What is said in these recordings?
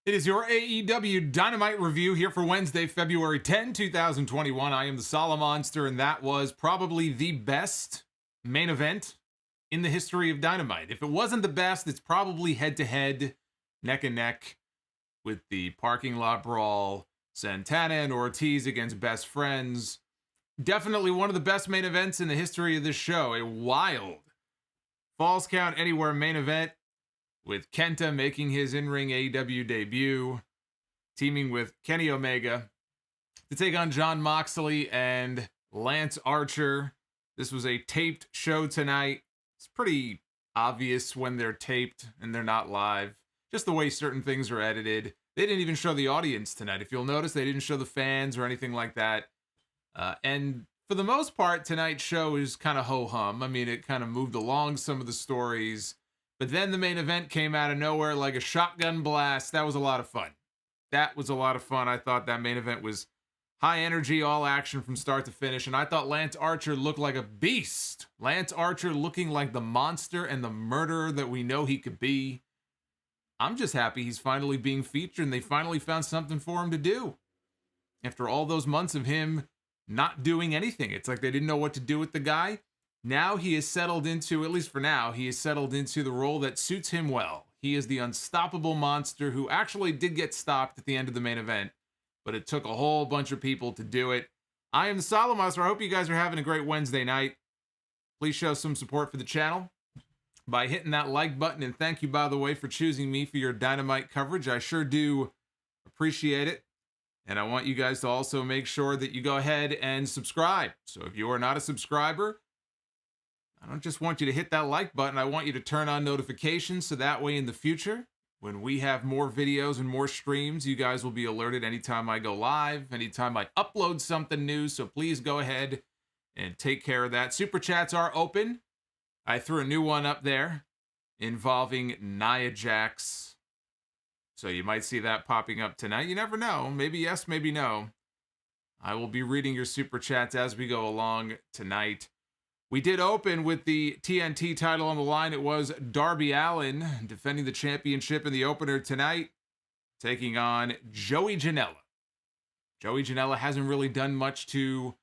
It is your AEW Dynamite review here for Wednesday, February 10, 2021. I am the Solomonster, and that was probably the best main event in the history of Dynamite. If it wasn't the best, it's probably head-to-head, neck and neck with the parking lot brawl, Santana and Ortiz against Best Friends. Definitely one of the best main events in the history of this show. A wild Falls Count Anywhere main event, with Kenta making his in-ring AEW debut, teaming with Kenny Omega to take on Jon Moxley and Lance Archer. This was a taped show tonight. It's pretty obvious when they're taped and they're not live. Just the way certain things are edited. They didn't even show the audience tonight. If you'll notice, they didn't show the fans or anything like that. And for the most part, tonight's show is kind of ho-hum. I mean, it kind of moved along some of the stories. But then the main event came out of nowhere like a shotgun blast. That was a lot of fun. I thought that main event was high energy, all action from start to finish. And I thought Lance Archer looked like a beast. Lance Archer looking like the monster and the murderer that we know he could be. I'm just happy he's finally being featured and they finally found something for him to do. After all those months of him not doing anything. It's like they didn't know what to do with the guy. Now he is settled into, at least for now, he is settled into the role that suits him well. He is the unstoppable monster who actually did get stopped at the end of the main event, but it took a whole bunch of people to do it. I am the Solomonster. I hope you guys are having a great Wednesday night. Please show some support for the channel by hitting that like button, and thank you, by the way, for choosing me for your Dynamite coverage. I sure do appreciate it. And I want you guys to also make sure that you go ahead and subscribe. So if you are not a subscriber, I don't just want you to hit that like button. I want you to turn on notifications so that way in the future, when we have more videos and more streams, you guys will be alerted anytime I go live, anytime I upload something new. So please go ahead and take care of that. Super chats are open. I threw a new one up there involving Nia Jax. So you might see that popping up tonight. You never know. Maybe yes, maybe no. I will be reading your super chats as we go along tonight. We did open with the TNT title on the line. It was Darby Allin defending the championship in the opener tonight, taking on Joey Janela. Joey Janela hasn't really done much to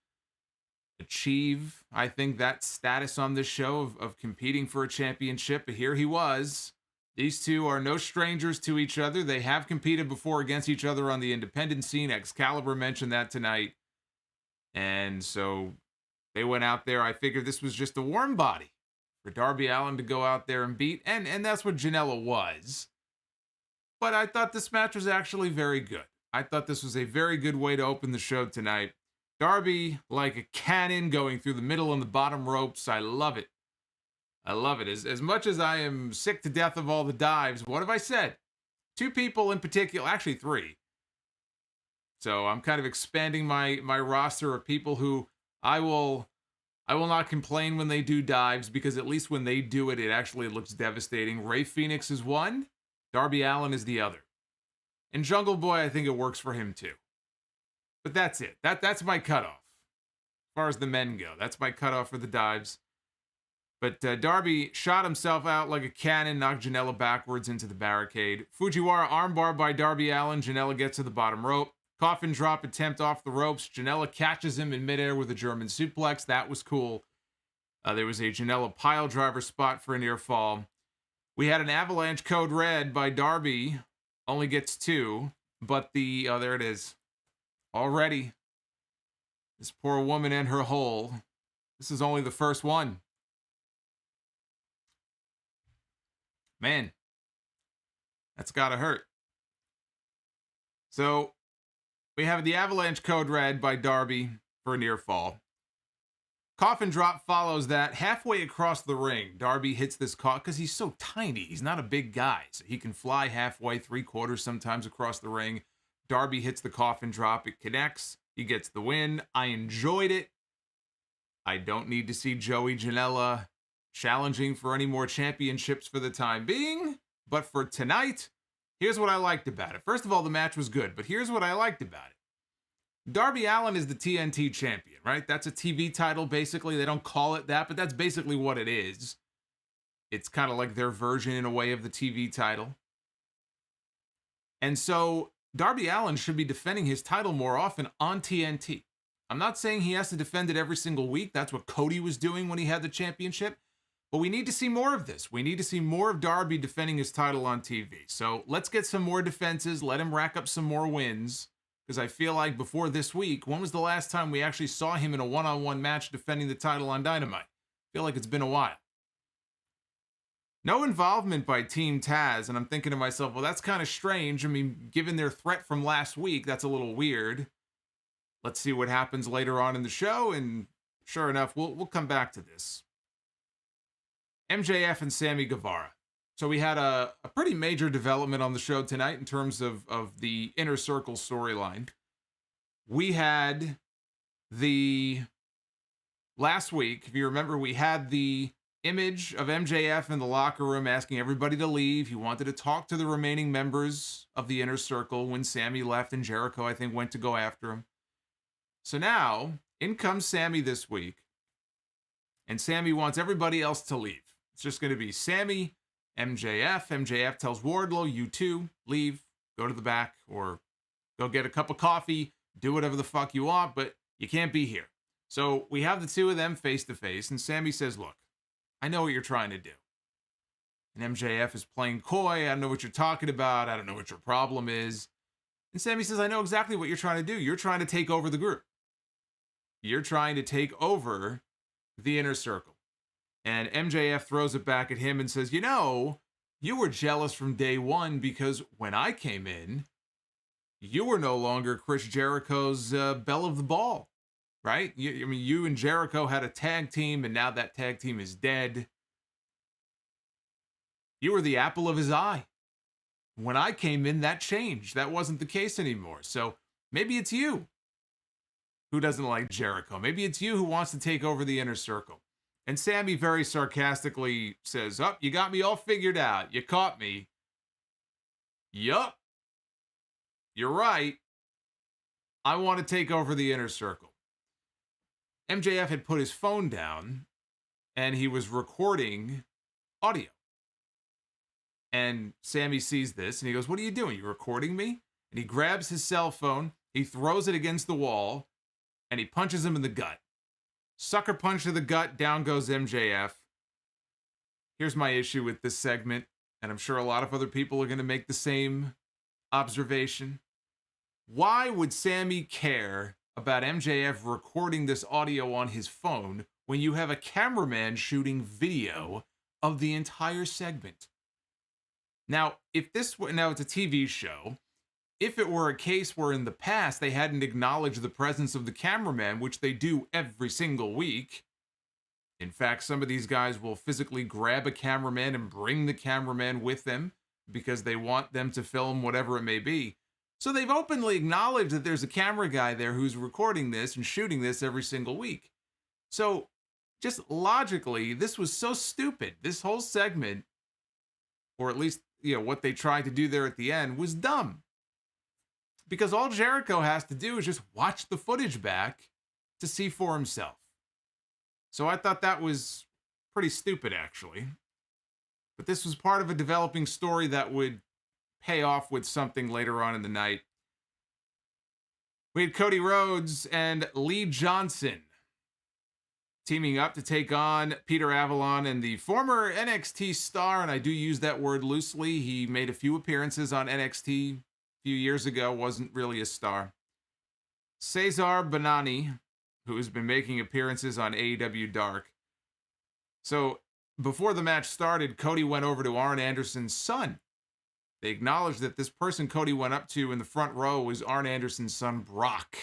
achieve, I think, that status on this show of competing for a championship, but here he was. These two are no strangers to each other. They have competed before against each other on the independent scene. Excalibur mentioned that tonight. And so they went out there. I figured this was just a warm body for Darby Allin to go out there and beat. And that's what Janela was. But I thought this match was actually very good. I thought this was a very good way to open the show tonight. Darby like a cannon going through the middle and the bottom ropes. I love it. I love it. As much as I am sick to death of all the dives, what have I said? Two people in particular, actually three. So I'm kind of expanding my roster of people who I will not complain when they do dives, because at least when they do it, it actually looks devastating. Rey Fenix is one. Darby Allin is the other. And Jungle Boy, I think it works for him too. But that's it. That's my cutoff. As far as the men go, that's my cutoff for the dives. But Darby shot himself out like a cannon, knocked Janela backwards into the barricade. Fujiwara armbar by Darby Allin. Janela gets to the bottom rope. Coffin drop attempt off the ropes. Janela catches him in midair with a German suplex. That was cool. There was a Janela pile driver spot for a near fall. We had an avalanche code red by Darby. Only gets two. But there it is. Already. This poor woman and her hole. This is only the first one. Man, that's gotta hurt. So we have the avalanche code red by Darby for a near fall. Coffin drop follows that. Halfway across the ring, Darby hits this because he's so tiny. He's not a big guy, so he can fly halfway, 3/4 sometimes across the ring. Darby hits the coffin drop. It connects. He gets the win. I enjoyed it. I don't need to see Joey Janela challenging for any more championships for the time being. But for tonight, here's what I liked about it. First of all, the match was good, but here's what I liked about it. Darby Allin is the TNT champion, right? That's a TV title, basically. They don't call it that, but that's basically what it is. It's kind of like their version, in a way, of the TV title. And so Darby Allin should be defending his title more often on TNT. I'm not saying he has to defend it every single week. That's what Cody was doing when he had the championship. But we need to see more of this. We need to see more of Darby defending his title on TV. So let's get some more defenses. Let him rack up some more wins. Because I feel like before this week, when was the last time we actually saw him in a one-on-one match defending the title on Dynamite? I feel like it's been a while. No involvement by Team Taz, and I'm thinking to myself, well, that's kind of strange. I mean, given their threat from last week, that's a little weird. Let's see what happens later on in the show, and sure enough, we'll come back to this. MJF and Sammy Guevara. So we had a pretty major development on the show tonight in terms of the Inner Circle storyline. We had last week, if you remember, we had the image of MJF in the locker room asking everybody to leave. He wanted to talk to the remaining members of the Inner Circle when Sammy left and Jericho, I think, went to go after him. So now, in comes Sammy this week, and Sammy wants everybody else to leave. It's just going to be Sammy, MJF. MJF tells Wardlow, you two, leave, go to the back, or go get a cup of coffee, do whatever the fuck you want, but you can't be here. So we have the two of them face to face, and Sammy says, look, I know what you're trying to do. And MJF is playing coy. I don't know what you're talking about. I don't know what your problem is. And Sammy says, I know exactly what you're trying to do. You're trying to take over the group. You're trying to take over the Inner Circle. And MJF throws it back at him and says, you know, you were jealous from day one because when I came in, you were no longer Chris Jericho's belle of the ball, right? You and Jericho had a tag team, and now that tag team is dead. You were the apple of his eye. When I came in, that changed. That wasn't the case anymore. So maybe it's you who doesn't like Jericho. Maybe it's you who wants to take over the Inner Circle. And Sammy very sarcastically says, oh, you got me all figured out. You caught me. Yup. You're right. I want to take over the Inner Circle. MJF had put his phone down and he was recording audio. And Sammy sees this and he goes, what are you doing? You recording me? And he grabs his cell phone, he throws it against the wall, and he punches him in the gut. Sucker punch to the gut, down goes MJF. Here's my issue with this segment, and I'm sure a lot of other people are going to make the same observation. Why would Sammy care about MJF recording this audio on his phone when you have a cameraman shooting video of the entire segment? Now, it's a TV show. If it were a case where in the past they hadn't acknowledged the presence of the cameraman, which they do every single week. In fact, some of these guys will physically grab a cameraman and bring the cameraman with them because they want them to film whatever it may be. So they've openly acknowledged that there's a camera guy there who's recording this and shooting this every single week. So just logically, this was so stupid. This whole segment, or at least, what they tried to do there at the end, was dumb. Because all Jericho has to do is just watch the footage back to see for himself. So I thought that was pretty stupid, actually. But this was part of a developing story that would pay off with something later on in the night. We had Cody Rhodes and Lee Johnson teaming up to take on Peter Avalon and the former NXT star, and I do use that word loosely. He made a few appearances on NXT few years ago, wasn't really a star. Cezar Bononi, who has been making appearances on AEW Dark. So before the match started, Cody went over to Arn Anderson's son. They acknowledged that this person Cody went up to in the front row was Arn Anderson's son, Brock.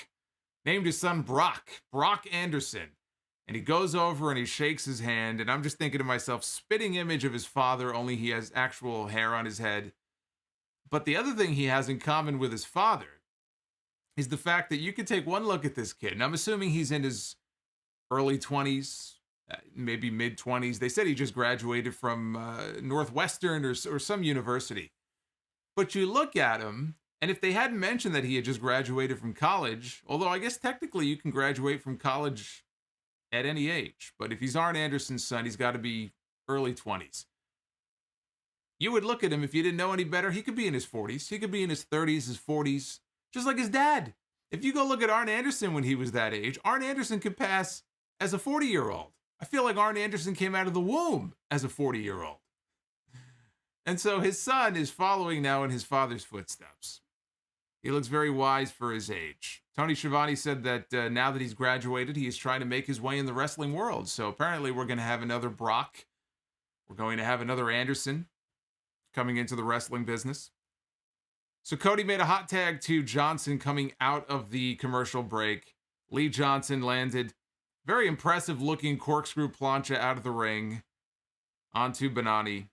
Named his son Brock Anderson. And he goes over and he shakes his hand, and I'm just thinking to myself, spitting image of his father, only he has actual hair on his head. But the other thing he has in common with his father is the fact that you could take one look at this kid, and I'm assuming he's in his early 20s, maybe mid-20s. They said he just graduated from Northwestern or some university. But you look at him, and if they hadn't mentioned that he had just graduated from college, although I guess technically you can graduate from college at any age, but if he's Arn Anderson's son, he's got to be early 20s. You would look at him if you didn't know any better. He could be in his 40s. He could be in his 30s, his 40s, just like his dad. If you go look at Arn Anderson when he was that age, Arn Anderson could pass as a 40-year-old. I feel like Arn Anderson came out of the womb as a 40-year-old. And so his son is following now in his father's footsteps. He looks very wise for his age. Tony Schiavone said that now that he's graduated, he is trying to make his way in the wrestling world. So apparently we're going to have another Brock. We're going to have another Anderson coming into the wrestling business. So Cody made a hot tag to Johnson coming out of the commercial break. Lee Johnson landed very impressive looking corkscrew plancha out of the ring onto Bononi.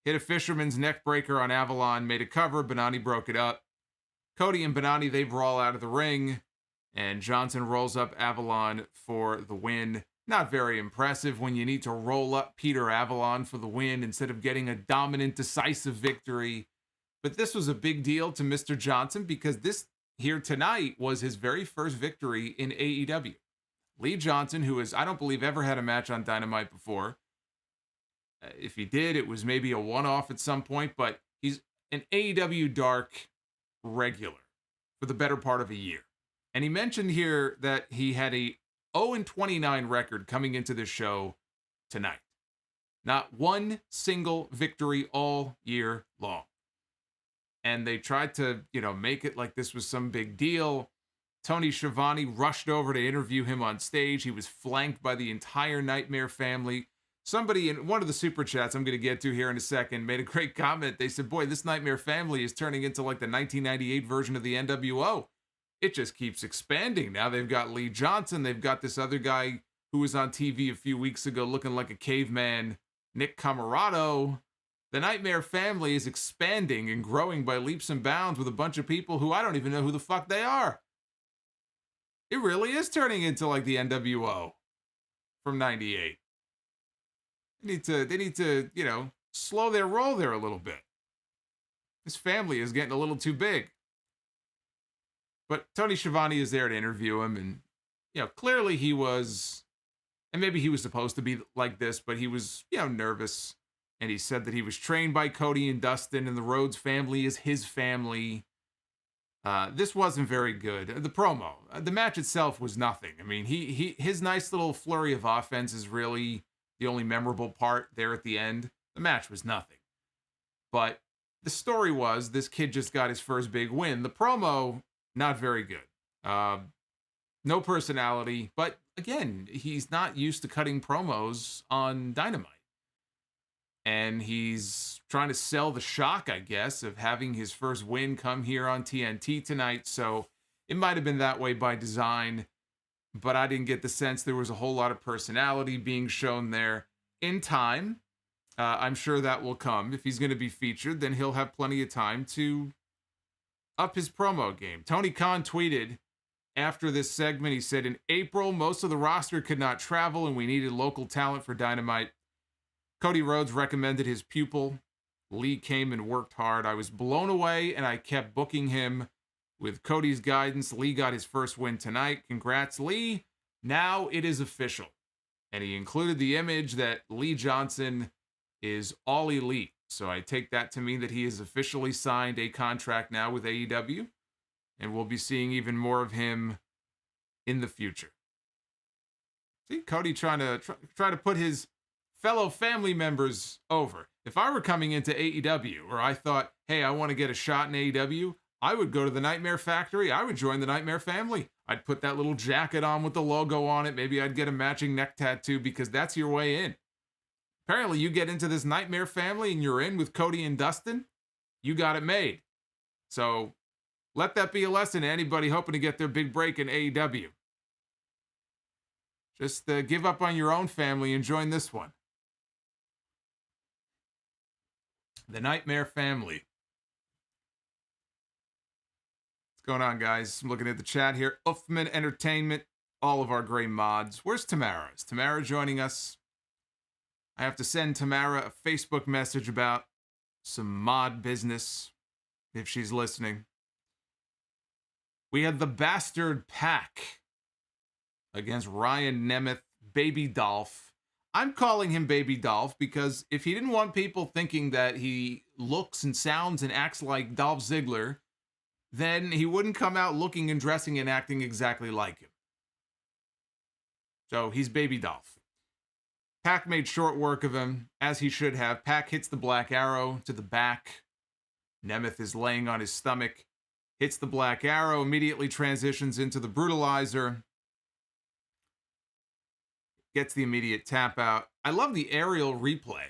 Hit a fisherman's neck breaker on Avalon, made a cover. Bononi broke it up. Cody and Bononi, they brawl out of the ring, and Johnson rolls up Avalon for the win. Not very impressive when you need to roll up Peter Avalon for the win instead of getting a dominant, decisive victory. But this was a big deal to Mr. Johnson because this here tonight was his very first victory in AEW. Lee Johnson, who has, I don't believe, ever had a match on Dynamite before. If he did, it was maybe a one-off at some point, but he's an AEW Dark regular for the better part of a year. And he mentioned here that he had a 0-29 record coming into this show tonight. Not one single victory all year long. And they tried to, make it like this was some big deal. Tony Schiavone rushed over to interview him on stage. He was flanked by the entire Nightmare family. Somebody in one of the super chats I'm going to get to here in a second made a great comment. They said, boy, this Nightmare family is turning into like the 1998 version of the NWO. It just keeps expanding. Now they've got Lee Johnson. They've got this other guy who was on TV a few weeks ago looking like a caveman, Nick Camarado. The Nightmare family is expanding and growing by leaps and bounds with a bunch of people who I don't even know who the fuck they are. It really is turning into like the NWO from 98. They need to, slow their roll there a little bit. This family is getting a little too big. But Tony Schiavone is there to interview him, and, clearly he was, and maybe he was supposed to be like this, but he was, nervous. And he said that he was trained by Cody and Dustin, and the Rhodes family is his family. This wasn't very good. The promo, the match itself was nothing. I mean, his nice little flurry of offense is really the only memorable part there at the end. The match was nothing. But the story was this kid just got his first big win. The promo, not very good. No personality. But again, he's not used to cutting promos on Dynamite. And he's trying to sell the shock, I guess, of having his first win come here on TNT tonight. So it might have been that way by design. But I didn't get the sense there was a whole lot of personality being shown there. In time, I'm sure that will come. If he's going to be featured, then he'll have plenty of time to up his promo game. Tony Khan tweeted after this segment, he said, in April, most of the roster could not travel and we needed local talent for Dynamite. Cody Rhodes recommended his pupil. Lee came and worked hard. I was blown away and I kept booking him. With Cody's guidance, Lee got his first win tonight. Congrats, Lee. Now it is official. And he included the image that Lee Johnson is all elite. So I take that to mean that he has officially signed a contract now with AEW. And we'll be seeing even more of him in the future. See, Cody trying to put his fellow family members over. If I were coming into AEW, or I thought, hey, I want to get a shot in AEW, I would go to the Nightmare Factory. I would join the Nightmare family. I'd put that little jacket on with the logo on it. Maybe I'd get a matching neck tattoo because that's your way in. Apparently, you get into this Nightmare family and you're in with Cody and Dustin, you got it made. So let that be a lesson to anybody hoping to get their big break in AEW. Just give up on your own family and join this one. The Nightmare family. What's going on, guys? I'm looking at the chat here. Uffman Entertainment, all of our great mods. Where's Tamara? Is Tamara joining us? I have to send Tamara a Facebook message about some mod business, if she's listening. We had the Bastard Pack against Ryan Nemeth, Baby Dolph. I'm calling him Baby Dolph because if he didn't want people thinking that he looks and sounds and acts like Dolph Ziggler, then he wouldn't come out looking and dressing and acting exactly like him. So he's Baby Dolph. Pac made short work of him, as he should have. Pac hits the Black Arrow to the back. Nemeth is laying on his stomach. Hits the Black Arrow, immediately transitions into the Brutalizer. Gets the immediate tap out. I love the aerial replay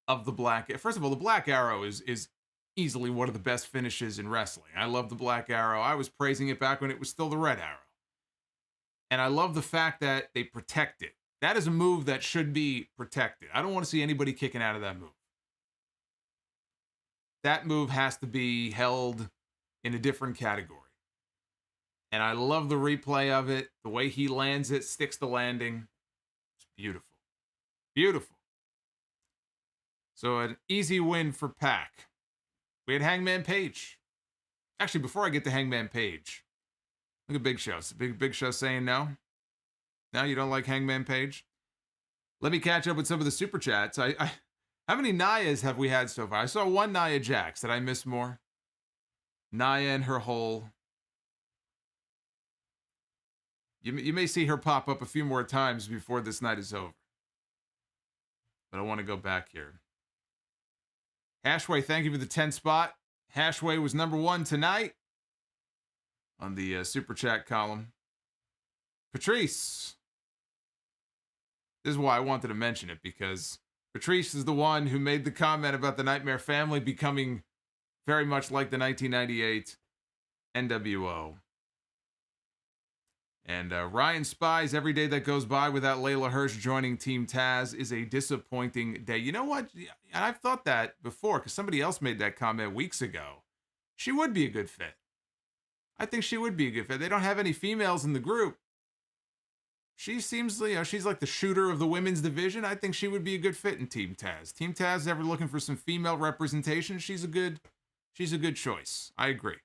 of the Black. First of all, the Black Arrow is easily one of the best finishes in wrestling. I love the Black Arrow. I was praising it back when it was still the Red Arrow. And I love the fact that they protect it. That is a move that should be protected. I don't want to see anybody kicking out of that move. That move has to be held in a different category. And I love the replay of it. The way he lands it, sticks the landing. It's beautiful. Beautiful. So an easy win for Pac. We had Hangman Page. Actually, before I get to Hangman Page, look at Big Show. Big Show saying no. No, you don't like Hangman Page? Let me catch up with some of the super chats. How many Nias have we had so far? I saw one Nia Jax. Did I miss more? Nia and her whole. You may see her pop up a few more times before this night is over. But I want to go back here. Hashway, thank you for the 10 spot. Hashway was number 1 tonight on the super chat column. Patrice. This is why I wanted to mention it, because Patrice is the one who made the comment about the Nightmare Family becoming very much like the 1998 NWO. And Ryan Spies, every day that goes by without Leyla Hirsch joining Team Taz is a disappointing day. You know what? And I've thought that before, because somebody else made that comment weeks ago. She would be a good fit. I think she would be a good fit. They don't have any females in the group. She seems, she's like the shooter of the women's division. I think she would be a good fit in Team Taz. Team Taz ever looking for some female representation? She's a good choice. I agree.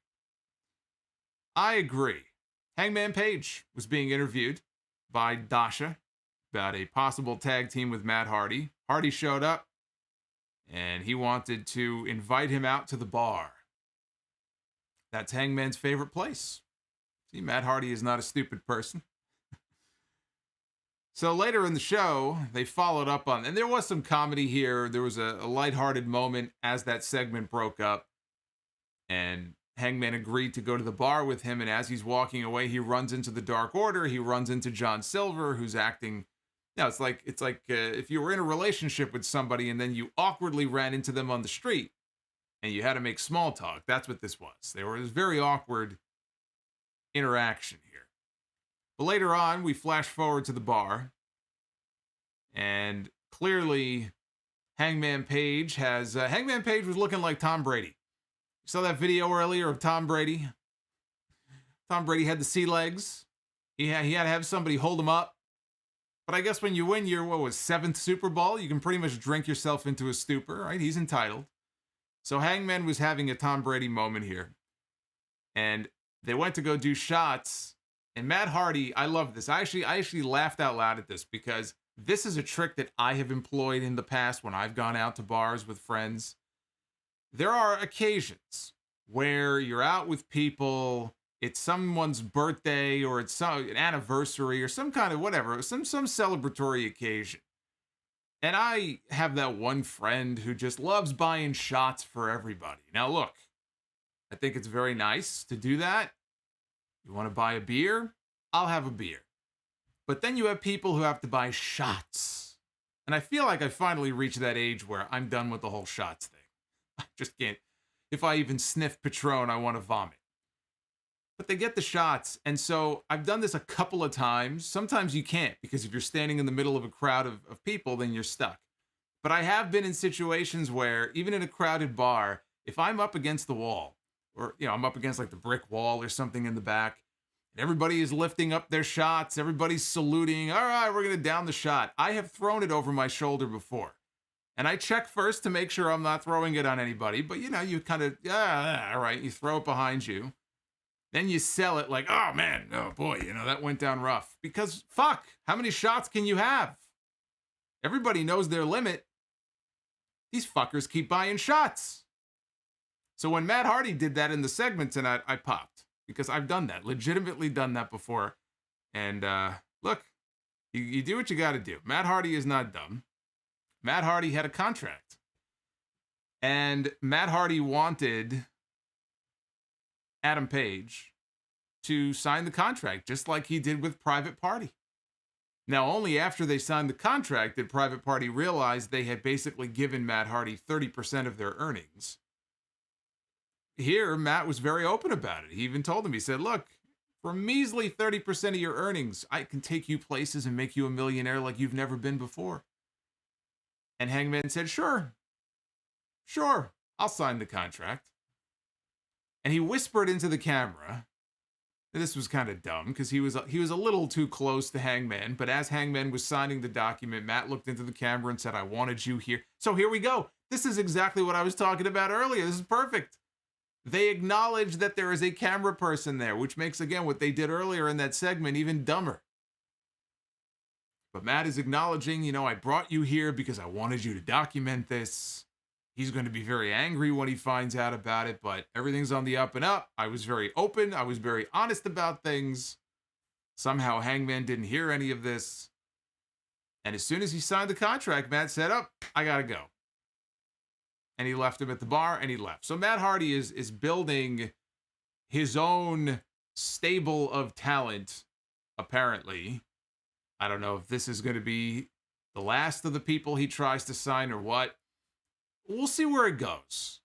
Hangman Page was being interviewed by Dasha about a possible tag team with Matt Hardy. Hardy showed up, and he wanted to invite him out to the bar. That's Hangman's favorite place. See, Matt Hardy is not a stupid person. So later in the show, they followed up on, and there was some comedy here. There was a lighthearted moment as that segment broke up, and Hangman agreed to go to the bar with him, and as he's walking away, he runs into the Dark Order. He runs into John Silver, who's acting. It's like if you were in a relationship with somebody and then you awkwardly ran into them on the street, and you had to make small talk. That's what this was. It was very awkward interaction here. But later on, we flash forward to the bar, and clearly, Hangman Page was looking like Tom Brady. You saw that video earlier of Tom Brady. Tom Brady had the sea legs. He had to have somebody hold him up. But I guess when you win your, 7th Super Bowl, you can pretty much drink yourself into a stupor, right? He's entitled. So Hangman was having a Tom Brady moment here. And they went to go do shots. And Matt Hardy, I love this. I actually laughed out loud at this, because this is a trick that I have employed in the past when I've gone out to bars with friends. There are occasions where you're out with people, it's someone's birthday, or it's an anniversary, or some kind of whatever, some celebratory occasion. And I have that one friend who just loves buying shots for everybody. Now look, I think it's very nice to do that. You want to buy a beer? I'll have a beer. But then you have people who have to buy shots. And I feel like I finally reached that age where I'm done with the whole shots thing. I just can't. If I even sniff Patron, I want to vomit. But they get the shots. And so I've done this a couple of times. Sometimes you can't, because if you're standing in the middle of a crowd of people, then you're stuck. But I have been in situations where, even in a crowded bar, if I'm up against the wall, or, I'm up against like the brick wall or something in the back, and everybody is lifting up their shots, everybody's saluting, all right, we're going to down the shot. I have thrown it over my shoulder before. And I check first to make sure I'm not throwing it on anybody. But, you kind of, all right, you throw it behind you. Then you sell it like, oh, man, oh, boy, that went down rough. Because, fuck, how many shots can you have? Everybody knows their limit. These fuckers keep buying shots. So when Matt Hardy did that in the segment tonight, I popped. Because I've done that. Legitimately done that before. And look, you do what you got to do. Matt Hardy is not dumb. Matt Hardy had a contract. And Matt Hardy wanted Adam Page to sign the contract, just like he did with Private Party. Now, only after they signed the contract did Private Party realize they had basically given Matt Hardy 30% of their earnings. Here, Matt was very open about it. He even told him, he said, look, for a measly 30% of your earnings, I can take you places and make you a millionaire like you've never been before. And Hangman said, sure, I'll sign the contract. And he whispered into the camera. This was kind of dumb because he was a little too close to Hangman. But as Hangman was signing the document, Matt looked into the camera and said, I wanted you here. So here we go. This is exactly what I was talking about earlier. This is perfect. They acknowledge that there is a camera person there, which makes, again, what they did earlier in that segment even dumber. But Matt is acknowledging, I brought you here because I wanted you to document this. He's going to be very angry when he finds out about it, but everything's on the up and up. I was very open. I was very honest about things. Somehow Hangman didn't hear any of this. And as soon as he signed the contract, Matt said, I got to go. And he left him at the bar and he left. So Matt Hardy is building his own stable of talent, apparently. I don't know if this is going to be the last of the people he tries to sign or what. We'll see where it goes.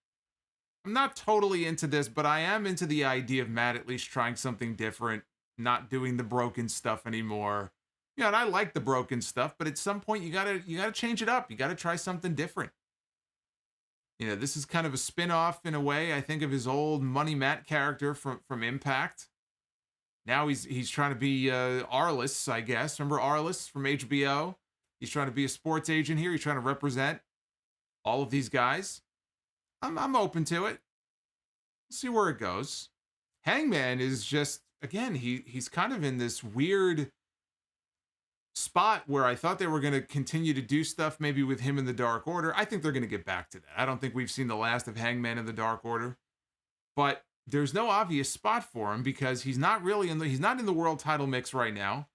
I'm not totally into this, but I am into the idea of Matt at least trying something different, not doing the broken stuff anymore. Yeah, and I like the broken stuff, but at some point you gotta change it up. You gotta try something different. This is kind of a spin-off in a way, I think, of his old Money Matt character from Impact. Now he's trying to be Arliss, I guess. Remember Arliss from HBO? He's trying to be a sports agent here. He's trying to represent all of these guys. I'm open to it. See where it goes. Hangman is just, again, he's kind of in this weird spot where I thought they were going to continue to do stuff maybe with him in the Dark Order. I think they're going to get back to that. I don't think we've seen the last of Hangman in the Dark Order. But there's no obvious spot for him because he's not in the world title mix right now.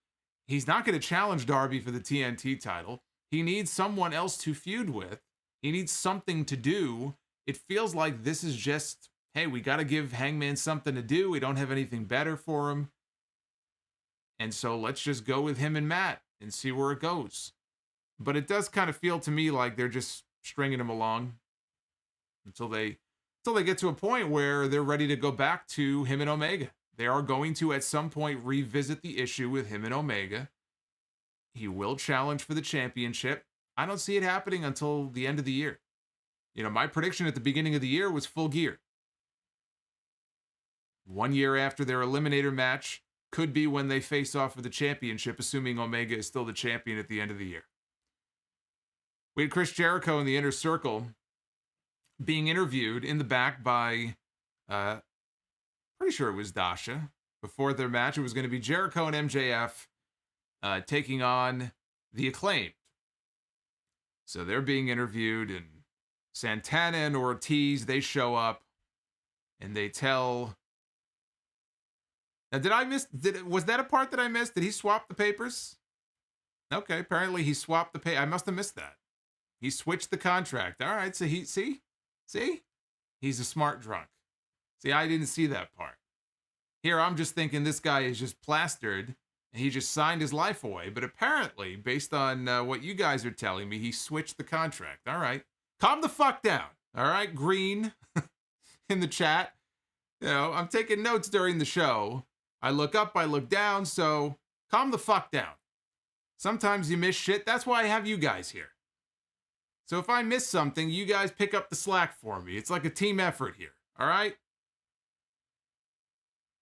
He's not going to challenge Darby for the TNT title. He needs someone else to feud with. He needs something to do. It feels like this is just, hey, we got to give Hangman something to do. We don't have anything better for him. And so let's just go with him and Matt and see where it goes. But it does kind of feel to me like they're just stringing him along until they get to a point where they're ready to go back to him and Omega. They are going to, at some point, revisit the issue with him and Omega. He will challenge for the championship. I don't see it happening until the end of the year. My prediction at the beginning of the year was Full Gear. 1 year after their Eliminator match could be when they face off for the championship, assuming Omega is still the champion at the end of the year. We had Chris Jericho in the Inner Circle being interviewed in the back by, pretty sure it was Dasha. Before their match, it was going to be Jericho and MJF taking on the Acclaimed. So they're being interviewed, and Santana and Ortiz, they show up, and they tell... Now, was that a part that I missed? Did he swap the papers? Okay, apparently he swapped the pay. I must have missed that. He switched the contract. All right, so see? He's a smart drunk. See, I didn't see that part. Here, I'm just thinking this guy is just plastered, and he just signed his life away. But apparently, based on what you guys are telling me, he switched the contract. All right. Calm the fuck down. All right, Green in the chat. I'm taking notes during the show. I look up, I look down, so calm the fuck down. Sometimes you miss shit. That's why I have you guys here. So if I miss something, you guys pick up the slack for me. It's like a team effort here. All right?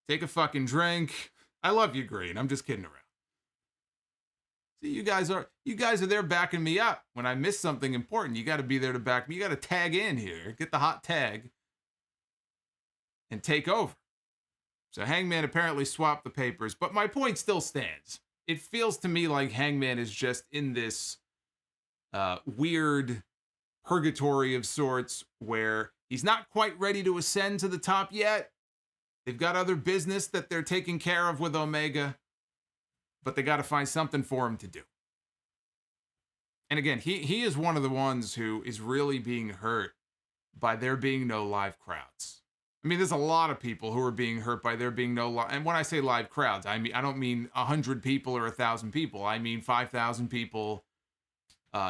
Take a fucking drink. I love you, Green. I'm just kidding around. See, you guys are there backing me up. When I miss something important, you got to be there to back me. You got to tag in here. Get the hot tag and take over. So Hangman apparently swapped the papers, but my point still stands. It feels to me like Hangman is just in this weird purgatory of sorts where he's not quite ready to ascend to the top yet. They've got other business that they're taking care of with Omega, but they got to find something for him to do. And again, he is one of the ones who is really being hurt by there being no live crowds. I mean, there's a lot of people who are being hurt by there being no live. And when I say live crowds, I don't mean 100 people or 1,000 people. I mean 5,000 people.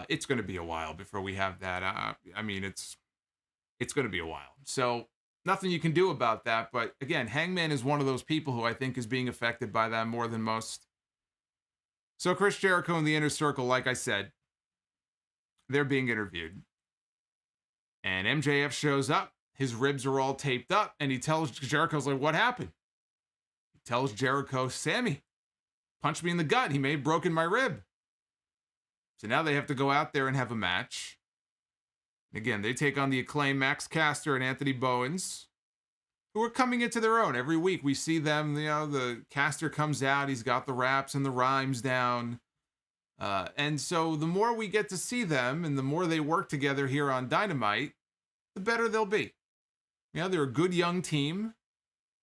It's going to be a while before we have that. It's going to be a while. So nothing you can do about that. But again, Hangman is one of those people who I think is being affected by that more than most. So Chris Jericho in the Inner Circle, like I said, they're being interviewed. And MJF shows up. His ribs are all taped up. And he tells Jericho's like, what happened? He tells Jericho, Sammy punched me in the gut. He may have broken my rib. So now they have to go out there and have a match. Again, they take on the Acclaimed, Max Caster and Anthony Bowens, who are coming into their own. Every week we see them, the Caster comes out. He's got the raps and the rhymes down. And so the more we get to see them and the more they work together here on Dynamite, the better they'll be. They're a good young team.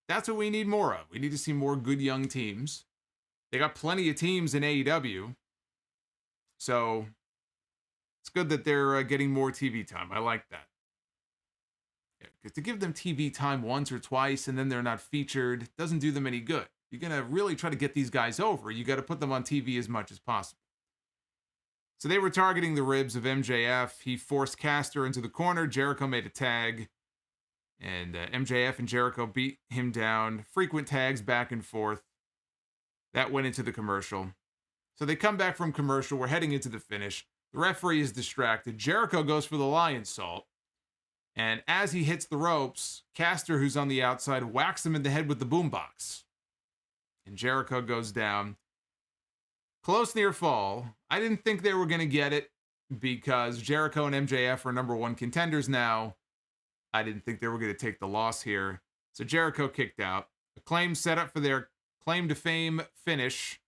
That's what we need more of. We need to see more good young teams. They got plenty of teams in AEW. So it's good that they're getting more TV time. I like that. Because to give them TV time once or twice and then they're not featured doesn't do them any good. You're going to really try to get these guys over. You got to put them on TV as much as possible. So they were targeting the ribs of MJF. He forced Caster into the corner. Jericho made a tag. And MJF and Jericho beat him down. Frequent tags back and forth. That went into the commercial. So they come back from commercial. We're heading into the finish. The referee is distracted. Jericho goes for the lion salt. And as he hits the ropes, Caster, who's on the outside, whacks him in the head with the boombox. And Jericho goes down. Close near fall. I didn't think they were going to get it because Jericho and MJF are number one contenders now. I didn't think they were going to take the loss here. So Jericho kicked out. Acclaimed set up for their claim to fame finish.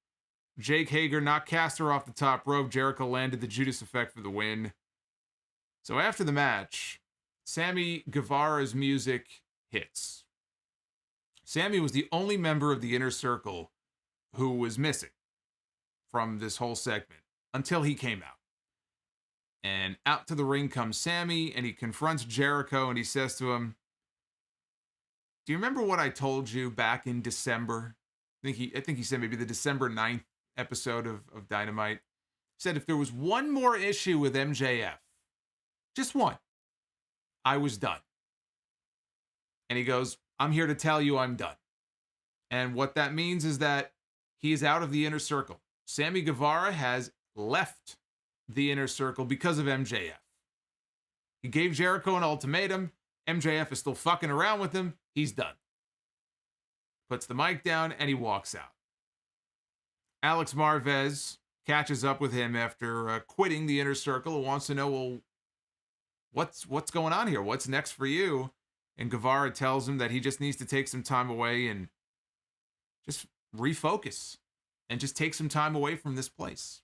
Jake Hager knocked Caster off the top rope. Jericho landed the Judas effect for the win. So after the match, Sammy Guevara's music hits. Sammy was the only member of the Inner Circle who was missing from this whole segment until he came out. And out to the ring comes Sammy, and he confronts Jericho, and he says to him, do you remember what I told you back in December? I think he said maybe the December 9th episode of Dynamite. He said if there was one more issue with MJF, just one, I was done. And he goes, I'm here to tell you I'm done. And what that means is that he is out of the Inner Circle. Sammy Guevara has left the Inner Circle because of MJF. He gave Jericho an ultimatum. MJF is still fucking around with him. He's done. Puts the mic down and he walks out. Alex Marvez catches up with him after quitting the Inner Circle and wants to know, well, what's going on here? What's next for you? And Guevara tells him that he just needs to take some time away and just refocus and just take some time away from this place.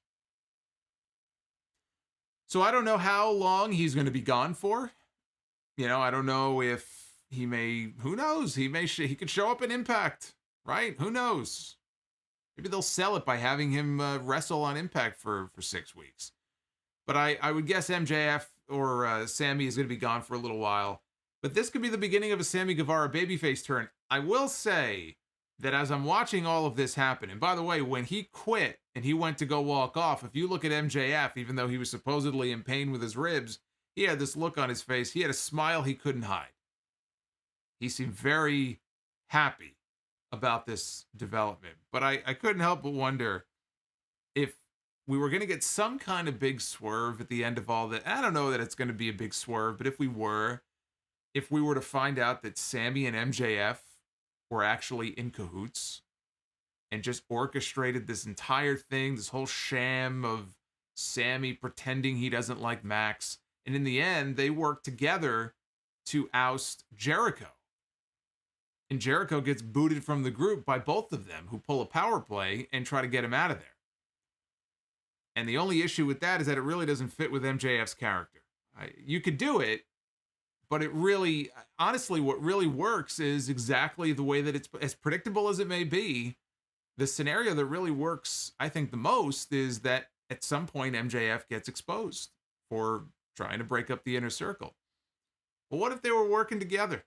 So I don't know how long he's going to be gone for. I don't know if he may, who knows? He could show up in Impact, right? Who knows? Maybe they'll sell it by having him wrestle on Impact for 6 weeks. But I would guess MJF or Sammy is going to be gone for a little while. But this could be the beginning of a Sammy Guevara babyface turn. I will say that as I'm watching all of this happen, and by the way, when he quit and he went to go walk off, if you look at MJF, even though he was supposedly in pain with his ribs, he had this look on his face. He had a smile he couldn't hide. He seemed very happy about this development. But I couldn't help but wonder if we were going to get some kind of big swerve at the end of all that. I don't know that it's going to be a big swerve, but if we were to find out that Sammy and MJF were actually in cahoots and just orchestrated this entire thing, this whole sham of Sammy pretending he doesn't like Max. And in the end, they work together to oust Jericho. And Jericho gets booted from the group by both of them, who pull a power play and try to get him out of there. And the only issue with that is that it really doesn't fit with MJF's character. You could do it, but it really, honestly, what really works is exactly the way that it's, as predictable as it may be, the scenario that really works, I think, the most is that at some point MJF gets exposed for trying to break up the inner circle. Well, what if they were working together?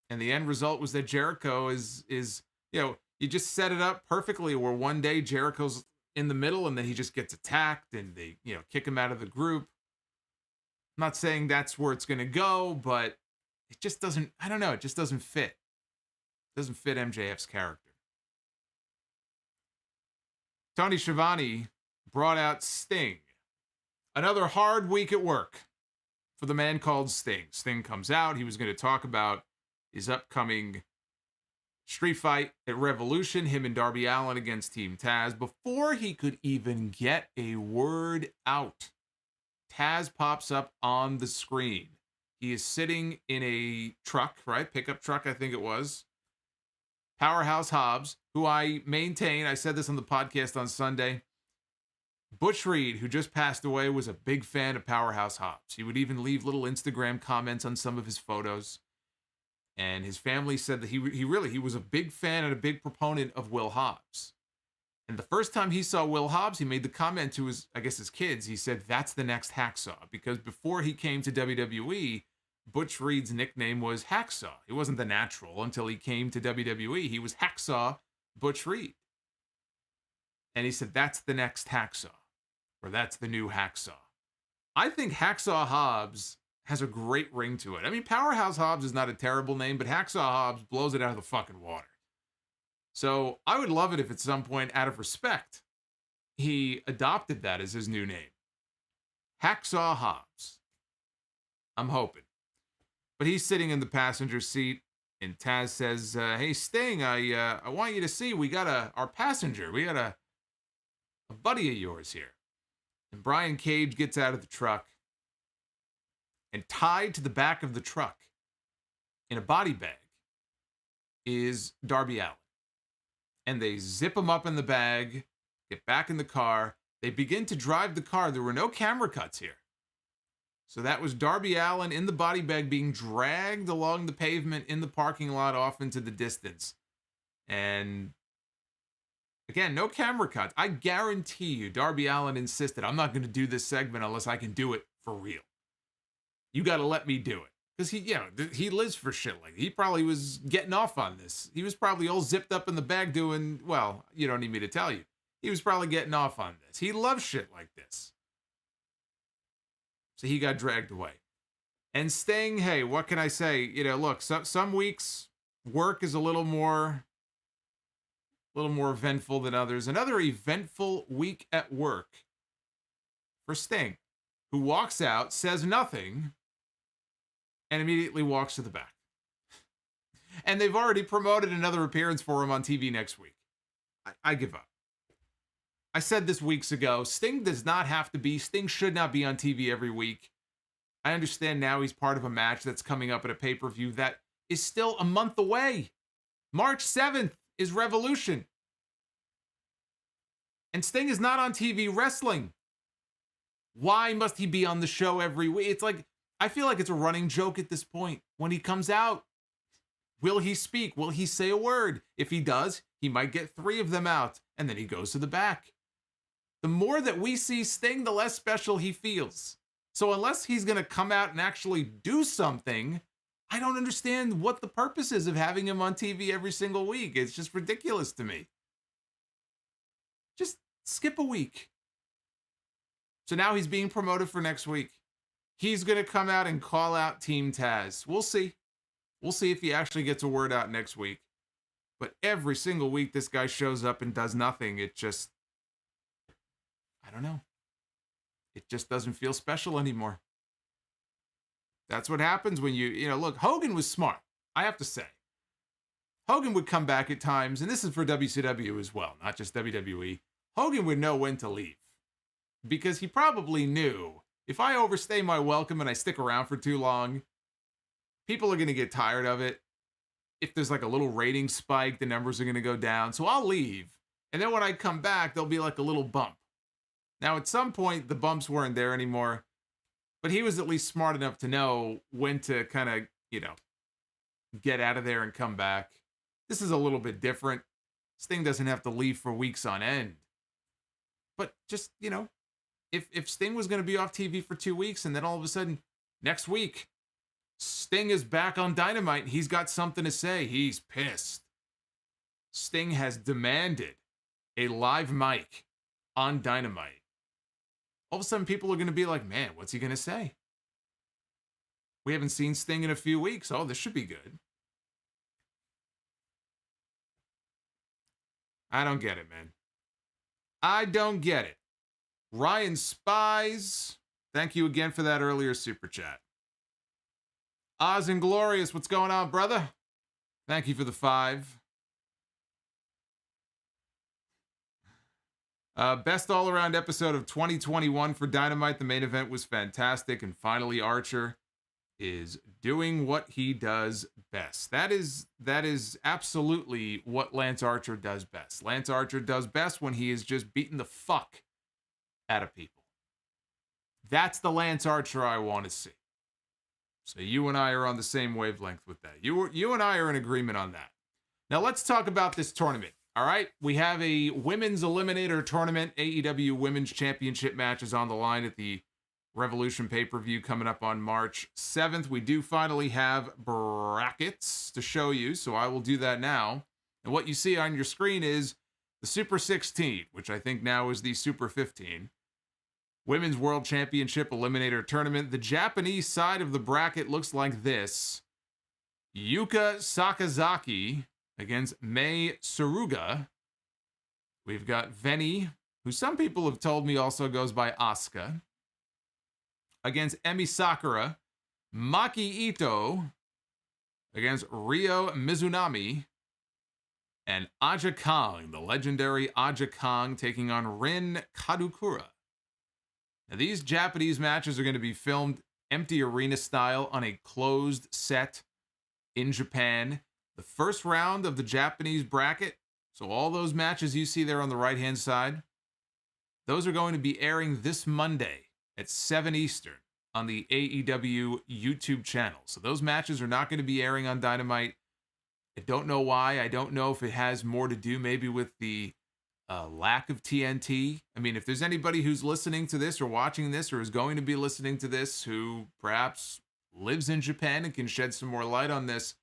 And the end result was that Jericho is you just set it up perfectly where one day Jericho's in the middle and then he just gets attacked and they, kick him out of the group. I'm not saying that's where it's going to go, but it just doesn't, I don't know, it just doesn't fit. It doesn't fit MJF's character. Tony Schiavone brought out Sting. Another hard week at work for the man called Sting. Sting comes out. He was going to talk about his upcoming street fight at Revolution, him and Darby Allin against Team Taz. Before he could even get a word out, Taz pops up on the screen. He is sitting in a truck, right? Pickup truck, I think it was. Powerhouse Hobbs, who I maintain, I said this on the podcast on Sunday, Butch Reed, who just passed away, was a big fan of Powerhouse Hobbs. He would even leave little Instagram comments on some of his photos. And his family said that he was a big fan and a big proponent of Will Hobbs. And the first time he saw Will Hobbs, he made the comment to his kids. He said, that's the next Hacksaw. Because before he came to WWE, Butch Reed's nickname was Hacksaw. He wasn't the Natural until he came to WWE. He was Hacksaw Butch Reed. And he said, that's the next Hacksaw. Or that's the new Hacksaw. I think Hacksaw Hobbs has a great ring to it. I mean, Powerhouse Hobbs is not a terrible name, but Hacksaw Hobbs blows it out of the fucking water. So I would love it if at some point, out of respect, he adopted that as his new name. Hacksaw Hobbs. I'm hoping. But he's sitting in the passenger seat, and Taz says, hey, Sting, I want you to see, we got our passenger. We got a buddy of yours here. And Brian Cage gets out of the truck, and tied to the back of the truck in a body bag is Darby Allin. And they zip him up in the bag, get back in the car. They begin to drive the car. There were no camera cuts here. So that was Darby Allin in the body bag being dragged along the pavement in the parking lot off into the distance. And again, no camera cuts. I guarantee you, Darby Allin insisted, I'm not going to do this segment unless I can do it for real. You got to let me do it. Because he lives for shit like that. He probably was getting off on this. He was probably all zipped up in the bag doing, well, you don't need me to tell you. He was probably getting off on this. He loves shit like this. So he got dragged away. And Sting, hey, what can I say? Look, some weeks work is a little more eventful than others. Another eventful week at work for Sting, who walks out, says nothing, and immediately walks to the back. And they've already promoted another appearance for him on TV next week. I give up. I said this weeks ago, Sting should not be on TV every week. I understand now he's part of a match that's coming up at a pay-per-view that is still a month away. March 7th is Revolution. And Sting is not on TV wrestling. Why must he be on the show every week? It's like, I feel like it's a running joke at this point. When he comes out, will he speak? Will he say a word? If he does, he might get 3 of them out, and then he goes to the back. The more that we see Sting, the less special he feels. So unless he's going to come out and actually do something, I don't understand what the purpose is of having him on TV every single week. It's just ridiculous to me. Just skip a week. So now he's being promoted for next week. He's going to come out and call out Team Taz. We'll see. We'll see if he actually gets a word out next week. But every single week this guy shows up and does nothing. It just, I don't know. It just doesn't feel special anymore. That's what happens when look, Hogan was smart, I have to say. Hogan would come back at times, and this is for WCW as well, not just WWE. Hogan would know when to leave. Because he probably knew, if I overstay my welcome and I stick around for too long, people are going to get tired of it. If there's like a little rating spike, the numbers are going to go down. So I'll leave. And then when I come back, there'll be like a little bump. Now, at some point, the bumps weren't there anymore, but he was at least smart enough to know when to kind of, get out of there and come back. This is a little bit different. Sting doesn't have to leave for weeks on end. But just, if Sting was going to be off TV for 2 weeks and then all of a sudden, next week, Sting is back on Dynamite, he's got something to say. He's pissed. Sting has demanded a live mic on Dynamite. All of a sudden, people are going to be like, man, what's he going to say? We haven't seen Sting in a few weeks. Oh, this should be good. I don't get it, man. I don't get it. Ryan Spies, thank you again for that earlier super chat. Oz and Glorious, what's going on, brother? Thank you for the 5. Best all-around episode of 2021 for Dynamite. The main event was fantastic, and finally Archer is doing what he does best. That is absolutely what Lance Archer does best. Lance Archer does best when he is just beating the fuck out of people. That's the Lance Archer I want to see. So you and I are on the same wavelength with that. You and I are in agreement on that. Now let's talk about this tournament. All right, we have a women's eliminator tournament. AEW Women's Championship match is on the line at the Revolution pay-per-view coming up on March 7th. We do finally have brackets to show you, so I will do that now. And what you see on your screen is the Super 16, which I think now is the Super 15. Women's World Championship Eliminator Tournament. The Japanese side of the bracket looks like this. Yuka Sakazaki against Mei Suruga. We've got Veni, who some people have told me also goes by Asuka, against Emi Sakura. Maki Ito against Ryo Mizunami. And Aja Kong, the legendary Aja Kong, taking on Rin Kadokura. Now, these Japanese matches are going to be filmed empty arena style on a closed set in Japan. The first round of the Japanese bracket, so all those matches you see there on the right-hand side, those are going to be airing this Monday at 7 Eastern on the AEW YouTube channel. So those matches are not going to be airing on Dynamite. I don't know why. I don't know if it has more to do maybe with the lack of TNT. I mean, if there's anybody who's listening to this or watching this or is going to be listening to this who perhaps lives in Japan and can shed some more light on this,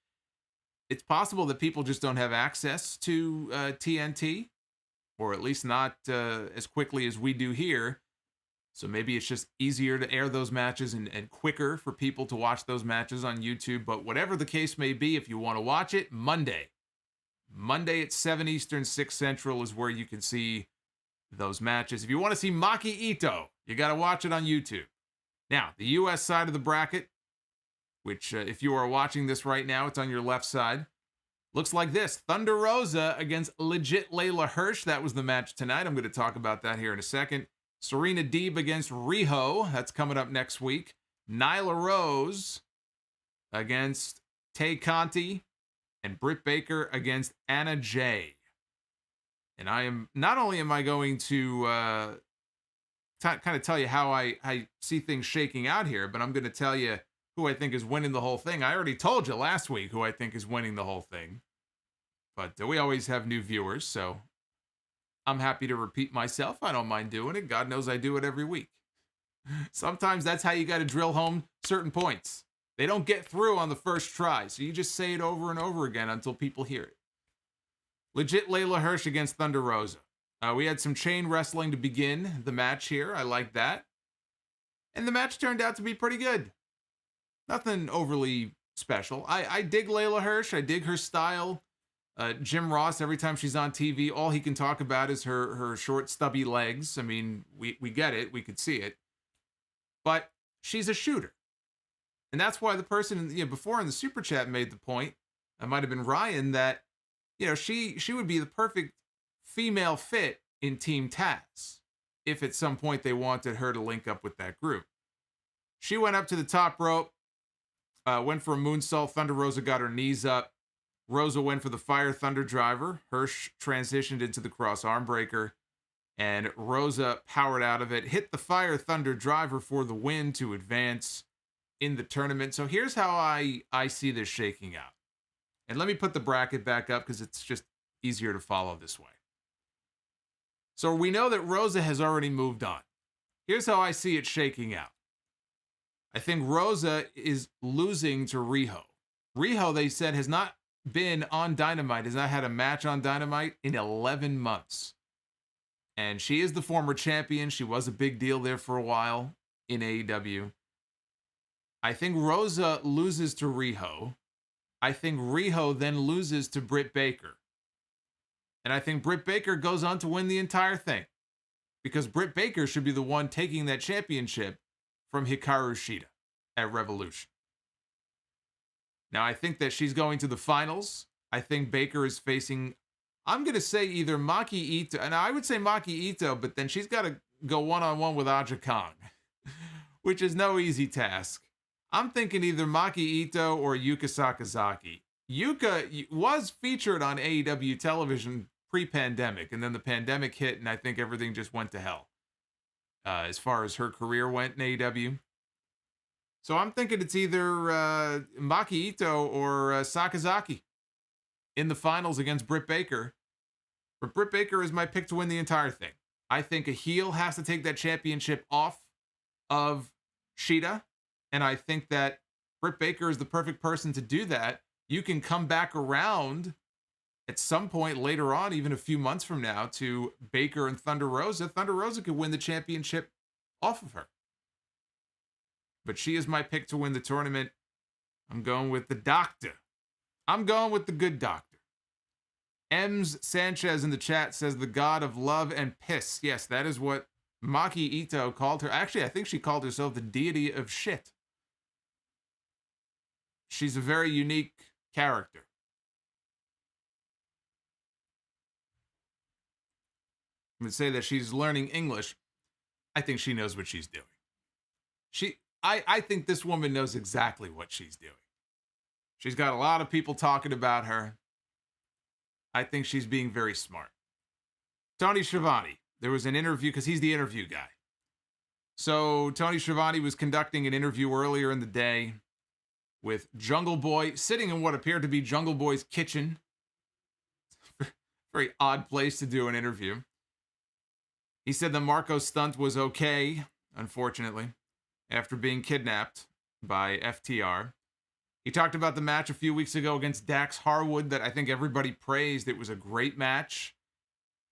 it's possible that people just don't have access to TNT, or at least not as quickly as we do here. So maybe it's just easier to air those matches and quicker for people to watch those matches on YouTube. But whatever the case may be, if you want to watch it, Monday at 7 Eastern, 6 Central is where you can see those matches. If you want to see Maki Ito, you got to watch it on YouTube. Now, the US side of the bracket, which if you are watching this right now, it's on your left side, looks like this. Thunder Rosa against legit Leyla Hirsch. That was the match tonight. I'm going to talk about that here in a second. Serena Deeb against Riho. That's coming up next week. Nyla Rose against Tay Conti. And Britt Baker against Anna Jay. And not only am I going to kind of tell you how I see things shaking out here, but I'm going to tell you who I think is winning the whole thing. I already told you last week who I think is winning the whole thing. But we always have new viewers, so I'm happy to repeat myself. I don't mind doing it. God knows I do it every week. Sometimes that's how you got to drill home certain points. They don't get through on the first try, so you just say it over and over again until people hear it. Legit Leyla Hirsch against Thunder Rosa. We had some chain wrestling to begin the match here. I like that. And the match turned out to be pretty good. Nothing overly special. I dig Leyla Hirsch. I dig her style. Jim Ross, every time she's on TV, all he can talk about is her short, stubby legs. I mean, we get it. We could see it. But she's a shooter. And that's why the person, before in the super chat made the point, it might have been Ryan, that, she would be the perfect female fit in Team Taz if at some point they wanted her to link up with that group. She went up to the top rope, went for a moonsault. Thunder Rosa got her knees up. Rosa went for the Fire Thunder Driver. Hirsch transitioned into the cross arm breaker. And Rosa powered out of it, hit the Fire Thunder driver for the win to advance in the tournament. So here's how I see this shaking out. And let me put the bracket back up because it's just easier to follow this way. So we know that Rosa has already moved on. Here's how I see it shaking out. I think Rosa is losing to Riho. Riho, they said, has not been on Dynamite, has not had a match on Dynamite in 11 months. And she is the former champion. She was a big deal there for a while in AEW. I think Rosa loses to Riho. I think Riho then loses to Britt Baker. And I think Britt Baker goes on to win the entire thing. Because Britt Baker should be the one taking that championship from Hikaru Shida at Revolution. Now, I think that she's going to the finals. I think Baker is facing, I'm going to say either Maki Ito, and I would say Maki Ito, but then she's got to go one-on-one with Aja Kong, which is no easy task. I'm thinking either Maki Ito or Yuka Sakazaki. Yuka was featured on AEW television pre-pandemic, and then the pandemic hit, and I think everything just went to hell as far as her career went in AEW. So I'm thinking it's either Maki Ito or Sakazaki in the finals against Britt Baker. But Britt Baker is my pick to win the entire thing. I think a heel has to take that championship off of Shida, and I think that Britt Baker is the perfect person to do that. You can come back around at some point later on, even a few months from now, to Baker and Thunder Rosa. Thunder Rosa could win the championship off of her. But she is my pick to win the tournament. I'm going with the doctor. I'm going with the good doctor. Ems Sanchez in the chat says the god of love and piss. Yes, that is what Maki Ito called her. Actually, I think she called herself the deity of shit. She's a very unique character. I would say that she's learning English. I think she knows what she's doing. I think this woman knows exactly what she's doing. She's got a lot of people talking about her. I think she's being very smart. Tony Schiavone, there was an interview, because he's the interview guy. So Tony Schiavone was conducting an interview earlier in the day with Jungle Boy, sitting in what appeared to be Jungle Boy's kitchen. Very odd place to do an interview. He said the Marco stunt was okay, unfortunately, after being kidnapped by FTR. He talked about the match a few weeks ago against Dax Harwood that I think everybody praised. It was a great match,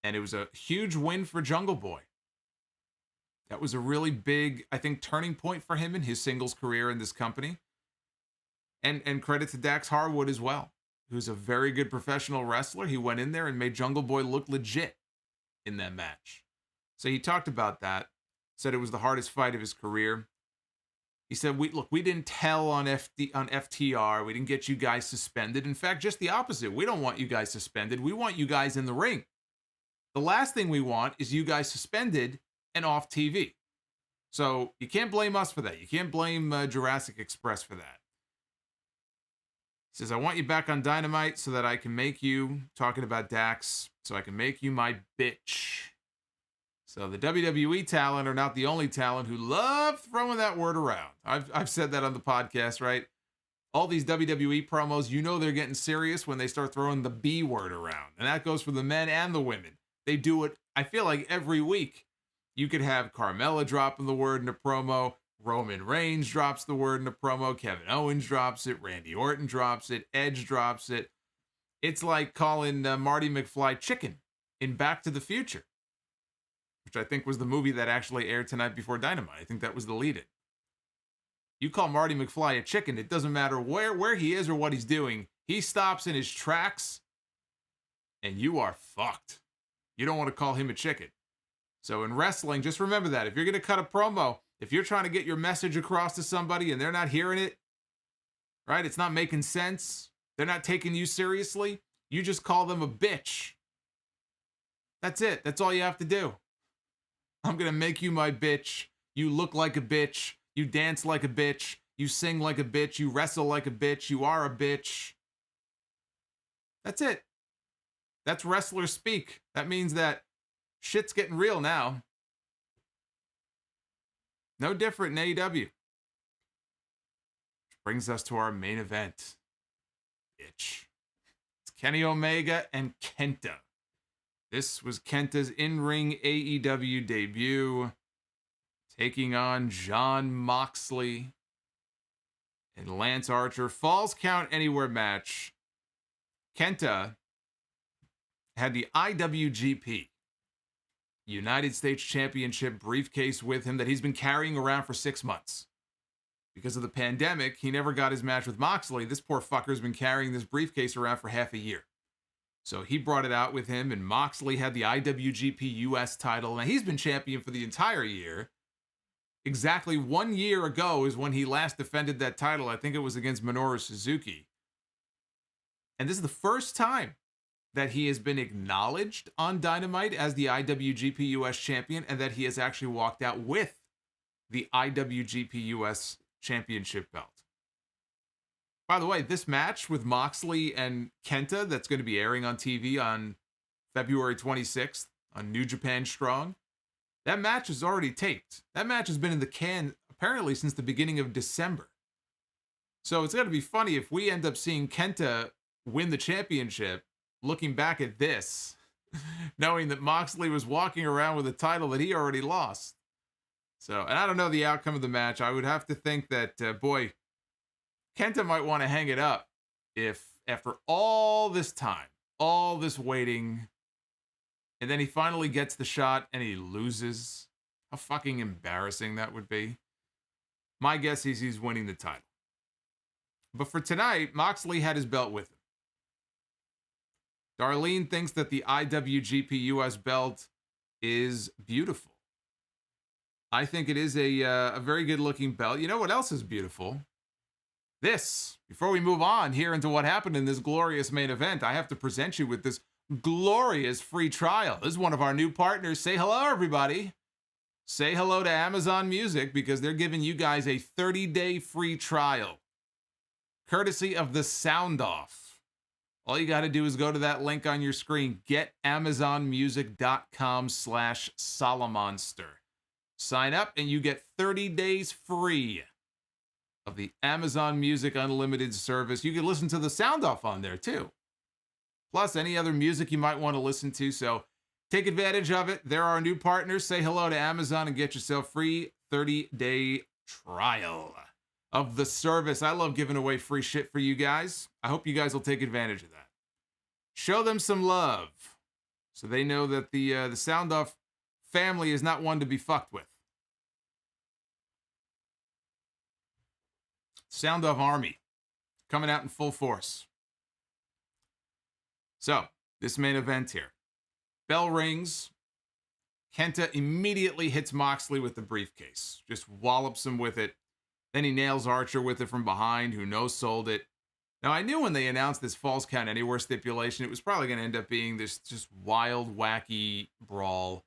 and it was a huge win for Jungle Boy. That was a really big, I think, turning point for him in his singles career in this company. And credit to Dax Harwood as well, who's a very good professional wrestler. He went in there and made Jungle Boy look legit in that match. So he talked about that, said it was the hardest fight of his career. He said, we didn't tell on FTR. We didn't get you guys suspended. In fact, just the opposite. We don't want you guys suspended. We want you guys in the ring. The last thing we want is you guys suspended and off TV. So you can't blame us for that. You can't blame Jurassic Express for that. He says, I want you back on Dynamite so that I can make you, talking about Dax, so I can make you my bitch. So the WWE talent are not the only talent who love throwing that word around. I've said that on the podcast, right? All these WWE promos, you know they're getting serious when they start throwing the B word around. And that goes for the men and the women. They do it, I feel like, every week. You could have Carmella dropping the word in a promo. Roman Reigns drops the word in a promo. Kevin Owens drops it. Randy Orton drops it. Edge drops it. It's like calling Marty McFly chicken in Back to the Future, which I think was the movie that actually aired tonight before Dynamite. I think that was the lead-in. You call Marty McFly a chicken, it doesn't matter where he is or what he's doing. He stops in his tracks, and you are fucked. You don't want to call him a chicken. So in wrestling, just remember that. If you're going to cut a promo, if you're trying to get your message across to somebody and they're not hearing it, right? It's not making sense. They're not taking you seriously. You just call them a bitch. That's it. That's all you have to do. I'm going to make you my bitch. You look like a bitch. You dance like a bitch. You sing like a bitch. You wrestle like a bitch. You are a bitch. That's it. That's wrestler speak. That means that Shit's getting real now. No different in AEW. Which brings us to our main event. Bitch. It's Kenny Omega and Kenta. This was Kenta's in-ring AEW debut, taking on Jon Moxley and Lance Archer. Falls Count Anywhere match. Kenta had the IWGP United States Championship briefcase with him that he's been carrying around for 6 months. Because of the pandemic, he never got his match with Moxley. This poor fucker's been carrying this briefcase around for half a year. So he brought it out with him, and Moxley had the IWGP US title. Now, he's been champion for the entire year. Exactly 1 year ago is when he last defended that title. I think it was against Minoru Suzuki. And this is the first time that he has been acknowledged on Dynamite as the IWGP US champion, and that he has actually walked out with the IWGP US championship belt. By the way, this match with Moxley and Kenta that's going to be airing on TV on February 26th on New Japan Strong, that match is already taped. That match has been in the can apparently since the beginning of December. So it's going to be funny if we end up seeing Kenta win the championship, looking back at this, knowing that Moxley was walking around with a title that he already lost. So, and I don't know the outcome of the match. I would have to think that, boy, Kenta might want to hang it up if after all this time, all this waiting, and then he finally gets the shot and he loses. How fucking embarrassing that would be. My guess is he's winning the title. But for tonight, Moxley had his belt with him. Darlene thinks that the IWGP US belt is beautiful. I think it is a very good looking belt. You know what else is beautiful? This. Before we move on here into what happened in this glorious main event, I have to present you with this glorious free trial. This is one of our new partners. Say hello, everybody. Say hello to Amazon Music, because they're giving you guys a 30-day free trial, courtesy of the Sound Off. All you got to do is go to that link on your screen, getamazonmusic.com/Solomonster. Sign up and you get 30 days free of the Amazon Music Unlimited service. You can listen to the Sound Off on there too. Plus any other music you might want to listen to. So take advantage of it. They're our new partners. Say hello to Amazon and get yourself free 30-day trial of the service. I love giving away free shit for you guys. I hope you guys will take advantage of that. Show them some love so they know that the Sound Off family is not one to be fucked with. Sound Off Army coming out in full force. So, this main event here. Bell rings. Kenta immediately hits Moxley with the briefcase. Just wallops him with it. Then he nails Archer with it from behind, who no-sold it. Now, I knew when they announced this Falls Count Anywhere stipulation, it was probably going to end up being this just wild, wacky brawl.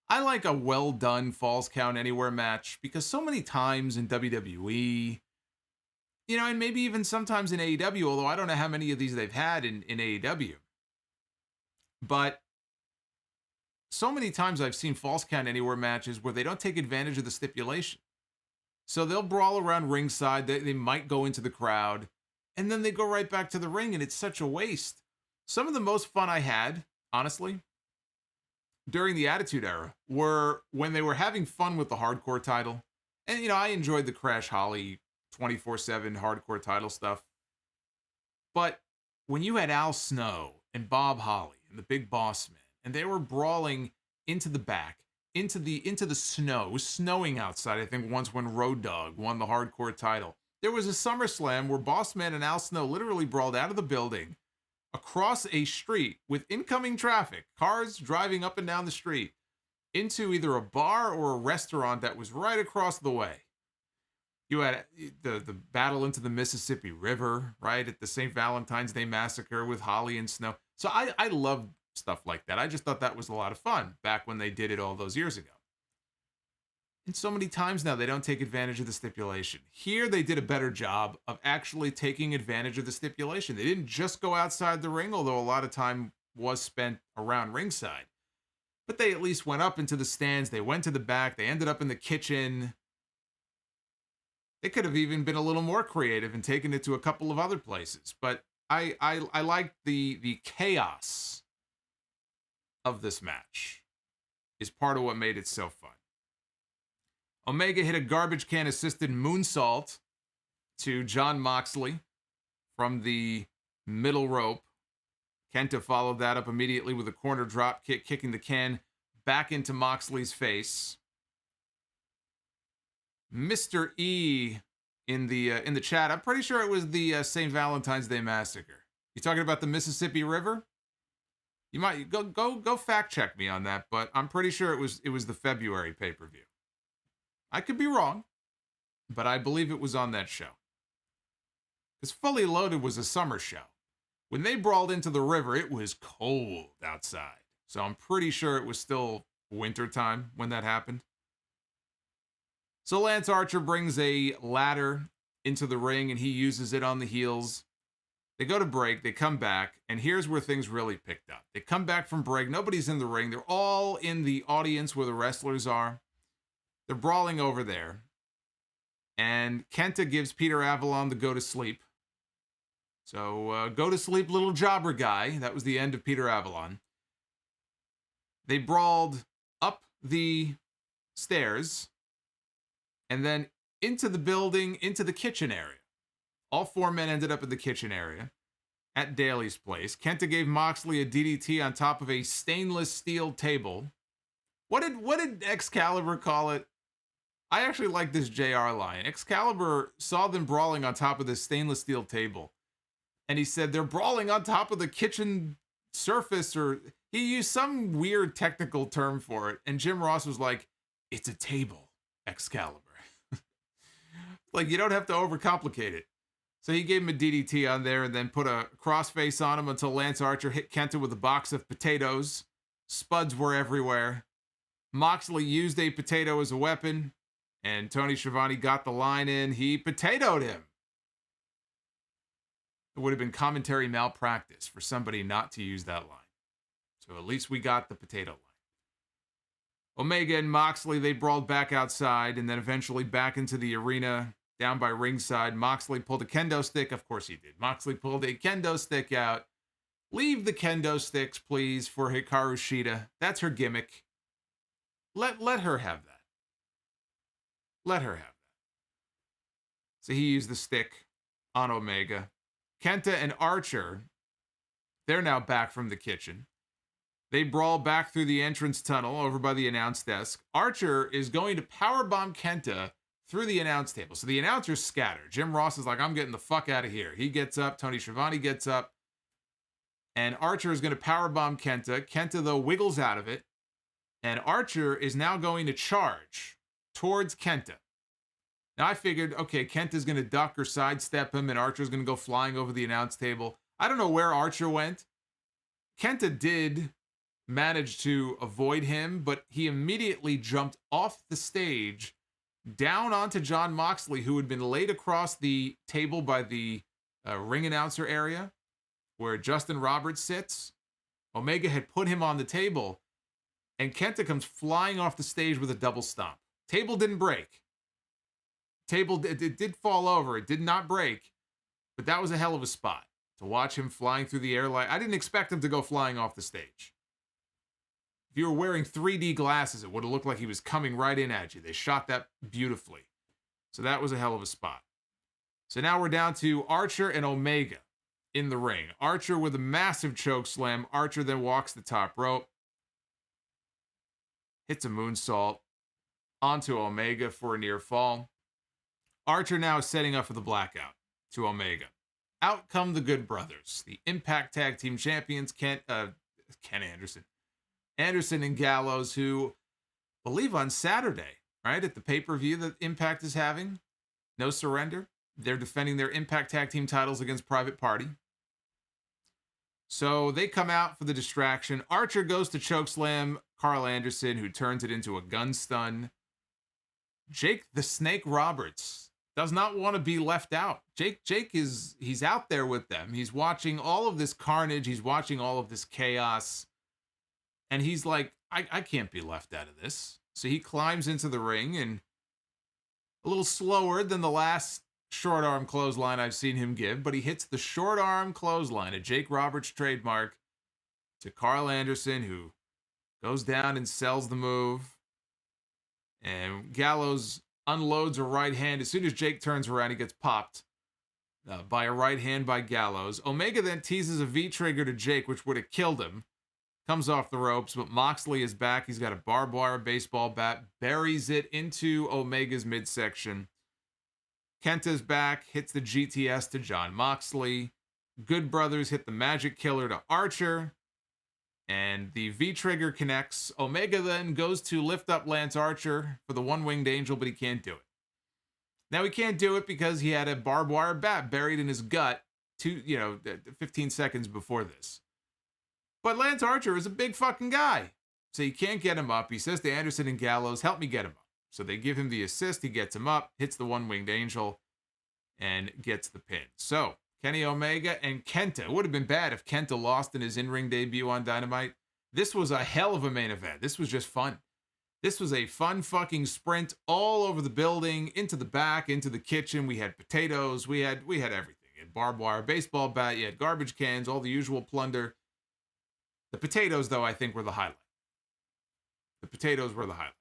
I like a well-done Falls Count Anywhere match, because so many times in WWE, you know, and maybe even sometimes in AEW, although I don't know how many of these they've had in AEW. But so many times I've seen Falls Count Anywhere matches where they don't take advantage of the stipulation. So they'll brawl around ringside, they might go into the crowd, and then they go right back to the ring, and it's such a waste. Some of the most fun I had, honestly, during the Attitude Era were when they were having fun with the hardcore title. And, you know, I enjoyed the Crash Holly 24/7 hardcore title stuff. But when you had Al Snow and Bob Holly and the Big Boss Man, and they were brawling into the back, into the snow. It was snowing outside, I think, once when Road Dogg won the hardcore title. There was a SummerSlam where Boss Man and Al Snow literally brawled out of the building, across a street with incoming traffic, cars driving up and down the street, into either a bar or a restaurant that was right across the way. You had the battle into the Mississippi River, right, at the St. Valentine's Day Massacre with Holly and Snow. So I love stuff like that. I just thought that was a lot of fun back when they did it all those years ago. And so many times now they don't take advantage of the stipulation. Here they did a better job of actually taking advantage of the stipulation. They didn't just go outside the ring, although a lot of time was spent around ringside. But they at least went up into the stands. They went to the back. They ended up in the kitchen. They could have even been a little more creative and taken it to a couple of other places. But I like the chaos of this match is part of what made it so fun. Omega hit a garbage can assisted moonsault to Jon Moxley from the middle rope. Kenta followed that up immediately with a corner drop kick, kicking the can back into Moxley's face. Mr. E in the chat, I'm pretty sure it was the St. Valentine's Day Massacre. You talking about the Mississippi River? You might go fact check me on that, but I'm pretty sure it was the February pay-per-view. I could be wrong, but I believe it was on that show. Because Fully Loaded was a summer show. When they brawled into the river, it was cold outside. So I'm pretty sure it was still winter time when that happened. So Lance Archer brings a ladder into the ring and he uses it on the heels. They go to break, they come back, and here's where things really picked up. They come back from break, nobody's in the ring. They're all in the audience where the wrestlers are. They're brawling over there. And Kenta gives Peter Avalon the go to sleep. So go to sleep, little jobber guy. That was the end of Peter Avalon. They brawled up the stairs and then into the building, into the kitchen area. All four men ended up in the kitchen area at Daly's place. Kenta gave Moxley a DDT on top of a stainless steel table. What did Excalibur call it? I actually like this JR line. Excalibur saw them brawling on top of this stainless steel table. And he said, they're brawling on top of the kitchen surface, or he used some weird technical term for it. And Jim Ross was like, it's a table, Excalibur. Like, you don't have to overcomplicate it. So he gave him a DDT on there and then put a crossface on him until Lance Archer hit Kenta with a box of potatoes. Spuds were everywhere. Moxley used a potato as a weapon, and Tony Schiavone got the line in. He potatoed him. It would have been commentary malpractice for somebody not to use that line. So at least we got the potato line. Omega and Moxley, they brawled back outside and then eventually back into the arena down by ringside. Moxley pulled a kendo stick. Of course he did. Moxley pulled a kendo stick out. Leave the kendo sticks, please, for Hikaru Shida. That's her gimmick. Let her have that. Let her have that. So he used the stick on Omega. Kenta and Archer, they're now back from the kitchen. They brawl back through the entrance tunnel over by the announce desk. Archer is going to powerbomb Kenta through the announce table. So the announcers scatter. Jim Ross is like, I'm getting the fuck out of here. He gets up. Tony Schiavone gets up. And Archer is going to powerbomb Kenta. Kenta, though, wiggles out of it. And Archer is now going to charge towards Kenta. Now, I figured, okay, Kenta's going to duck or sidestep him, and Archer's going to go flying over the announce table. I don't know where Archer went. Kenta did manage to avoid him, but he immediately jumped off the stage down onto Jon Moxley, who had been laid across the table by the ring announcer area where Justin Roberts sits. Omega had put him on the table, and Kenta comes flying off the stage with a double stomp. Table didn't break. Table, it did fall over. It did not break, but that was a hell of a spot to watch him flying through the air. Like, I didn't expect him to go flying off the stage. If you were wearing 3D glasses, it would have looked like he was coming right in at you. They shot that beautifully. So that was a hell of a spot. So now we're down to Archer and Omega in the ring. Archer with a massive choke slam. Archer then walks the top rope. Hits a moonsault onto Omega for a near fall. Archer now is setting up for the blackout to Omega. Out come the Good Brothers, the Impact Tag Team Champions, Ken Anderson and Gallows, who believe on Saturday, right, at the pay-per-view that Impact is having, No Surrender, they're defending their Impact Tag Team titles against Private Party. So they come out for the distraction. Archer goes to chokeslam Carl Anderson, who turns it into a gun stun. Jake the Snake Roberts does not want to be left out. Jake he's out there with them. He's watching all of this carnage. He's watching all of this chaos. And he's like, I can't be left out of this. So he climbs into the ring, and a little slower than the last short arm clothesline I've seen him give, but he hits the short arm clothesline, a Jake Roberts trademark, to Carl Anderson, who goes down and sells the move. And Gallows unloads a right hand. As soon as Jake turns around, he gets popped by a right hand by Gallows. Omega then teases a V-trigger to Jake, which would have killed him. Comes off the ropes, but Moxley is back. He's got a barbed wire baseball bat, buries it into Omega's midsection. Kenta's back, hits the GTS to Jon Moxley. Good Brothers hit the Magic Killer to Archer. And the V-trigger connects. Omega then goes to lift up Lance Archer for the one-winged angel, but he can't do it. Now he can't do it because he had a barbed wire bat buried in his gut 15 seconds before this. But Lance Archer is a big fucking guy, so he can't get him up. He says to Anderson and Gallows, help me get him up. So they give him the assist. He gets him up, hits the one-winged angel, and gets the pin. So Kenny Omega and Kenta. It would have been bad if Kenta lost in his in-ring debut on Dynamite. This was a hell of a main event. This was just fun. This was a fun fucking sprint all over the building, into the back, into the kitchen. We had potatoes. We had everything. You had barbed wire baseball bat. You had garbage cans, all the usual plunder. The potatoes, though, I think were the highlight. The potatoes were the highlight.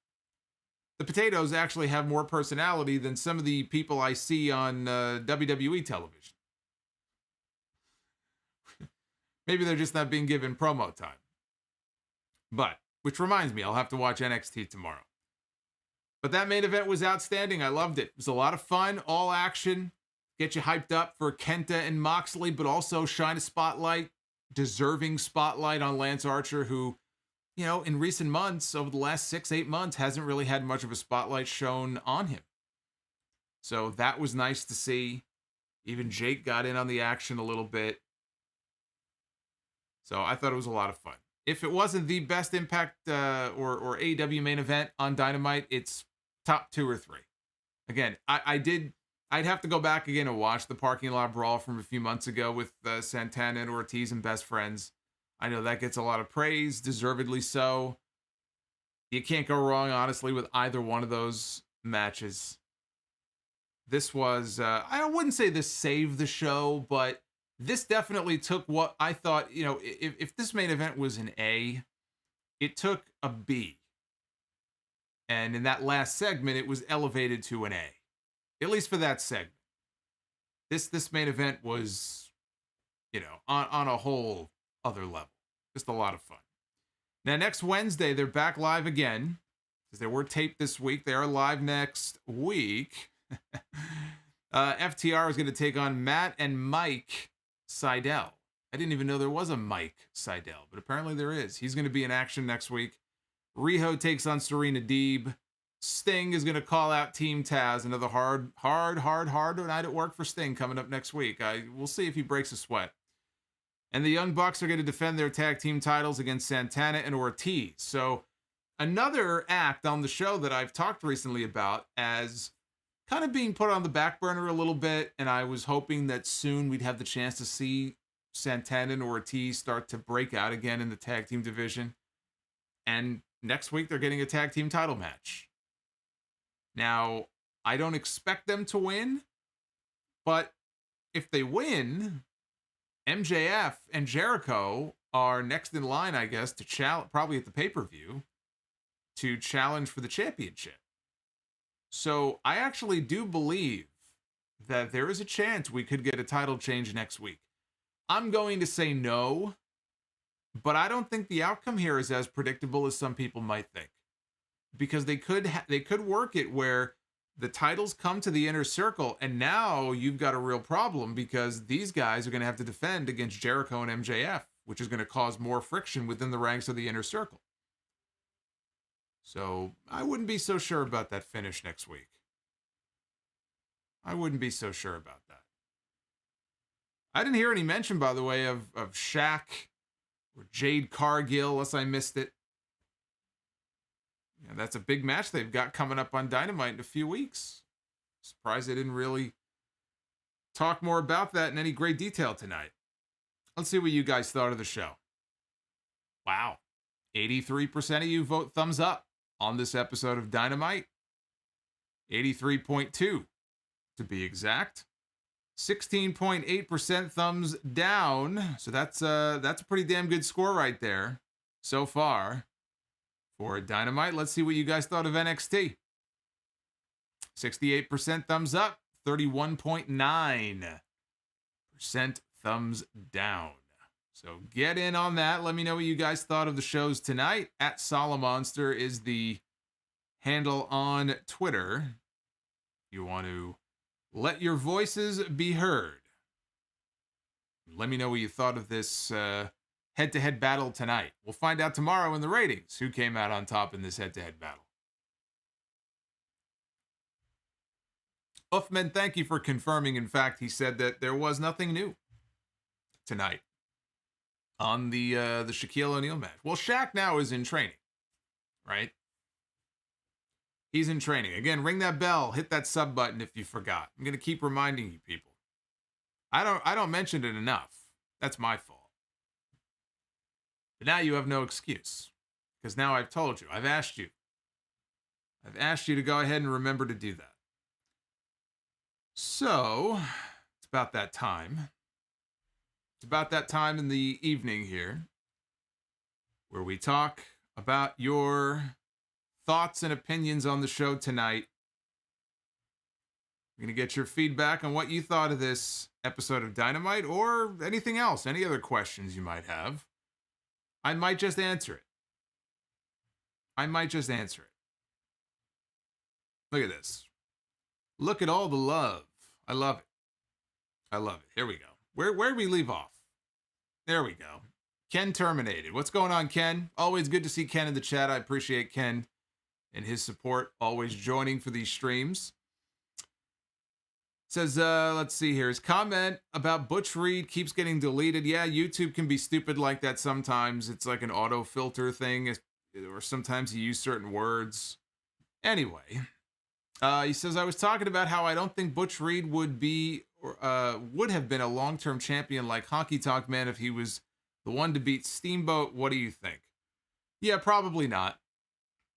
The potatoes actually have more personality than some of the people I see on WWE television. Maybe they're just not being given promo time. But, which reminds me, I'll have to watch NXT tomorrow. But that main event was outstanding. I loved it. It was a lot of fun, all action. Get you hyped up for Kenta and Moxley, but also shine a spotlight, deserving spotlight on Lance Archer, who, in recent months, over the last 6-8 months, hasn't really had much of a spotlight shown on him. So that was nice to see. Even Jake got in on the action a little bit. So I thought it was a lot of fun. If it wasn't the best Impact or AEW main event on Dynamite, it's top 2 or 3. Again, I'd have to go back again and watch the parking lot brawl from a few months ago with Santana and Ortiz and Best Friends. I know that gets a lot of praise, deservedly so. You can't go wrong, honestly, with either one of those matches. This was, I wouldn't say this saved the show, but this definitely took what I thought, if this main event was an A, it took a B. And in that last segment, it was elevated to an A. At least for that segment. This main event was, on a whole other level. Just a lot of fun. Now, next Wednesday, they're back live again. Because they were taped this week. They are live next week. FTR is going to take on Matt and Mike Sydal. I didn't even know there was a Mike Sydal, but apparently there is. He's going to be in action next week. Riho takes on Serena Deeb. Sting is going to call out Team Taz. Another hard night at work for Sting coming up next week. We'll see if he breaks a sweat. And the Young Bucks are going to defend their tag team titles against Santana and Ortiz. So another act on the show that I've talked recently about as kind of being put on the back burner a little bit. And I was hoping that soon we'd have the chance to see Santana and Ortiz start to break out again in the tag team division. And next week they're getting a tag team title match. Now, I don't expect them to win, but if they win, MJF and Jericho are next in line, I guess, to challenge, probably at the pay-per-view, to challenge for the championship. So I actually do believe that there is a chance we could get a title change next week. I'm going to say no, but I don't think the outcome here is as predictable as some people might think. Because they could work it where the titles come to the Inner Circle, and now you've got a real problem because these guys are going to have to defend against Jericho and MJF, which is going to cause more friction within the ranks of the Inner Circle. So I wouldn't be so sure about that finish next week. I wouldn't be so sure about that. I didn't hear any mention, by the way, of Shaq or Jade Cargill, unless I missed it. Yeah, that's a big match they've got coming up on Dynamite in a few weeks. Surprised they didn't really talk more about that in any great detail tonight. Let's see what you guys thought of the show. Wow. 83% of you vote thumbs up on this episode of Dynamite. 83.2 to be exact. 16.8% thumbs down. So that's a pretty damn good score right there so far for Dynamite. Let's see what you guys thought of NXT. 68% thumbs up, 31.9% thumbs down. So get in on that. Let me know what you guys thought of the shows tonight. At Solomonster is the handle on Twitter. If you want to let your voices be heard. Let me know what you thought of this head-to-head battle tonight. We'll find out tomorrow in the ratings who came out on top in this head-to-head battle. Uffman, thank you for confirming. In fact, he said that there was nothing new tonight on the Shaquille O'Neal match. Well, Shaq now is in training, right? He's in training. Again, ring that bell, hit that sub button if you forgot. I'm going to keep reminding you people. I don't mention it enough. That's my fault. But now you have no excuse. Because now I've told you. I've asked you. I've asked you to go ahead and remember to do that. So, it's about that time. It's about that time in the evening here where we talk about your thoughts and opinions on the show tonight. I'm going to get your feedback on what you thought of this episode of Dynamite or anything else, any other questions you might have. I might just answer it. Look at this. Look at all the love. I love it. Here we go. Where did we leave off? There we go. Ken terminated. What's going on, Ken? Always good to see Ken in the chat. I appreciate Ken and his support, always joining for these streams. Says, let's see here. His comment about Butch Reed keeps getting deleted. Yeah, YouTube can be stupid like that sometimes. It's like an auto filter thing, or sometimes you use certain words. Anyway, he says, I was talking about how I don't think Butch Reed would have been a long-term champion like Honky Tonk Man if he was the one to beat Steamboat. What do you think? Yeah, probably not.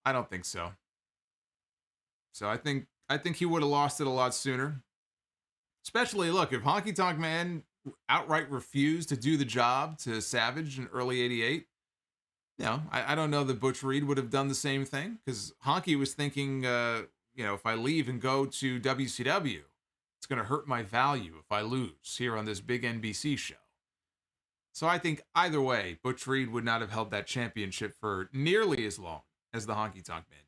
I don't think so. So I think he would have lost it a lot sooner. Especially, look, if Honky Tonk Man outright refused to do the job to Savage in early 88, I don't know that Butch Reed would have done the same thing, because Honky was thinking, if I leave and go to WCW, it's going to hurt my value if I lose here on this big NBC show. So I think either way, Butch Reed would not have held that championship for nearly as long as the Honky Tonk Man did.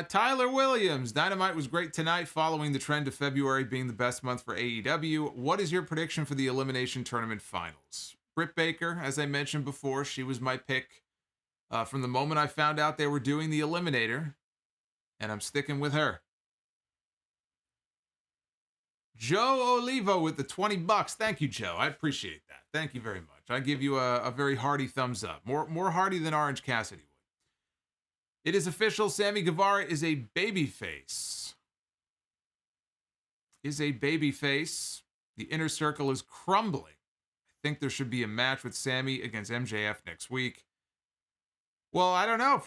Tyler Williams, Dynamite was great tonight, following the trend of February being the best month for AEW. What is your prediction for the Elimination Tournament Finals? Britt Baker, as I mentioned before, she was my pick from the moment I found out they were doing the Eliminator, and I'm sticking with her. Joe Olivo with the $20. Thank you, Joe. I appreciate that. Thank you very much. I give you a very hearty thumbs up. More hearty than Orange Cassidy would. It is official. Sammy Guevara is a babyface. The inner circle is crumbling. I think there should be a match with Sammy against MJF next week. Well, I don't know.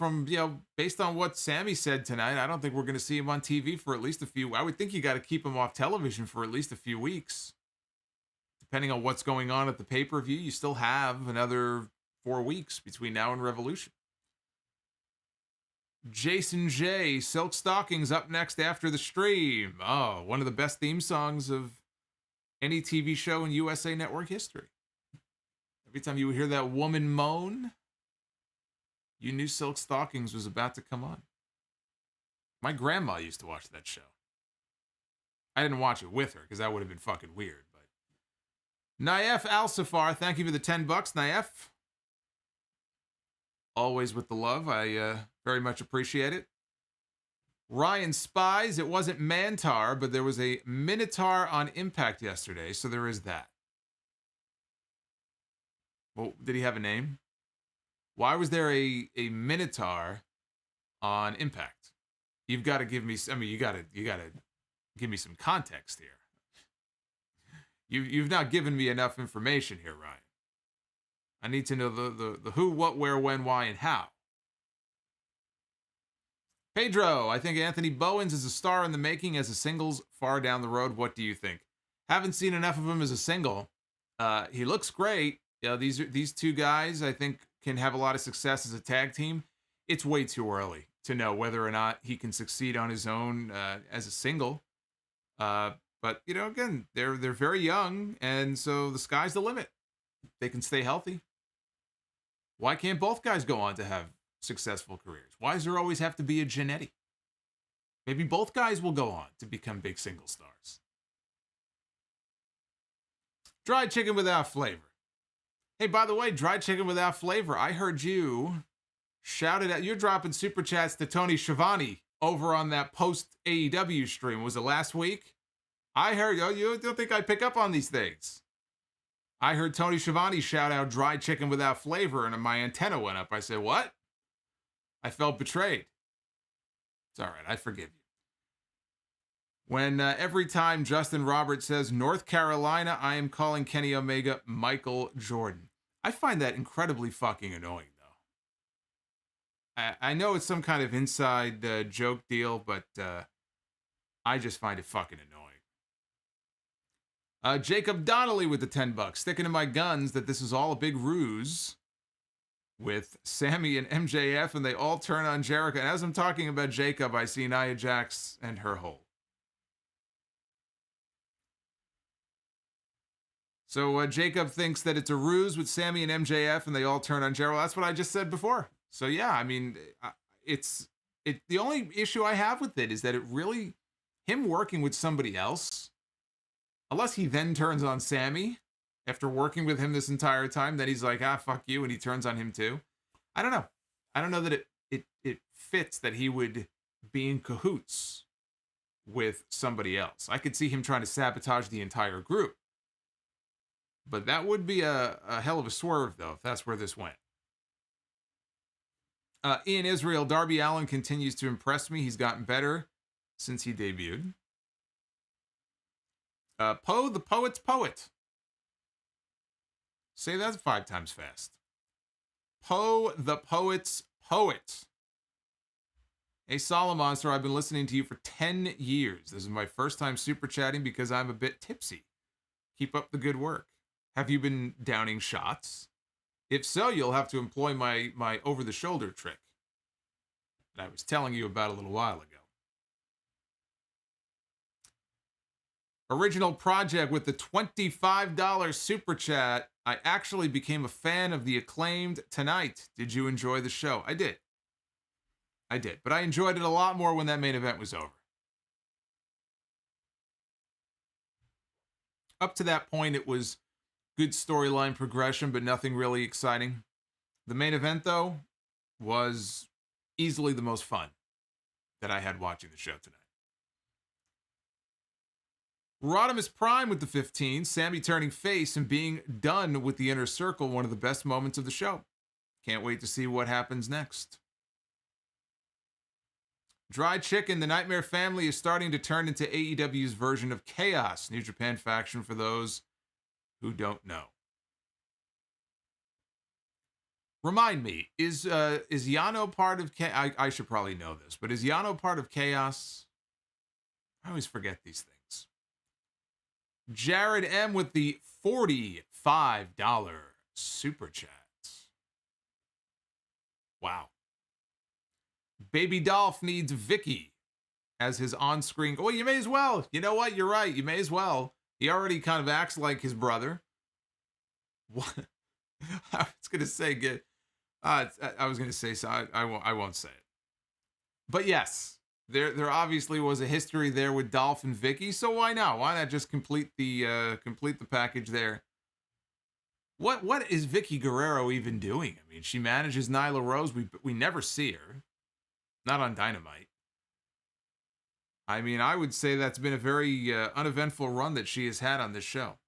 Based on what Sammy said tonight, I don't think we're going to see him on TV for at least a few. I would think you got to keep him off television for at least a few weeks. Depending on what's going on at the pay-per-view, you still have another 4 weeks between now and Revolution. Jason J, Silk Stockings up next after the stream. Oh, one of the best theme songs of any TV show in USA Network history. Every time you would hear that woman moan, you knew Silk Stockings was about to come on. My grandma used to watch that show. I didn't watch it with her because that would have been fucking weird. But Naef Al-Safar, thank you for the $10, Naef. Always with the love. I very much appreciate it. Ryan Spies, it wasn't Mantar, but there was a Minotaur on Impact yesterday, so there is that. Well, did he have a name? Why was there a Minotaur on Impact? You've got to give me, you got to give me some context here. You've not given me enough information here, Ryan. I need to know the who, what, where, when, why, and how. Pedro, I think Anthony Bowens is a star in the making as a singles far down the road. What do you think? Haven't seen enough of him as a single. He looks great. These two guys, I think, can have a lot of success as a tag team. It's way too early to know whether or not he can succeed on his own as a single. But again, they're very young, and so the sky's the limit. They can stay healthy. Why can't both guys go on to have successful careers? Why does there always have to be a Jannetty? Maybe both guys will go on to become big single stars. Dried chicken without flavor. Hey, by the way, dried chicken without flavor. I heard you shout it out. You're dropping super chats to Tony Schiavone over on that post AEW stream. Was it last week? I heard, you don't think I pick up on these things. I heard Tony Schiavone shout out dried chicken without flavor, and my antenna went up. I said, what? I felt betrayed. It's all right. I forgive you. When every time Justin Roberts says North Carolina, I am calling Kenny Omega Michael Jordan. I find that incredibly fucking annoying, though. I know it's some kind of inside joke deal, but I just find it fucking annoying. Jacob Donnelly with the $10, sticking to my guns that this is all a big ruse with Sammy and MJF, and they all turn on Jericho. And as I'm talking about Jacob, I see Nia Jax and her hole. So Jacob thinks that it's a ruse with Sammy and MJF, and they all turn on Jericho. That's what I just said before. So yeah, I mean, the only issue I have with it is that him working with somebody else, unless he then turns on Sammy after working with him this entire time, then he's like, fuck you, and he turns on him too. I don't know. I don't know that it fits that he would be in cahoots with somebody else. I could see him trying to sabotage the entire group. But that would be a hell of a swerve, though, if that's where this went. Ian Israel, Darby Allin continues to impress me. He's gotten better since he debuted. Poe, the poet's poet. Say that 5 times fast. Poe, the poet's poet. Hey, Solomonster, I've been listening to you for 10 years. This is my first time super chatting because I'm a bit tipsy. Keep up the good work. Have you been downing shots? If so, you'll have to employ my over-the-shoulder trick that I was telling you about a little while ago. Original Project with the $25 super chat. I actually became a fan of the Acclaimed tonight. Did you enjoy the show? I did. But I enjoyed it a lot more when that main event was over. Up to that point, it was good storyline progression, but nothing really exciting. The main event, though, was easily the most fun that I had watching the show tonight. Rodimus Prime with the 15, Sammy turning face and being done with the Inner Circle, one of the best moments of the show. Can't wait to see what happens next. Dry Chicken, the Nightmare Family is starting to turn into AEW's version of Chaos, New Japan faction for those who don't know. Remind me, is Yano part of Chaos? I should probably know this, but is Yano part of Chaos? I always forget these things. Jared M with the $45 super chat. Wow. Baby Dolph needs Vicky as his on-screen. Well, you may as well. You know what? You're right. You may as well. He already kind of acts like his brother. What? I was gonna say I was gonna say so. I won't say it. But yes, there obviously was a history there with Dolph and Vicky. So why not? Why not just complete the package there? What is Vicky Guerrero even doing? I mean, she manages Nyla Rose. We never see her. Not on Dynamite. I mean, I would say that's been a very uneventful run that she has had on this show.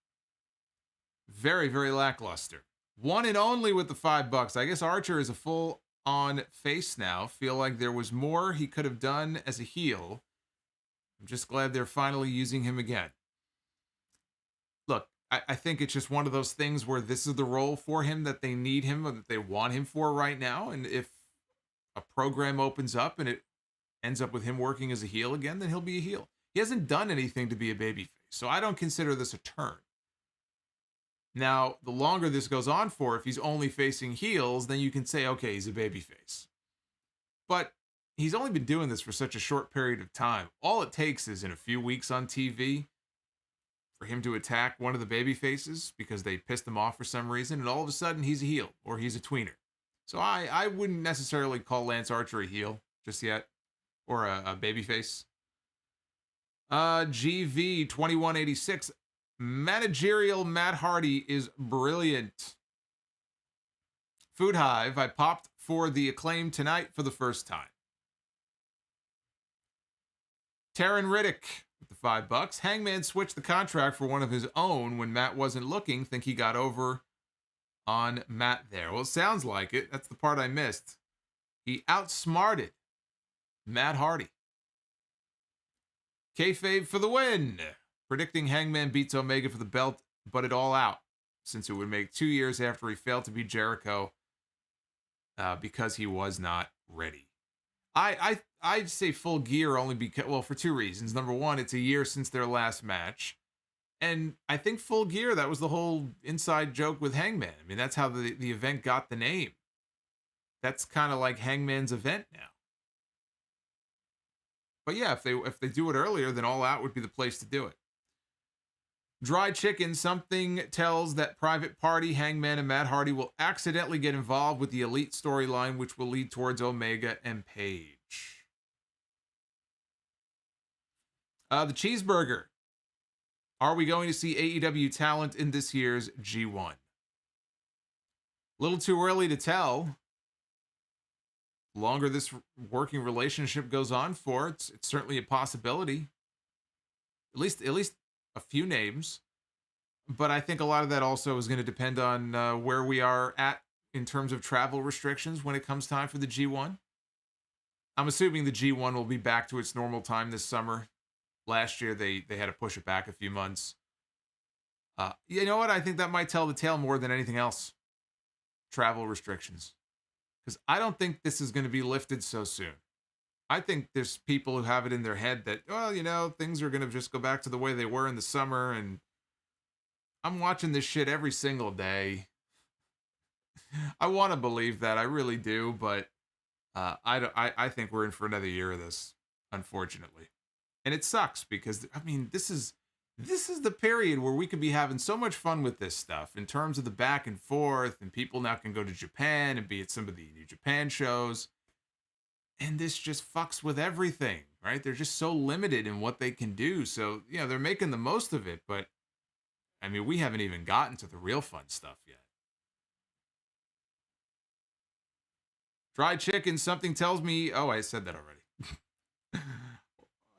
Very, very lackluster. One and only with the $5. I guess Archer is a full-on face now. Feel like there was more he could have done as a heel. I'm just glad they're finally using him again. Look, I think it's just one of those things where this is the role for him that they need him or that they want him for right now. And if a program opens up and it ends up with him working as a heel again, then he'll be a heel. He hasn't done anything to be a babyface, so I don't consider this a turn. Now, the longer this goes on for, if he's only facing heels, then you can say, okay, he's a babyface. But he's only been doing this for such a short period of time. All it takes is in a few weeks on TV for him to attack one of the baby faces because they pissed him off for some reason, and all of a sudden he's a heel or he's a tweener. So I wouldn't necessarily call Lance Archer a heel just yet, or a baby face. GV 2186, managerial Matt Hardy is brilliant. Food Hive, I popped for the Acclaim tonight for the first time. Taryn Riddick with the $5. Hangman switched the contract for one of his own when Matt wasn't looking. Think he got over on Matt there. Well, it sounds like it. That's the part I missed. He outsmarted Matt Hardy. Kayfabe for the win. Predicting Hangman beats Omega for the belt, but it all out, since it would make 2 years after he failed to beat Jericho because he was not ready. I'd say Full Gear only because, well, for two reasons. Number one, it's a year since their last match. And I think Full Gear, that was the whole inside joke with Hangman. I mean, that's how the event got the name. That's kind of like Hangman's event now. But yeah, if they do it earlier, then All Out would be the place to do it. Dry Chicken, something tells that Private Party, Hangman, and Matt Hardy will accidentally get involved with the Elite storyline, which will lead towards Omega and Page. The Cheeseburger. Are we going to see AEW talent in this year's G1? A little too early to tell. The longer this working relationship goes on for, it's certainly a possibility. At least a few names. But I think a lot of that also is going to depend on where we are at in terms of travel restrictions when it comes time for the G1. I'm assuming the G1 will be back to its normal time this summer. Last year, they had to push it back a few months. You know what? I think that might tell the tale more than anything else. Travel restrictions. Because I don't think this is going to be lifted so soon. I think there's people who have it in their head that, well, you know, things are going to just go back to the way they were in the summer. And I'm watching this shit every single day. I want to believe that. I really do. But I think we're in for another year of this, unfortunately. And it sucks because, I mean, this is the period where we could be having so much fun with this stuff in terms of the back and forth, and people now can go to Japan and be at some of the New Japan shows. And this just fucks with everything, right? They're just so limited in what they can do. So, you know, they're making the most of it, but I mean, we haven't even gotten to the real fun stuff yet. Dry Chicken, something tells me, oh, I said that already.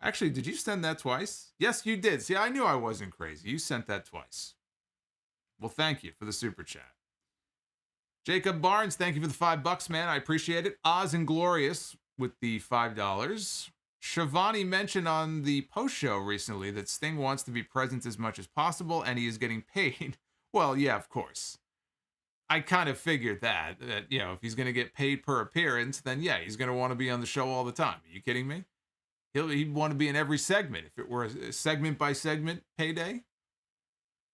Actually, did you send that twice? Yes, you did. See, I knew I wasn't crazy. You sent that twice. Well, thank you for the super chat. Jacob Barnes, thank you for the $5, man. I appreciate it. Oz and Glorious with the $5. Shivani mentioned on the post show recently that Sting wants to be present as much as possible and he is getting paid. Well, yeah, of course. I kind of figured that, you know, if he's going to get paid per appearance, then yeah, he's going to want to be on the show all the time. Are you kidding me? He'd want to be in every segment. If it were a segment by segment payday,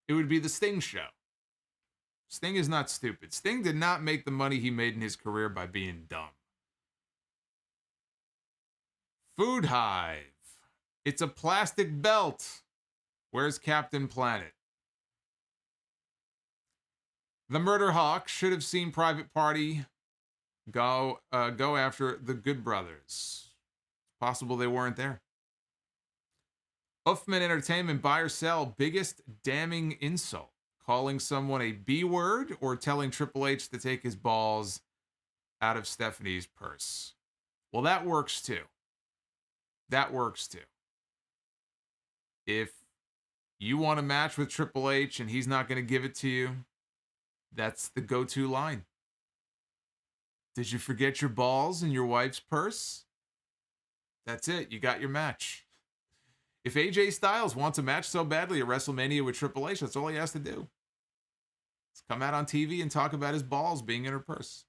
it would be the Sting show. Sting is not stupid. Sting did not make the money he made in his career by being dumb. Food Hive. It's a plastic belt. Where's Captain Planet? The Murder Hawk should have seen Private Party go after the Good Brothers. Possible they weren't there. Uffman Entertainment, buy or sell, biggest damning insult. Calling someone a B word or telling Triple H to take his balls out of Stephanie's purse. Well, that works too. That works too. If you want a match with Triple H and he's not going to give it to you, that's the go-to line. Did you forget your balls in your wife's purse? That's it. You got your match. If AJ Styles wants a match so badly at WrestleMania with Triple H, that's all he has to do. Let's come out on TV and talk about his balls being in her purse.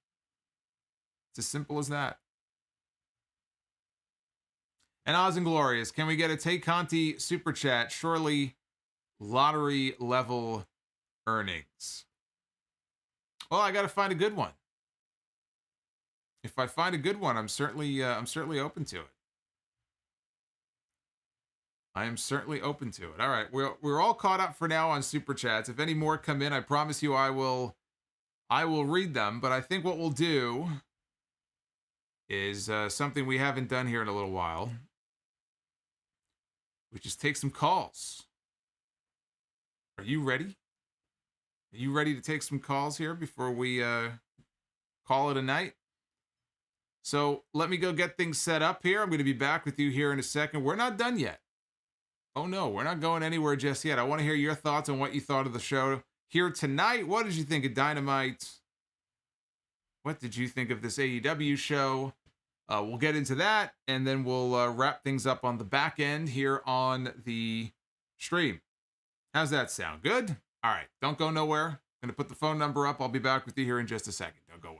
It's as simple as that. And Oz and Glorious, can we get a Tay Conti super chat? Surely lottery level earnings. Well, I got to find a good one. If I find a good one, I'm certainly open to it. I am certainly open to it. All right, we're all caught up for now on super chats. If any more come in, I promise you I will read them. But I think what we'll do is something we haven't done here in a little while, which is take some calls. Are you ready? Are you ready to take some calls here before we call it a night? So let me go get things set up here. I'm going to be back with you here in a second. We're not done yet. Oh no, we're not going anywhere just yet. I want to hear your thoughts on what you thought of the show here tonight. What did you think of Dynamite? What did you think of this AEW show? We'll get into that, and then we'll wrap things up on the back end here on the stream. How's that sound? Good? All right, don't go nowhere. I'm going to put the phone number up. I'll be back with you here in just a second. Don't go away.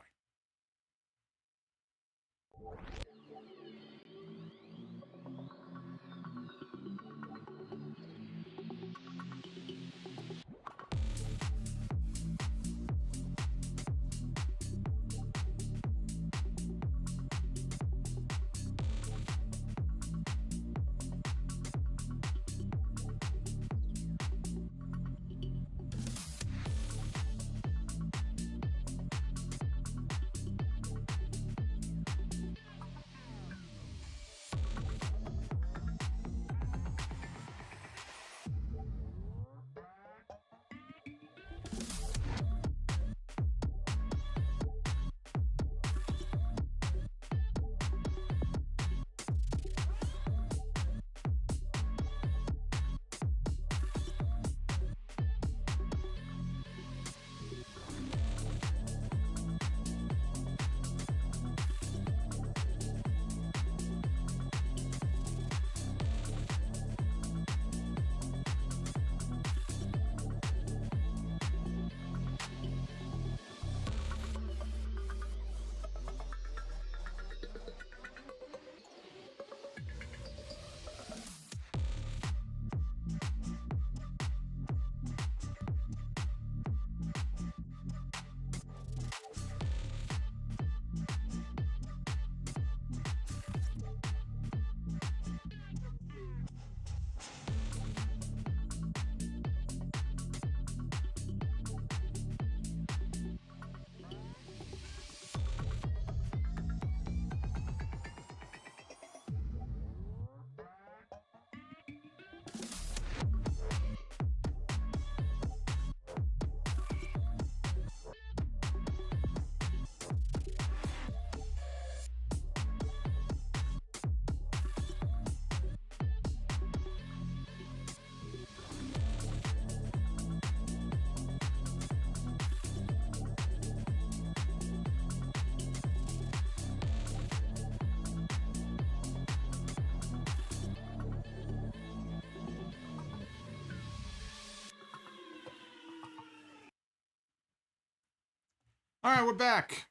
All right, we're back.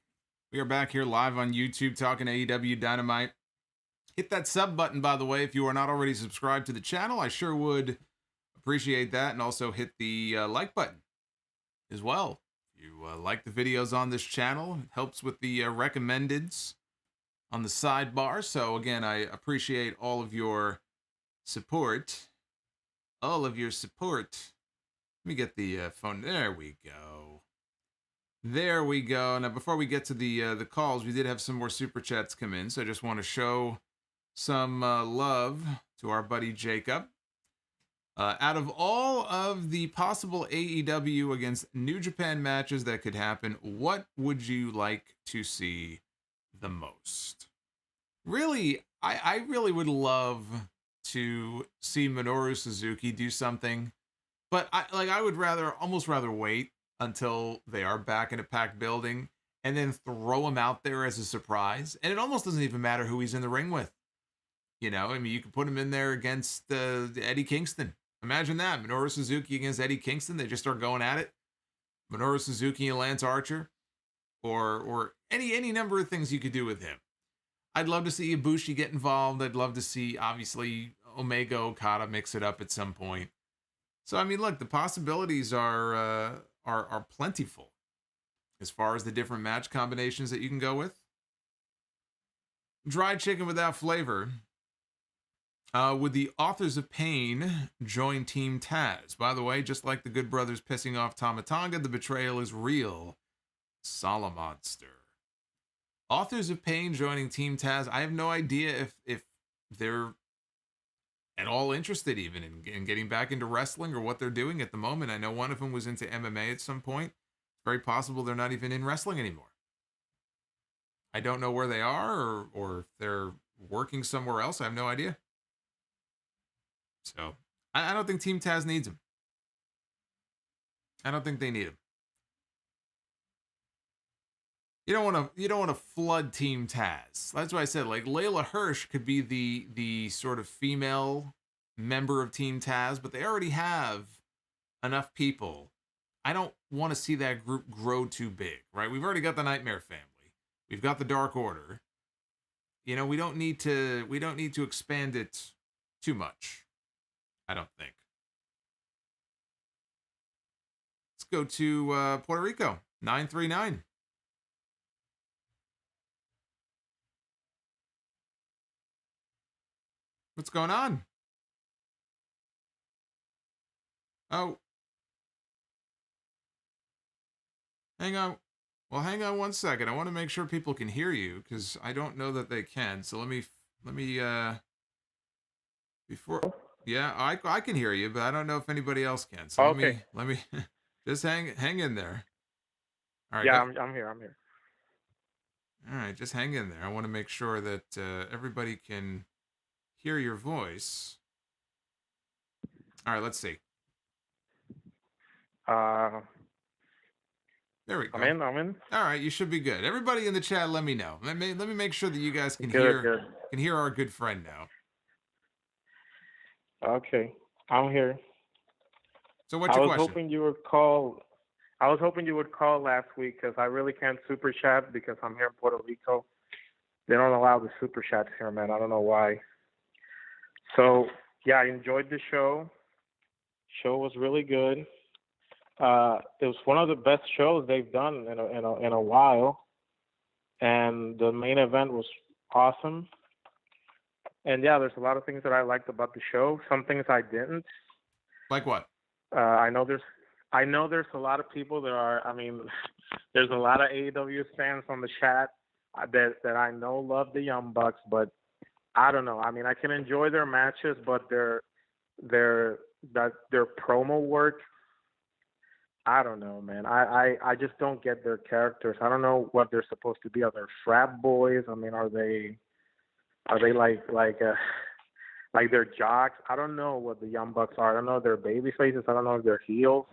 We are back here live on YouTube talking AEW Dynamite. Hit that sub button, by the way, if you are not already subscribed to the channel. I sure would appreciate that. And also hit the like button as well. If you like the videos on this channel, it helps with the recommendeds on the sidebar. So again, I appreciate all of your support. All of your support. Let me get the phone. There we go. There we go. Now, before we get to the calls, we did have some more super chats come in, so I just want to show some love to our buddy Jacob. Out of all of the possible AEW against New Japan matches that could happen, what would you like to see the most? Really, I really would love to see Minoru Suzuki do something, but I would almost rather wait until they are back in a packed building and then throw him out there as a surprise. And it almost doesn't even matter who he's in the ring with. You know, I mean, you could put him in there against Eddie Kingston. Imagine that. Minoru Suzuki against Eddie Kingston. They just start going at it. Minoru Suzuki and Lance Archer. Or any number of things you could do with him. I'd love to see Ibushi get involved. I'd love to see, obviously, Omega Okada mix it up at some point. So, I mean, look, the possibilities are plentiful as far as the different match combinations that you can go with. Dried chicken without flavor. Would the Authors of Pain join Team Taz? By the way, just like the Good Brothers pissing off Tama Tonga, the betrayal is real. Solomonster. Authors of Pain joining Team Taz. I have no idea if they're at all interested even in getting back into wrestling or what they're doing at the moment. I know one of them was into MMA at some point. It's very possible they're not even in wrestling anymore. I don't know where they are or if they're working somewhere else. I have no idea. So I don't think Team Taz needs him. I don't think they need him. You don't want to flood Team Taz. That's why I said, like, Leyla Hirsch could be the sort of female member of Team Taz, but they already have enough people. I don't want to see that group grow too big, right? We've already got the Nightmare Family. We've got the Dark Order. You know, we don't need to expand it too much. I don't think. Let's go to Puerto Rico, 939. What's going on? Oh. Hang on. Well, hang on one second. I want to make sure people can hear you because I don't know that they can. So let me before. Yeah, I can hear you, but I don't know if anybody else can. So Okay. let me just hang in there. All right. Yeah, I'm here. All right, just hang in there. I want to make sure that everybody can hear your voice. All right, let's see. There we go. I'm in. All right, you should be good. Everybody in the chat, let me know. Let me make sure that you guys can Good. hear our good friend now. Okay, I'm here. So what's your question? I was hoping you would call last week because I really can't super chat because I'm here in Puerto Rico. They don't allow the super chats here, man. I don't know why. So yeah, I enjoyed the show. Show was really good. It was one of the best shows they've done in a while, and the main event was awesome. And yeah, there's a lot of things that I liked about the show. Some things I didn't. Like what? I know there's a lot of people that are. I mean, there's a lot of AEW fans on the chat that I know love the Young Bucks, but I don't know. I mean, I can enjoy their matches, but their promo work, I don't know, man. I just don't get their characters. I don't know what they're supposed to be. Are they frat boys? I mean, are they like they're jocks? I don't know what the Young Bucks are. I don't know if they're baby faces. I don't know if they're heels.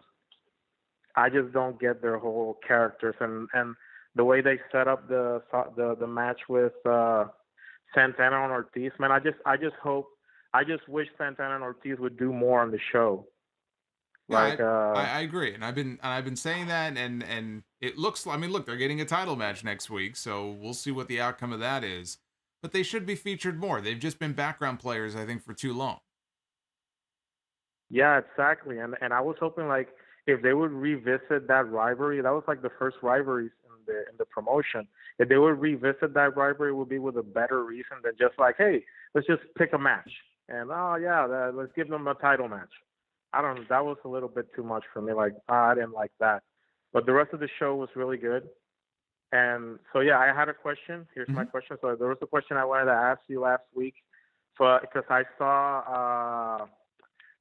I just don't get their whole characters and the way they set up the match with Santana and Ortiz. Man, I just wish Santana and Ortiz would do more on the show. Yeah, I agree, and I've been saying that, and it looks. I mean, look, they're getting a title match next week, so we'll see what the outcome of that is. But they should be featured more. They've just been background players, I think, for too long. Yeah, exactly. And I was hoping like if they would revisit that rivalry, that was like the first rivalries in the promotion. If they would revisit that rivalry, it would be with a better reason than just like, hey, let's just pick a match and let's give them a title match. I don't know. That was a little bit too much for me. Like I didn't like that. But the rest of the show was really good. And so, yeah, I had a question. Here's my question. So there was a question I wanted to ask you last week. So because I saw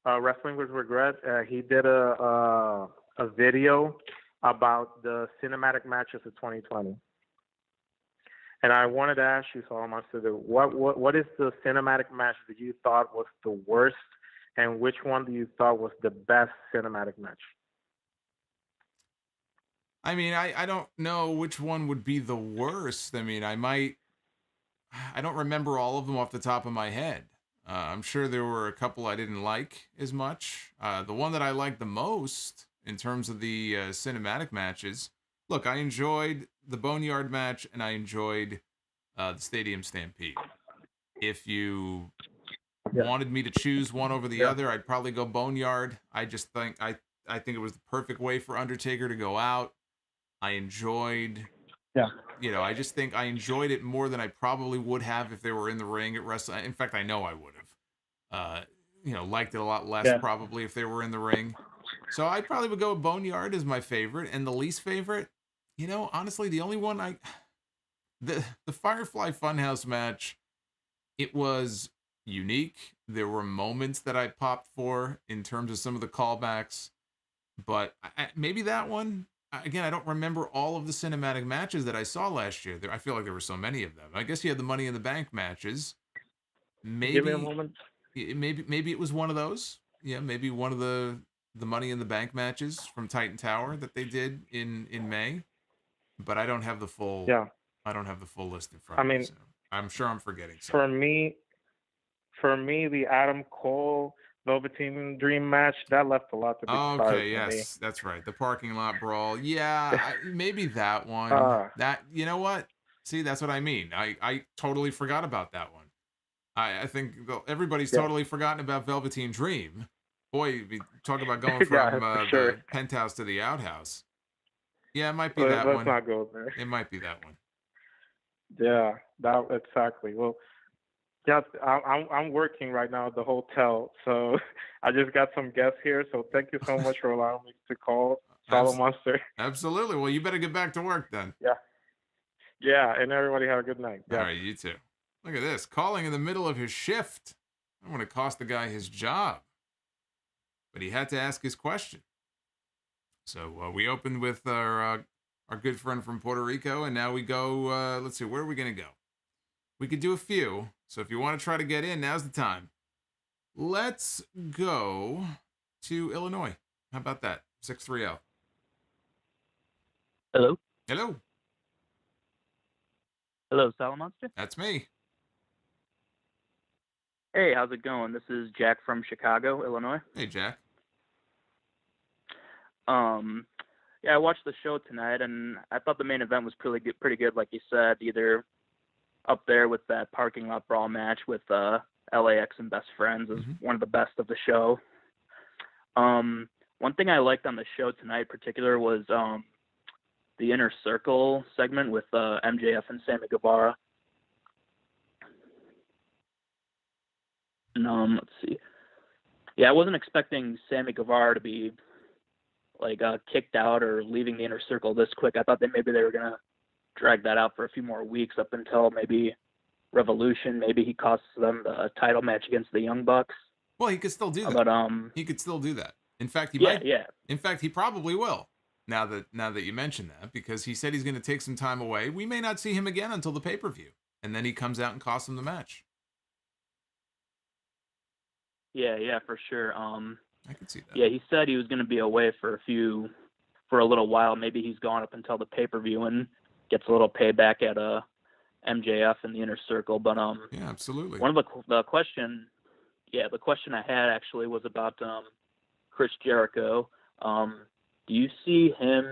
Wrestling with Regret, he did a video about the cinematic matches of 2020. And I wanted to ask you, Solomonster, what is the cinematic match that you thought was the worst, and which one do you thought was the best cinematic match? I mean, I don't know which one would be the worst. I mean, I might I don't remember all of them off the top of my head. I'm sure there were a couple I didn't like as much. The one that I liked the most in terms of the cinematic matches, look, I enjoyed the Boneyard match and I enjoyed the Stadium Stampede. If you wanted me to choose one over the other, I'd probably go Boneyard. I just think I think it was the perfect way for Undertaker to go out. I enjoyed I just think I enjoyed it more than I probably would have if they were in the ring at Wrestle. In fact, I know I would have. Liked it a lot less probably if they were in the ring. So I probably would go with Boneyard as my favorite, and the least favorite, honestly, the only one the Firefly Funhouse match, it was unique. There were moments that I popped for in terms of some of the callbacks, but maybe that one. Again, I don't remember all of the cinematic matches that I saw last year. I feel like there were so many of them. I guess you had the Money in the Bank matches. Maybe, give me a moment. Maybe it was one of those. Yeah, maybe one of the Money in the Bank matches from Titan Tower that they did in May. But I don't have the full. Yeah. I don't have the full list in front of me. So I'm sure I'm forgetting something. For me, the Adam Cole Velveteen Dream match, that left a lot to be desired. Okay, yes, that's right. The parking lot brawl. Yeah, maybe that one. That, you know what? See, that's what I mean. I totally forgot about that one. I think everybody's totally forgotten about Velveteen Dream. Boy, we talk about going from the penthouse to the outhouse. Yeah, it might be that one. Let's not go there. It might be that one. Yeah, that exactly. Well, yeah, I'm working right now at the hotel, so I just got some guests here. So thank you so much for allowing me to call Solomonster. Absolutely. Well, you better get back to work then. Yeah, and everybody have a good night. Yeah. All right, you too. Look at this, calling in the middle of his shift. I want to cost the guy his job, but he had to ask his question. So we opened with our good friend from Puerto Rico, and now we go. Let's see, where are we gonna go? We could do a few. So if you want to try to get in, now's the time. Let's go to Illinois. How about that? 630. Hello? Hello. Hello, Solomonster? That's me. Hey, how's it going? This is Jack from Chicago, Illinois. Hey, Jack. Yeah, I watched the show tonight, and I thought the main event was pretty good, like you said, either up there with that parking lot brawl match with LAX and Best Friends is one of the best of the show. One thing I liked on the show tonight in particular was the Inner Circle segment with MJF and Sammy Guevara. And, let's see. Yeah, I wasn't expecting Sammy Guevara to be kicked out or leaving the Inner Circle this quick. I thought that maybe they were gonna drag that out for a few more weeks up until maybe Revolution. Maybe he costs them the title match against the Young Bucks. Well, he could still do that. But he could still do that. In fact, he might. Yeah. In fact, he probably will. Now that you mention that, because he said he's going to take some time away. We may not see him again until the pay-per-view, and then he comes out and costs him the match. Yeah, for sure. I could see that. Yeah, he said he was going to be away for a little while. Maybe he's gone up until the pay-per-view and gets a little payback at MJF in the Inner Circle. But yeah, absolutely. One of the question I had actually was about Chris Jericho. Do you see him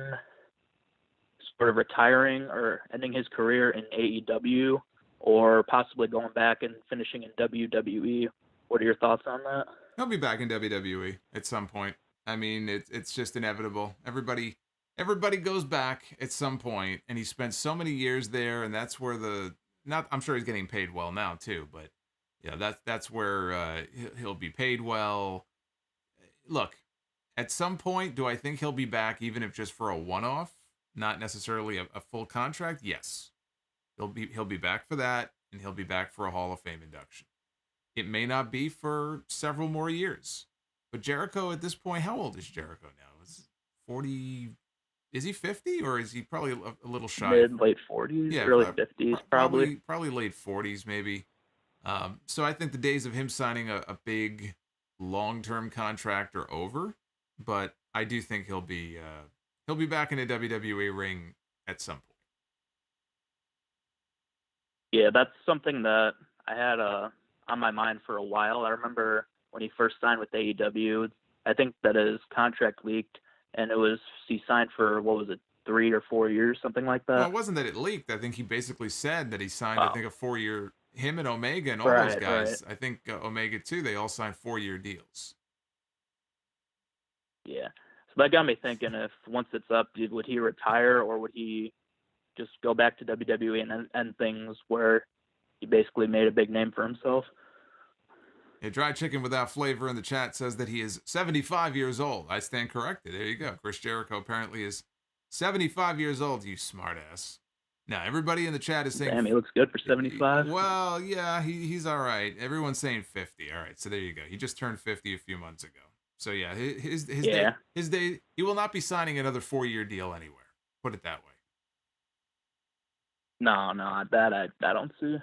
sort of retiring or ending his career in AEW, or possibly going back and finishing in WWE? What are your thoughts on that? He'll be back in WWE at some point. I mean, it's just inevitable. Everybody goes back at some point, and he spent so many years there, and that's where I'm sure he's getting paid well now too, but yeah, that's where he'll be paid well. Look, at some point, do I think he'll be back, even if just for a one-off, not necessarily a full contract? Yes, he'll be back for that, and he'll be back for a Hall of Fame induction. It may not be for several more years. But Jericho at this point, how old is Jericho now? Is 40? Is he 50, or is he probably a little shy? Late 40s, yeah, early 50s, probably. Probably late 40s, maybe. So I think the days of him signing a big long-term contract are over. But I do think he'll be back in a WWE ring at some point. Yeah, that's something that I had on my mind for a while. I remember when he first signed with AEW, I think that his contract leaked, and he signed for, what was it, 3 or 4 years, something like Well, that. it wasn't that it leaked. I think he basically said that he signed, I Oh, think, a 4-year. Him and Omega and all those right, guys. I think Omega too. They all signed 4-year deals. yeah. So that got me thinking, if once it's up, would he retire, or would he just go back to WWE and end things where he basically made a big name for himself? A dry chicken without flavor in the chat says that he is 75 years old. I stand corrected. There you go. Chris Jericho apparently is 75 years old, you smartass. Now, everybody in the chat is saying... Damn, he looks good for 75. Well, yeah, he's all right. Everyone's saying 50. All right, so there you go. He just turned 50 a few months ago. So, yeah, his day, he will not be signing another 4-year deal anywhere. Put it that way. No, that I don't see.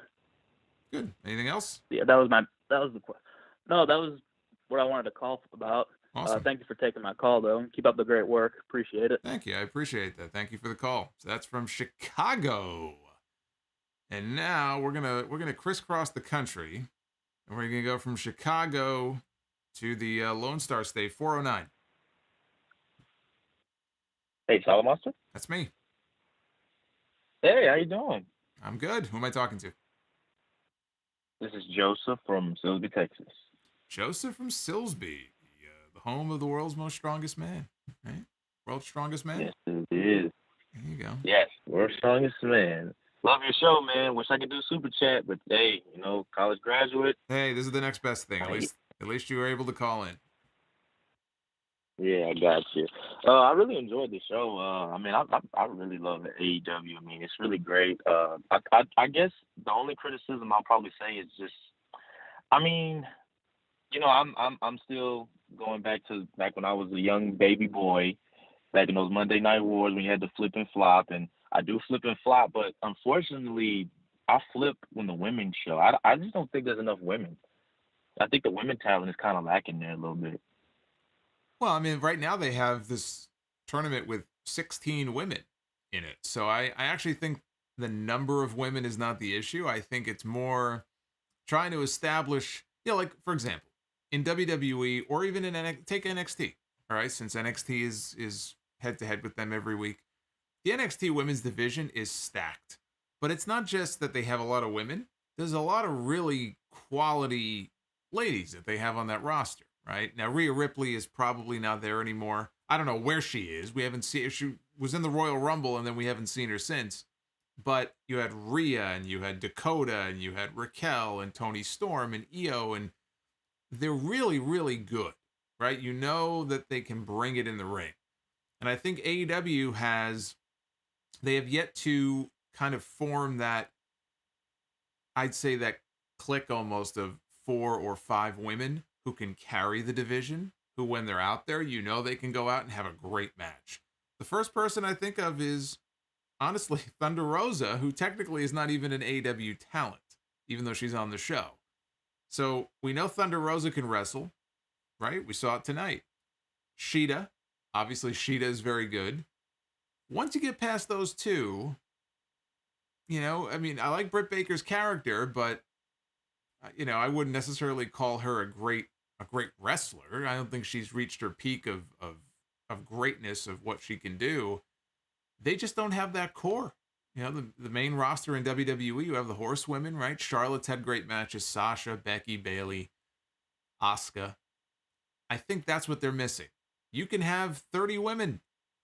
Good. Anything else? Yeah, that was the question. No, that was what I wanted to call about. Awesome. Thank you for taking my call, though. Keep up the great work. Appreciate it. Thank you. I appreciate that. Thank you for the call. So that's from Chicago. And now we're gonna crisscross the country, and we're gonna go from Chicago to the Lone Star State, 409. Hey, Solomonster? That's me. Hey, how you doing? I'm good. Who am I talking to? This is Joseph from Silsbee, Texas. Joseph from Silsbee, the home of the world's most strongest man, right? World's strongest man? Yes, it is. There you go. Yes, world's strongest man. Love your show, man. Wish I could do super chat, but hey, college graduate. Hey, this is the next best thing. At least you were able to call in. Yeah, I got you. I really enjoyed the show. I really love the AEW. I mean, it's really great. I guess the only criticism I'll probably say is just, I'm still going back when I was a young baby boy, back in those Monday Night Wars when you had to flip and flop, and I do flip and flop, but unfortunately, I flip when the women show. I just don't think there's enough women. I think the women talent is kind of lacking there a little bit. Well, I mean, right now they have this tournament with 16 women in it. So I actually think the number of women is not the issue. I think it's more trying to establish, like, for example, in WWE or even take NXT, all right, since NXT is head-to-head with them every week. The NXT women's division is stacked. But it's not just that they have a lot of women. There's a lot of really quality ladies that they have on that roster. Right? Now, Rhea Ripley is probably not there anymore. I don't know where she is. We haven't seen her. She was in the Royal Rumble, and then we haven't seen her since. But you had Rhea, and you had Dakota, and you had Raquel, and Toni Storm, and Io, and they're really, really good, right? You know that they can bring it in the ring. And I think AEW they have yet to kind of form that, I'd say that clique almost of 4 or 5 women who can carry the division, who when they're out there, they can go out and have a great match. The first person I think of is, honestly, Thunder Rosa, who technically is not even an AEW talent, even though she's on the show. So we know Thunder Rosa can wrestle, right? We saw it tonight. Shida, obviously Shida is very good. Once you get past those two, I like Britt Baker's character, but I wouldn't necessarily call her a great wrestler. I don't think she's reached her peak of greatness of what she can do. They just don't have that core. The main roster in WWE, you have the horsewomen, right? Charlotte's had great matches. Sasha, Becky, Bayley, Asuka. I think that's what they're missing. You can have 30 women,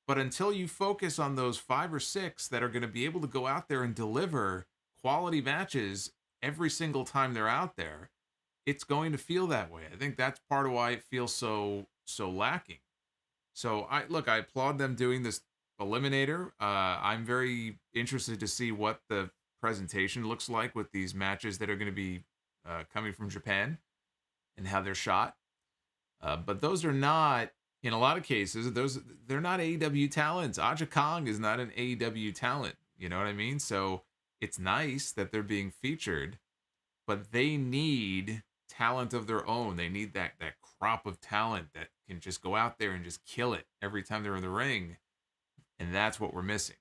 but until you focus on those 5 or 6 that are going to be able to go out there and deliver quality matches every single time they're out there, it's going to feel that way. I think that's part of why it feels so lacking. So I applaud them doing this Eliminator. I'm very interested to see what the presentation looks like with these matches that are going to be coming from Japan and how they're shot. But those are not, in a lot of cases, they're not AEW talents. Aja Kong is not an AEW talent. You know what I mean? So it's nice that they're being featured, but they need talent of their own. They need that crop of talent that can just go out there and just kill it every time they're in the ring. And that's what we're missing.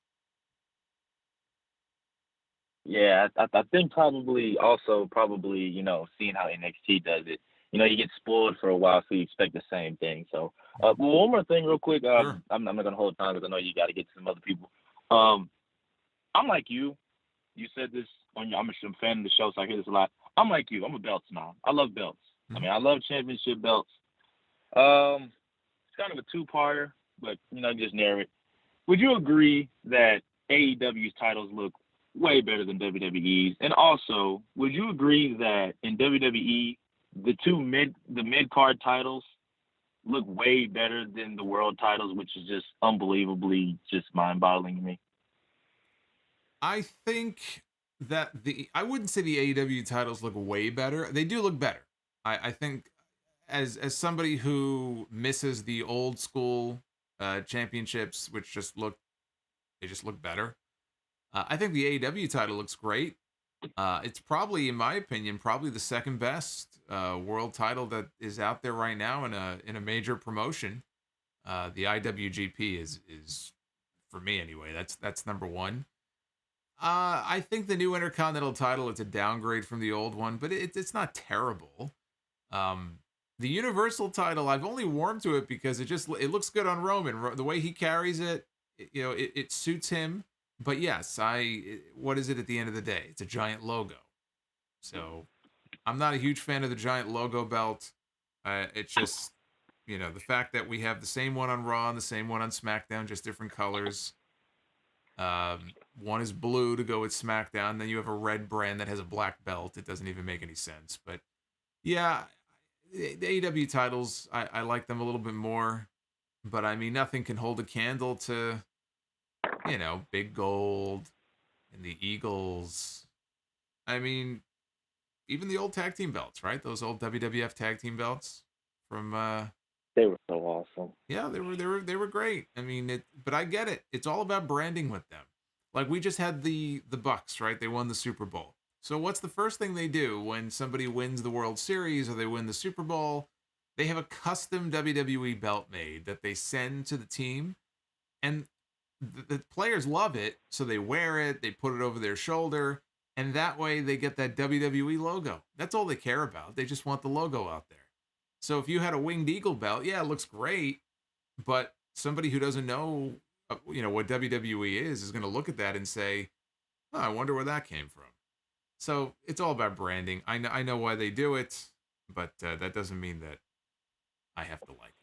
Yeah, I think probably seeing how NXT does it. You get spoiled for a while, so you expect the same thing. So, well, one more thing, real quick. Sure. I'm not gonna hold time because I know you got to get to some other people. I'm like you. You said this I'm a fan of the show, so I hear this a lot. I'm like you. I'm a belts now. I love belts. Mm-hmm. I mean, I love championship belts. It's kind of a two-parter, but just narrow it. Would you agree that AEW's titles look way better than WWE's? And also, would you agree that in WWE, the mid-card titles look way better than the world titles, which is just unbelievably just mind-boggling to me? I think that I wouldn't say the AEW titles look way better. They do look better. I think as somebody who misses the old school championships, which just look better. I think the AEW title looks great. It's probably, in my opinion, probably the second best world title that is out there right now in a major promotion. The IWGP is for me anyway. That's number one. I think the new Intercontinental title is a downgrade from the old one, but it's not terrible. The Universal title, I've only warmed to it because it looks good on Roman. The way he carries it, it suits him. But yes, what is it at the end of the day? It's a giant logo. So I'm not a huge fan of the giant logo belt. It's just, the fact that we have the same one on Raw and the same one on SmackDown, just different colors. One is blue to go with SmackDown. Then you have a red brand that has a black belt. It doesn't even make any sense. But yeah, the AEW titles, I like them a little bit more. But I mean, nothing can hold a candle to, Big Gold and the Eagles. I mean, even the old tag team belts, right? Those old WWF tag team belts from they were so awesome. Yeah, they were great. I mean, but I get it. It's all about branding with them. Like we just had the Bucks, right? They won the Super Bowl. So what's the first thing they do when somebody wins the World Series or they win the Super Bowl? They have a custom WWE belt made that they send to the team, and the players love it, so they wear it, they put it over their shoulder, and that way they get that WWE logo. That's all they care about. They just want the logo out there. So if you had a Winged Eagle belt, yeah, it looks great, but somebody who doesn't know, what WWE is going to look at that and say, oh, I wonder where that came from. So it's all about branding. I know why they do it, but that doesn't mean that I have to like it.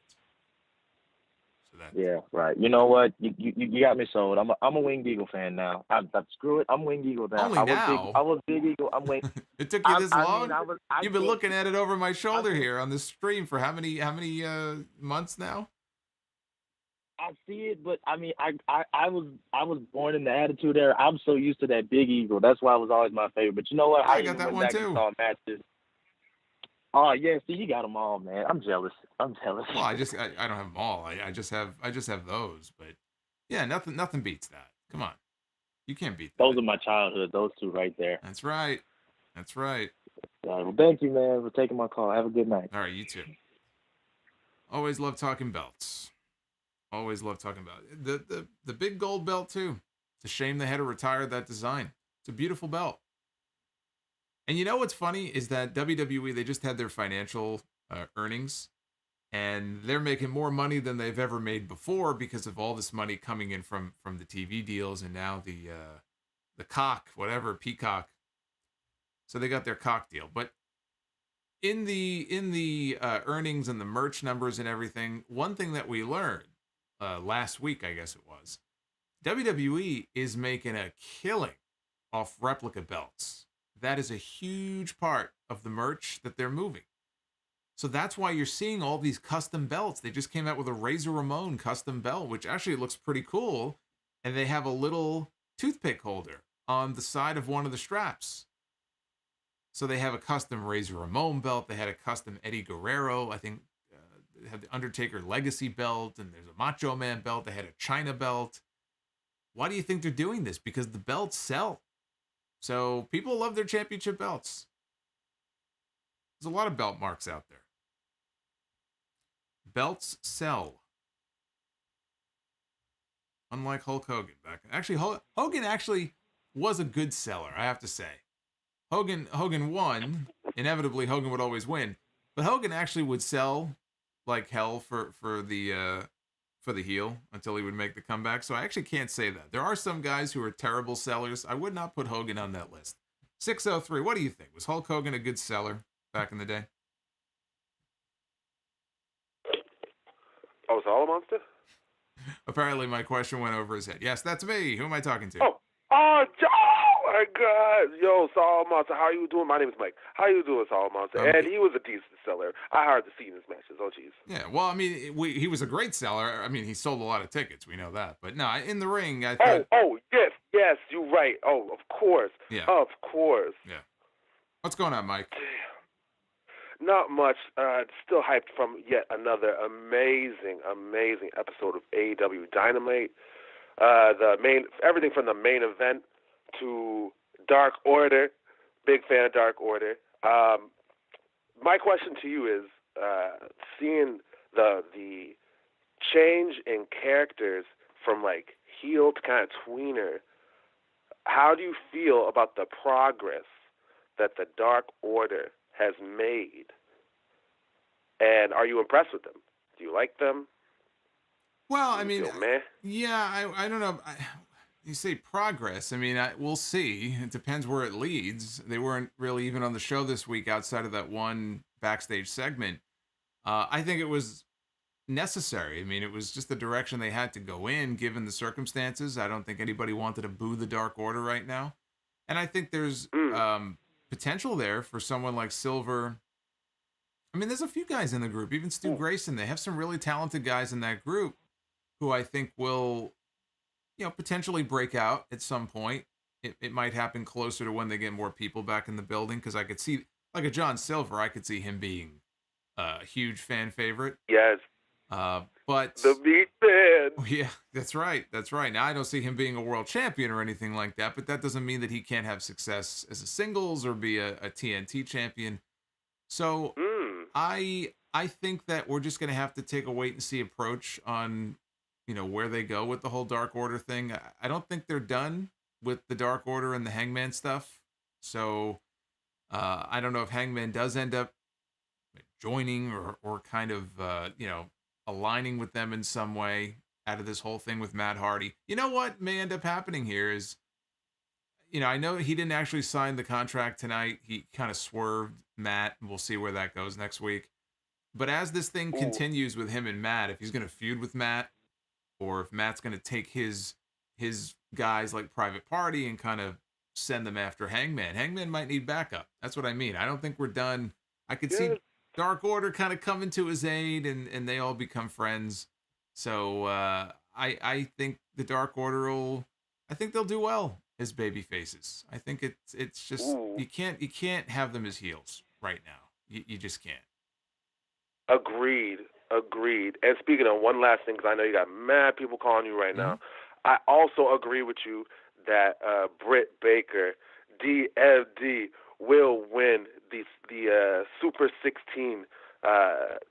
So yeah, right. You know what? You got me sold. I'm a Winged Eagle fan now. Screw it. I'm Winged Eagle now. Only now. I was Big Eagle. I'm Winged. It took you this long? You've been think, looking at it over my shoulder here on the stream for how many months now? I see it, but I mean, I was born in the Attitude Era. I'm so used to that Big Eagle. That's why it was always my favorite. But you know what? I got that one too. Matches. Oh yeah, see, you got them all, man. I'm jealous. Well, I don't have them all. I just have those. But yeah, nothing beats that. Come on, you can't beat that. Those are my childhood. Those two right there. That's right. All right, well, thank you, man, for taking my call. Have a good night. All right, you too. Always love talking belts. Always love talking about it. The big gold belt too. It's a shame they had to retire that design. It's a beautiful belt. And you know what's funny is that WWE, they just had their financial earnings, and they're making more money than they've ever made before because of all this money coming in from the TV deals and now the Peacock. So they got their cock deal. But in the earnings and the merch numbers and everything, one thing that we learned last week, I guess it was, WWE is making a killing off replica belts. That is a huge part of the merch that they're moving. So that's why you're seeing all these custom belts. They just came out with a Razor Ramon custom belt, which actually looks pretty cool. And they have a little toothpick holder on the side of one of the straps. So they have a custom Razor Ramon belt. They had a custom Eddie Guerrero. I think they had the Undertaker Legacy belt. And there's a Macho Man belt. They had a China belt. Why do you think they're doing this? Because the belts sell. So people love their championship belts. There's a lot of belt marks out there. Belts sell. Unlike Hulk Hogan back. Actually, Hogan actually, was a good seller, I have to say. Hogan won. Inevitably, Hogan would always win. But Hogan actually would sell like hell for the heel until he would make the comeback. So I actually can't say that. There are some guys who are terrible sellers. I would not put Hogan on that list. 603, what do you think? Was Hulk Hogan a good seller back in the day? Oh, Solomonster? Apparently my question went over his head. Yes, that's me. Who am I talking to? Oh, my God. Yo, Solomonster, how you doing? My name is Mike. How you doing, Solomonster? Okay. And he was a decent seller. I hardly seen his matches. Oh, jeez. Yeah, well, I mean, he was a great seller. I mean, he sold a lot of tickets. We know that. But no, in the ring, I thought... Oh, yes, you're right. Oh, of course. Yeah. Of course. Yeah. What's going on, Mike? Not much. Still hyped from yet another amazing episode of AEW Dynamite. Everything from the main event to Dark Order. Big fan of Dark Order. My question to you is, seeing the change in characters from like heel to kind of tweener, how do you feel about the progress that the Dark Order has made? And are you impressed with them? Do you like them? Well, I mean, meh? yeah, I don't know. You say progress. I mean, we'll see. It depends where it leads. They weren't really even on the show this week outside of that one backstage segment. I think it was necessary. I mean, it was just the direction they had to go in, given the circumstances. I don't think anybody wanted to boo the Dark Order right now. And I think there's potential there for someone like Silver. I mean, there's a few guys in the group, even Stu Grayson. They have some really talented guys in that group who I think will, potentially break out at some point. It might happen closer to when they get more people back in the building, because I could see, like a John Silver, I could see him being a huge fan favorite. Yes. But the big fan. Yeah, that's right. Now I don't see him being a world champion or anything like that, but that doesn't mean that he can't have success as a singles or be a TNT champion. So I think that we're just going to have to take a wait and see approach on, where they go with the whole Dark Order thing. I don't think they're done with the Dark Order and the Hangman stuff. So I don't know if Hangman does end up joining or kind of, aligning with them in some way out of this whole thing with Matt Hardy. You know what may end up happening here is, I know he didn't actually sign the contract tonight. He kind of swerved Matt, and we'll see where that goes next week. But as this thing continues with him and Matt, if he's going to feud with Matt, or if Matt's going to take his guys like Private Party and kind of send them after Hangman might need backup. That's what I mean. I don't think we're done. I could see Dark Order kind of coming to his aid, and they all become friends. So I think the Dark Order I think they'll do well as baby faces. I think it's just you can't have them as heels right now. You just can't. Agreed. And speaking of one last thing, because I know you got mad people calling you right now, I also agree with you that Britt Baker, DFD, will win the Super 16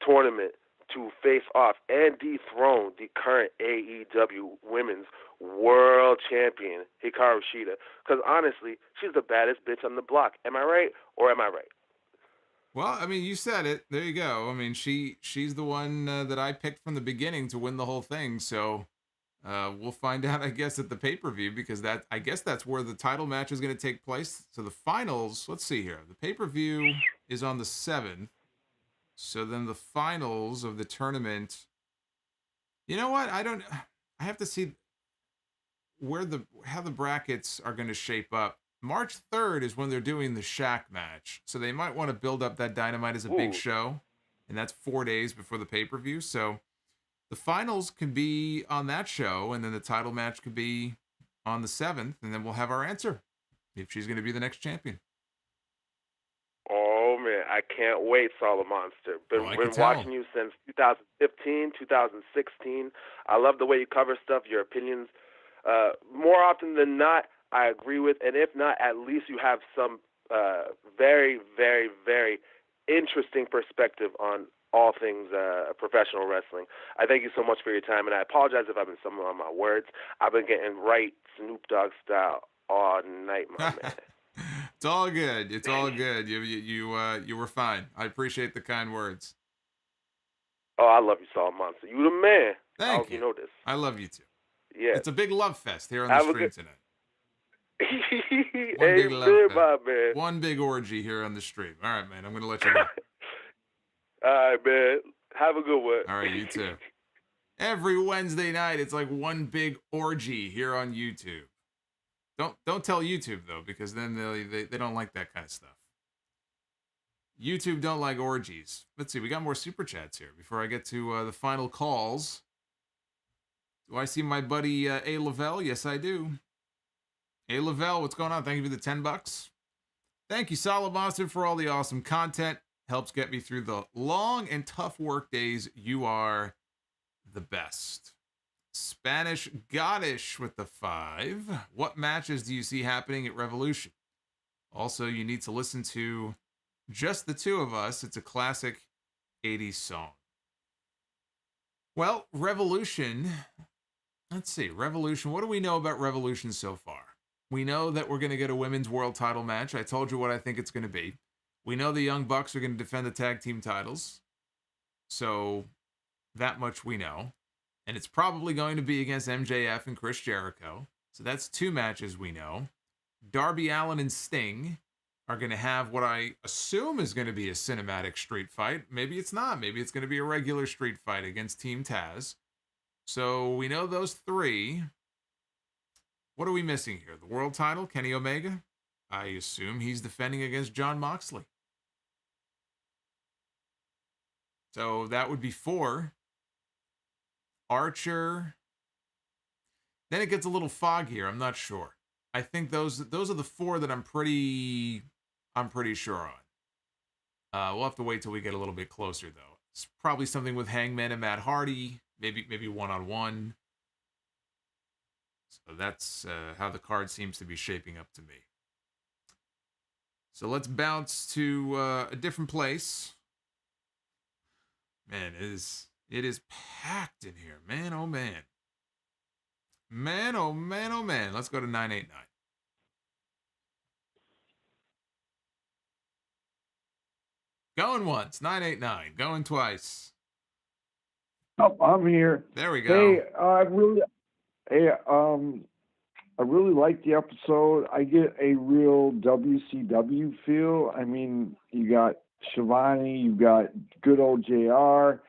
tournament to face off and dethrone the current AEW Women's World Champion, Hikaru Shida. Because honestly, she's the baddest bitch on the block. Am I right or am I right? Well, I mean, you said it. There you go. I mean, she's the one that I picked from the beginning to win the whole thing. So we'll find out, I guess, at the pay-per-view, because I guess that's where the title match is going to take place. So the finals, let's see here. The pay-per-view is on the 7th. So then the finals of the tournament, you know what? I have to see how the brackets are going to shape up. March 3rd is when they're doing the Shaq match. So they might want to build up that Dynamite as a big show. And that's 4 days before the pay-per-view. So the finals could be on that show, and then the title match could be on the 7th, and then we'll have our answer if she's going to be the next champion. Oh, man, I can't wait, Solomonster. Been watching you since 2015, 2016. I love the way you cover stuff, your opinions. More often than not, I agree with, and if not, at least you have some very, very, very interesting perspective on all things professional wrestling. I thank you so much for your time, and I apologize if I've been stumbling on my words. I've been getting right Snoop Dogg style all night, my man. It's all good. It's all good. You were fine. I appreciate the kind words. Oh, I love you, Solomonster. You the man. I Thank hope you. you know this. I love you too. Yeah. It's a big love fest here on Have the a stream good- tonight. Amen, man. One big orgy here on the stream. All right, man. I'm gonna let you go. All right, man. Have a good one. All right, you too. Every Wednesday night, it's like one big orgy here on YouTube. Don't tell YouTube though, because then they don't like that kind of stuff. YouTube don't like orgies. Let's see, we got more super chats here before I get to the final calls. Do I see my buddy A. Lavelle? Yes, I do. A. Lavelle, what's going on? Thank you for the $10. Thank you, Solomonster, for all the awesome content. Helps get me through the long and tough work days. You are the best. Spanish Goddish with the 5. What matches do you see happening at Revolution? Also, you need to listen to Just the Two of Us. It's a classic 80s song. Well, Revolution. Let's see. Revolution. What do we know about Revolution so far? We know that we're going to get a women's world title match. I told you what I think it's going to be. We know the Young Bucks are going to defend the tag team titles. So that much we know. And it's probably going to be against MJF and Chris Jericho. So that's 2 matches we know. Darby Allin and Sting are going to have what I assume is going to be a cinematic street fight. Maybe it's not. Maybe it's going to be a regular street fight against Team Taz. So we know those 3. What are we missing here? The world title, Kenny Omega? I assume he's defending against Jon Moxley. So that would be 4. Archer. Then it gets a little foggier. I'm not sure. I think those are the 4 that I'm pretty sure on. We'll have to wait till we get a little bit closer though. It's probably something with Hangman and Matt Hardy, maybe one-on-one. So that's how the card seems to be shaping up to me. So let's bounce to a different place. Man, it is packed in here. Man, oh man. Man, oh man, oh man. Let's go to 989. Going once, 989. Going twice. Oh, I'm here. There we go. I really like the episode. I get a real WCW feel. I mean, you got Shivani, you got good old JR,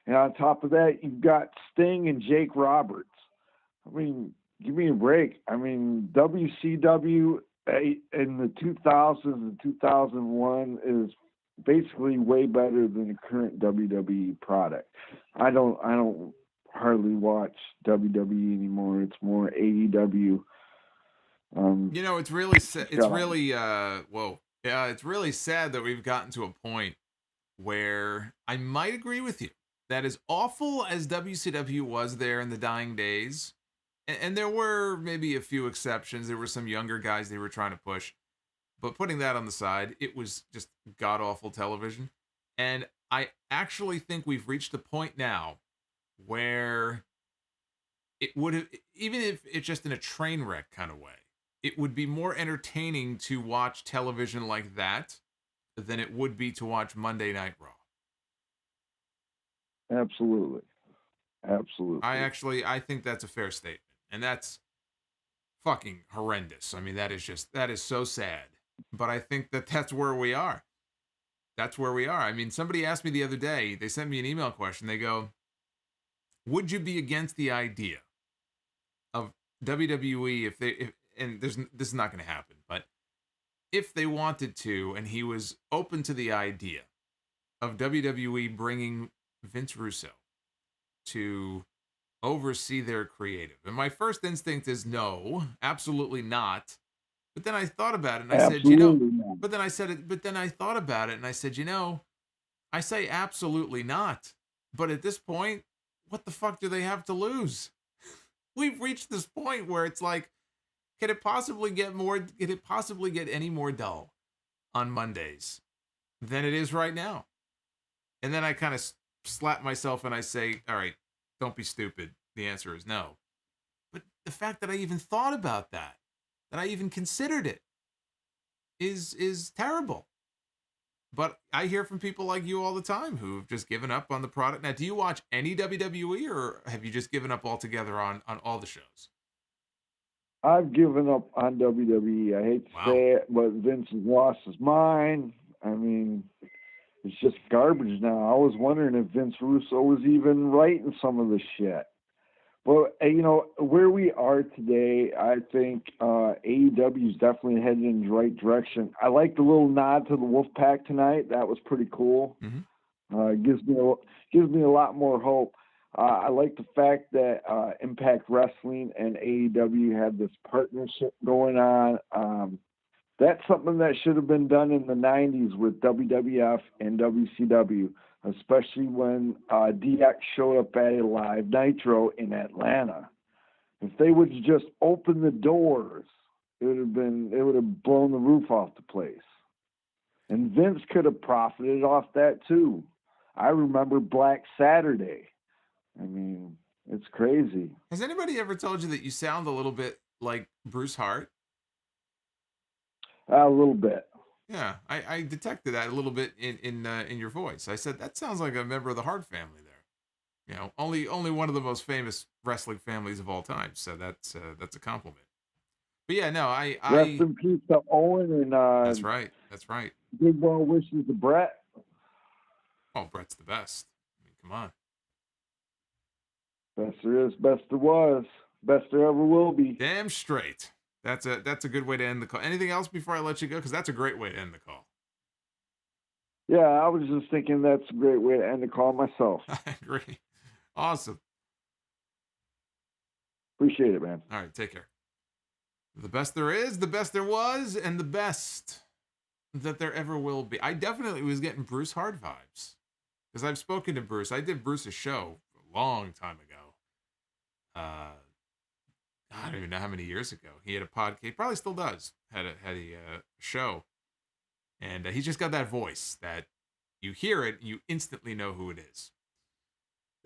and on top of that, you've got Sting and Jake Roberts. I mean, give me a break. I mean, WCW in the 2000s and 2001 is basically way better than the current WWE product. I don't hardly watch WWE anymore. It's more AEW. It's really it's really sad that we've gotten to a point where I might agree with you that as awful as WCW was there in the dying days, and there were maybe a few exceptions, there were some younger guys they were trying to push, but putting that on the side, it was just god-awful television. And I actually think we've reached a point now where it would have, even if it's just in a train wreck kind of way, it would be more entertaining to watch television like that than it would be to watch Monday Night Raw. Absolutely. I think that's a fair statement. And that's fucking horrendous. I mean, that is so sad. But I think that's where we are. That's where we are. I mean, somebody asked me the other day, they sent me an email question. They go, would you be against the idea of WWE this is not going to happen, but if they wanted to, and he was open to the idea of WWE bringing Vince Russo to oversee their creative. And my first instinct is no, absolutely not. But then I thought about it and I said, not. but then I thought about it and I said, I say absolutely not. But at this point, what the fuck do they have to lose? We've reached this point where it's like, can it possibly get any more dull on Mondays than it is right now? And then I kind of slap myself and I say, all right, don't be stupid. The answer is no. But the fact that I even thought about that that I even considered it is terrible. But I hear from people like you all the time who've just given up on the product. Now, do you watch any WWE, or have you just given up altogether on all the shows? I've given up on WWE. I hate to say it, but Vince has lost his mind. I mean, it's just garbage now. I was wondering if Vince Russo was even writing some of the shit. But, you know, where we are today, I think AEW is definitely headed in the right direction. I like the little nod to the Wolfpack tonight. That was pretty cool. Mm-hmm. Gives me a lot more hope. I like the fact that Impact Wrestling and AEW have this partnership going on. That's something that should have been done in the 90s with WWF and WCW, especially when DX showed up at a live Nitro in Atlanta. If they would have just opened the doors, it would have blown the roof off the place. And Vince could have profited off that too. I remember Black Saturday. I mean, it's crazy. Has anybody ever told you that you sound a little bit like Bruce Hart? A little bit. Yeah, I detected that a little bit in your voice. I said, that sounds like a member of the Hart family there. You know, only one of the most famous wrestling families of all time. So that's a compliment. But yeah, no, Rest in peace to Owen and That's right. Big well wishes to Brett. Oh, Brett's the best. I mean, come on. Best there is, best there was, best there ever will be. Damn straight. That's a good way to end the call. Anything else before I let you go? Because that's a great way to end the call. Yeah, I was just thinking that's a great way to end the call myself. I agree. Awesome. Appreciate it, man. All right, take care. The best there is, the best there was, and the best that there ever will be. I definitely was getting Bruce Hart vibes. Because I've spoken to Bruce. I did Bruce's show a long time ago. I don't even know how many years ago. He had a podcast. He probably still does. Had a show. And he's just got that voice that you hear it, you instantly know who it is.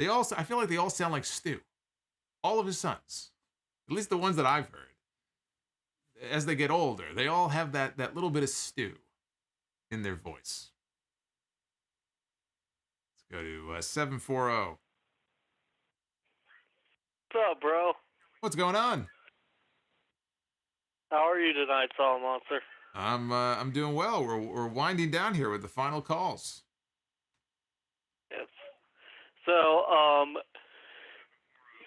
I feel like they all sound like Stu. All of his sons. At least the ones that I've heard. As they get older, they all have that little bit of Stu in their voice. Let's go to 740. What's up, bro? What's going on? How are you tonight, Solomonster? I'm doing well. We're winding down here with the final calls. Yes. So,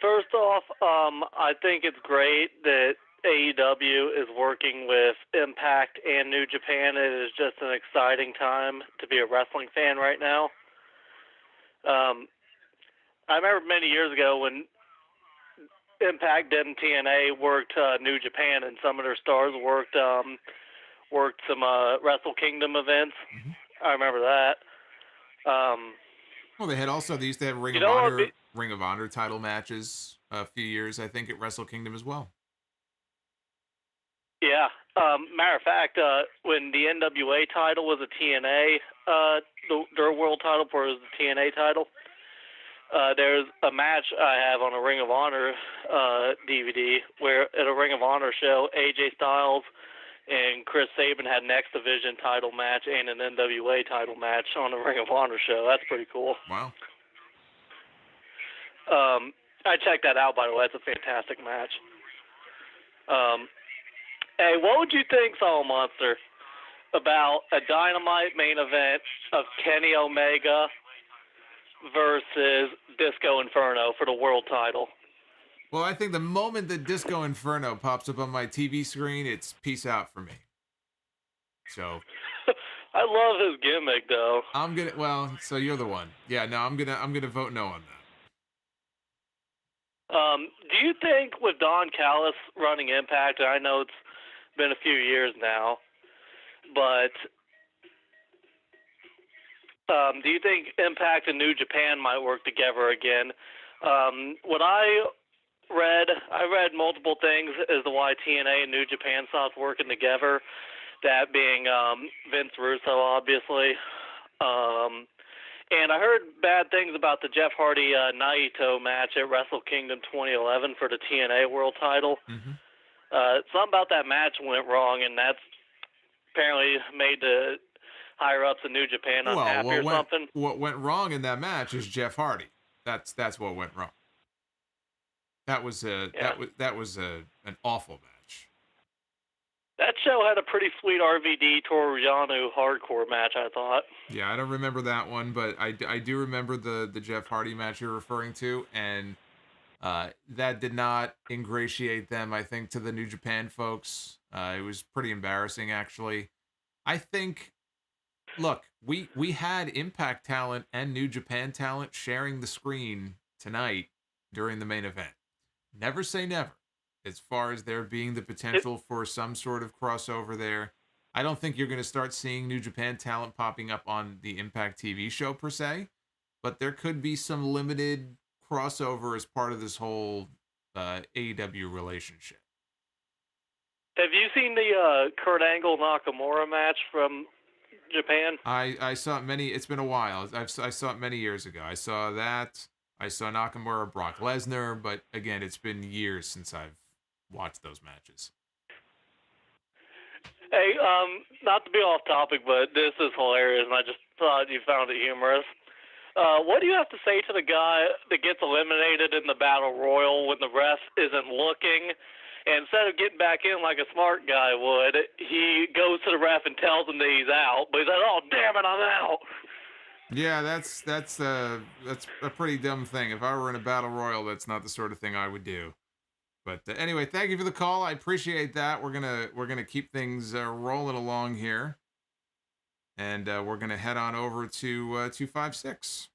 first off, I think it's great that AEW is working with Impact and New Japan. It is just an exciting time to be a wrestling fan right now. I remember many years ago when Impact and TNA worked New Japan, and some of their stars worked some Wrestle Kingdom events. Mm-hmm. I remember that. Well, they used to have Ring of Honor title matches a few years, I think, at Wrestle Kingdom as well. Yeah. Matter of fact, when the NWA title was a TNA, their world title was the TNA title. There's a match I have on a Ring of Honor DVD where at a Ring of Honor show, AJ Styles and Chris Sabin had an X Division title match and an NWA title match on a Ring of Honor show. That's pretty cool. Wow. I checked that out, by the way. It's a fantastic match. Hey, what would you think, Solomonster, about a Dynamite main event of Kenny Omega versus Disco Inferno for the world title? Well, I think the moment that Disco Inferno pops up on my TV screen, it's peace out for me. So I love his gimmick, though. So you're the one. Yeah, no, I'm gonna vote no on that. Do you think with Don Callis running Impact, and I know it's been a few years now, but do you think Impact and New Japan might work together again? What I read multiple things as to why TNA and New Japan stopped working together, that being Vince Russo, obviously. And I heard bad things about the Jeff Hardy Naito match at Wrestle Kingdom 2011 for the TNA World Title. Mm-hmm. Something about that match went wrong, and that's apparently made the higher-ups in New Japan unhappy or something. What went wrong in that match is Jeff Hardy. That's what went wrong. That was an awful match. That show had a pretty sweet RVD Toru hardcore match, I thought. Yeah, I don't remember that one, but I do remember the Jeff Hardy match you're referring to, and that did not ingratiate them, I think, to the New Japan folks. It was pretty embarrassing, actually. I think, look, we had Impact talent and New Japan talent sharing the screen tonight during the main event. Never say never. As far as there being the potential for some sort of crossover there, I don't think you're going to start seeing New Japan talent popping up on the Impact TV show per se, but there could be some limited crossover as part of this whole AEW relationship. Have you seen the Kurt Angle Nakamura match from Japan? I saw it it's been a while. I saw it many years ago. I saw that. I saw Nakamura, Brock Lesnar, but again, it's been years since I've watched those matches. Hey, not to be off topic, but this is hilarious, and I just thought you found it humorous. What do you have to say to the guy that gets eliminated in the Battle Royal when the ref isn't looking? And instead of getting back in like a smart guy would, he goes to the ref and tells him that he's out, but he's like, "Oh, damn it, I'm out." Yeah, that's a pretty dumb thing. If I were in a Battle Royal, that's not the sort of thing I would do. But anyway, thank you for the call. I appreciate that. We're gonna keep things rolling along here, and we're gonna head on over to 256.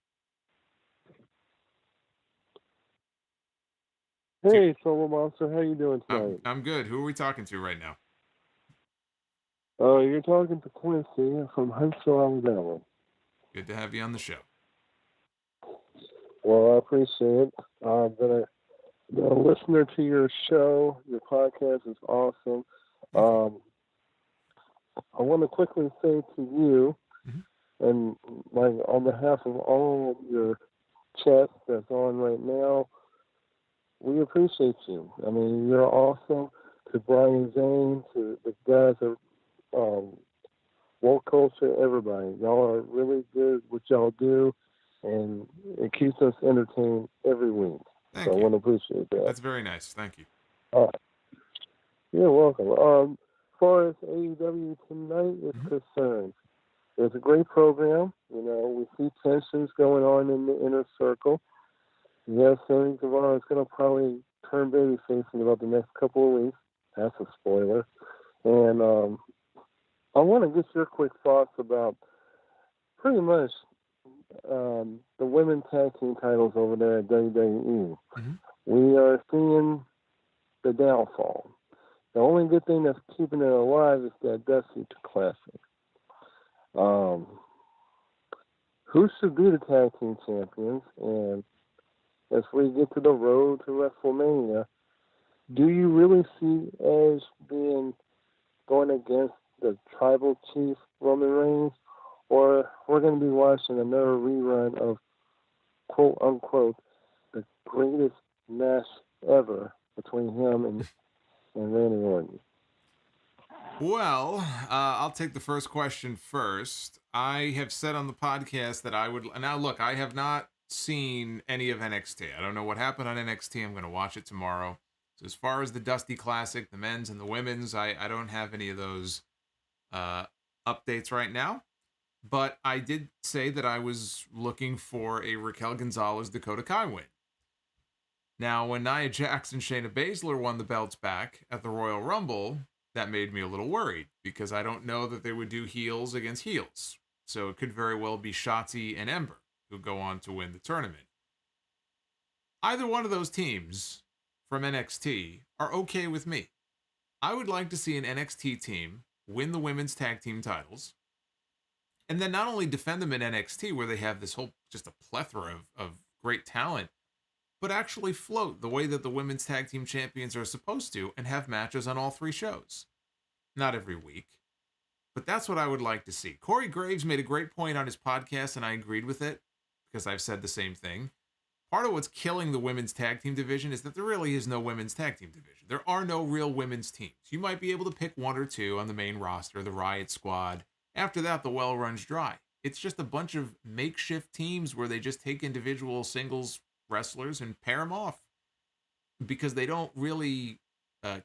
Hey, Solomonster, how you doing tonight? I'm good. Who are we talking to right now? You're talking to Quincy from Huntsville, Alabama. Good to have you on the show. Well, I appreciate it. I've been a listener to your show. Your podcast is awesome. I want to quickly say to you, and like on behalf of all of your chats that's on right now, we appreciate you. I mean, you're awesome. To Brian Zane, to the guys at Woke Culture, everybody. Y'all are really good what y'all do, and it keeps us entertained every week. Thank you. I want to appreciate that. That's very nice. Thank you. All right. You're welcome. As far as AEW tonight is concerned, there's a great program. You know, we see tensions going on in the inner circle. Yes, Sammy Guevara is going to probably turn babyface in about the next couple of weeks. That's a spoiler. And I want to get your quick thoughts about pretty much the women's tag team titles over there at WWE. We are seeing the downfall. The only good thing that's keeping it alive is that Dusty Classic. Who should be the tag team champions? And as we get to the road to WrestleMania, do you really see Edge going against the tribal chief Roman Reigns, or we're going to be watching another rerun of quote unquote the greatest match ever between him and Randy Orton? Well, I'll take the first question first. I have said on the podcast that I would. Now, look, I have not seen any of NXT. I don't know what happened on NXT. I'm going to watch it tomorrow. So as far as the Dusty Classic, the men's and the women's, I don't have any of those updates right now. But I did say that I was looking for a Raquel Gonzalez Dakota Kai win. Now, when Nia Jax and Shayna Baszler won the belts back at the Royal Rumble, that made me a little worried because I don't know that they would do heels against heels. So it could very well be Shotzi and Ember who go on to win the tournament. Either one of those teams from NXT are okay with me. I would like to see an NXT team win the women's tag team titles and then not only defend them in NXT where they have this whole, just a plethora of great talent, but actually float the way that the women's tag team champions are supposed to and have matches on all three shows. Not every week, but that's what I would like to see. Corey Graves made a great point on his podcast, and I agreed with it because I've said the same thing. part of what's killing the women's tag team division is that there really is no women's tag team division. There are no real women's teams. You might be able to pick one or two on the main roster, the Riot Squad. After that, the well runs dry. It's just a bunch of makeshift teams where they just take individual singles wrestlers and pair them off because they don't really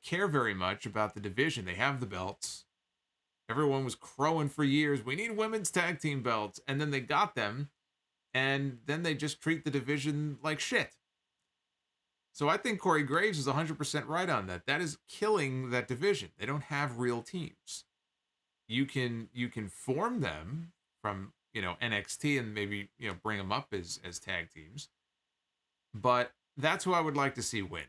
care very much about the division. They have the belts. Everyone was crowing for years, we need women's tag team belts. And then they got them, and then they just treat the division like shit. So I think Corey Graves is 100% right on that. That is killing that division. They don't have real teams. You can form them from, NXT and maybe, bring them up as tag teams. But that's who I would like to see win.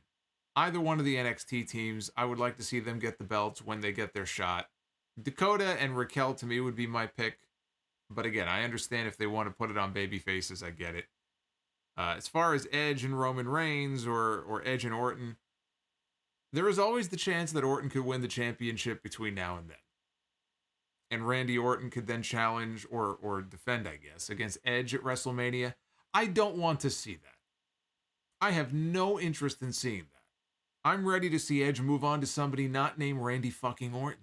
Either one of the NXT teams, I would like to see them get the belts when they get their shot. Dakota and Raquel, to me, would be my pick. But again, I understand if they want to put it on baby faces, I get it. As far as Edge and Roman Reigns or Edge and Orton, there is always the chance that Orton could win the championship between now and then. And Randy Orton could then challenge or defend, I guess, against Edge at WrestleMania. I don't want to see that. I have no interest in seeing that. I'm ready to see Edge move on to somebody not named Randy fucking Orton.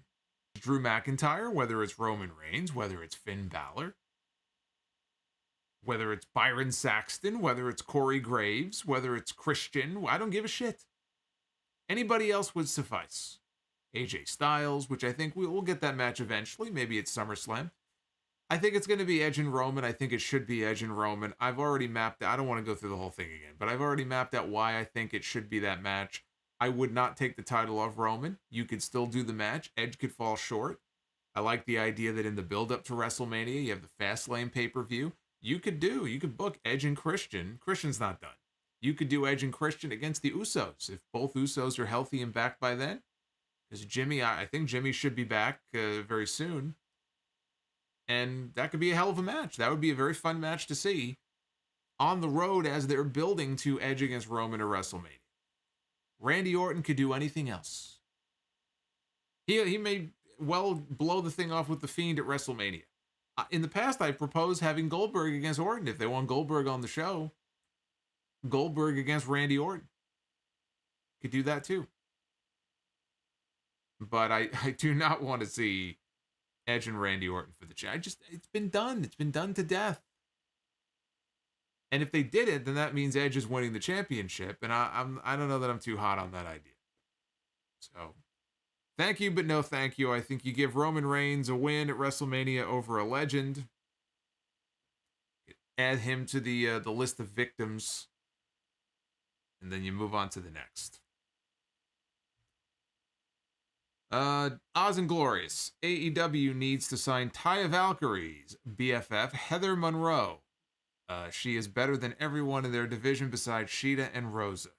Drew McIntyre, whether it's Roman Reigns, whether it's Finn Balor, whether it's Byron Saxton, whether it's Corey Graves, whether it's Christian, I don't give a shit. Anybody else would suffice. AJ Styles, which I think we'll get that match eventually. Maybe it's SummerSlam. I think it's going to be Edge and Roman. I think it should be Edge and Roman. I've already mapped out, I don't want to go through the whole thing again, but I've already mapped out why I think it should be that match. I would not take the title off Roman. You could still do the match. Edge could fall short. I like the idea that in the build-up to WrestleMania, you have the Fastlane pay-per-view. You could book Edge and Christian. Christian's not done. You could do Edge and Christian against the Usos if both Usos are healthy and back by then. Because Jimmy, I think Jimmy should be back very soon. And that could be a hell of a match. That would be a very fun match to see on the road as they're building to Edge against Roman or WrestleMania. Randy Orton could do anything else. He may well blow the thing off with The Fiend at WrestleMania. In the past, I proposed having Goldberg against Orton. If they want Goldberg on the show, Goldberg against Randy Orton. Could do that too. But I do not want to see Edge and Randy Orton for the it's been done. It's been done to death. And if they did it, then that means Edge is winning the championship. And I don't know that I'm too hot on that idea. So, thank you, but no thank you. I think you give Roman Reigns a win at WrestleMania over a legend. Add him to the list of victims. And then you move on to the next. Oz and Glorious. AEW needs to sign Taya Valkyrie's BFF, Heather Monroe. She is better than everyone in their division besides Shida and Rosa.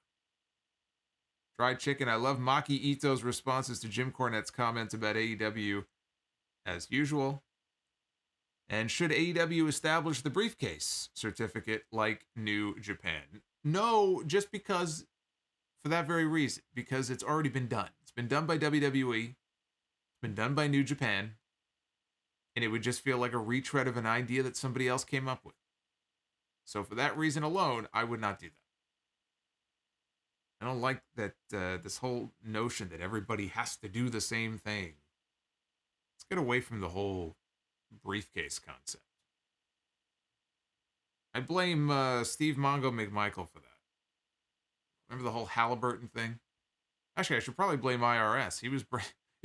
Fried Chicken. I love Maki Ito's responses to Jim Cornette's comments about AEW as usual. And should AEW establish the briefcase certificate like New Japan? No, just because, for that very reason, because it's already been done. It's been done by WWE. It's been done by New Japan. And it would just feel like a retread of an idea that somebody else came up with. So for that reason alone, I would not do that. I don't like that this whole notion that everybody has to do the same thing. Let's get away from the whole briefcase concept. I blame Steve Mongo McMichael for that. Remember the whole Halliburton thing? Actually, I should probably blame IRS. He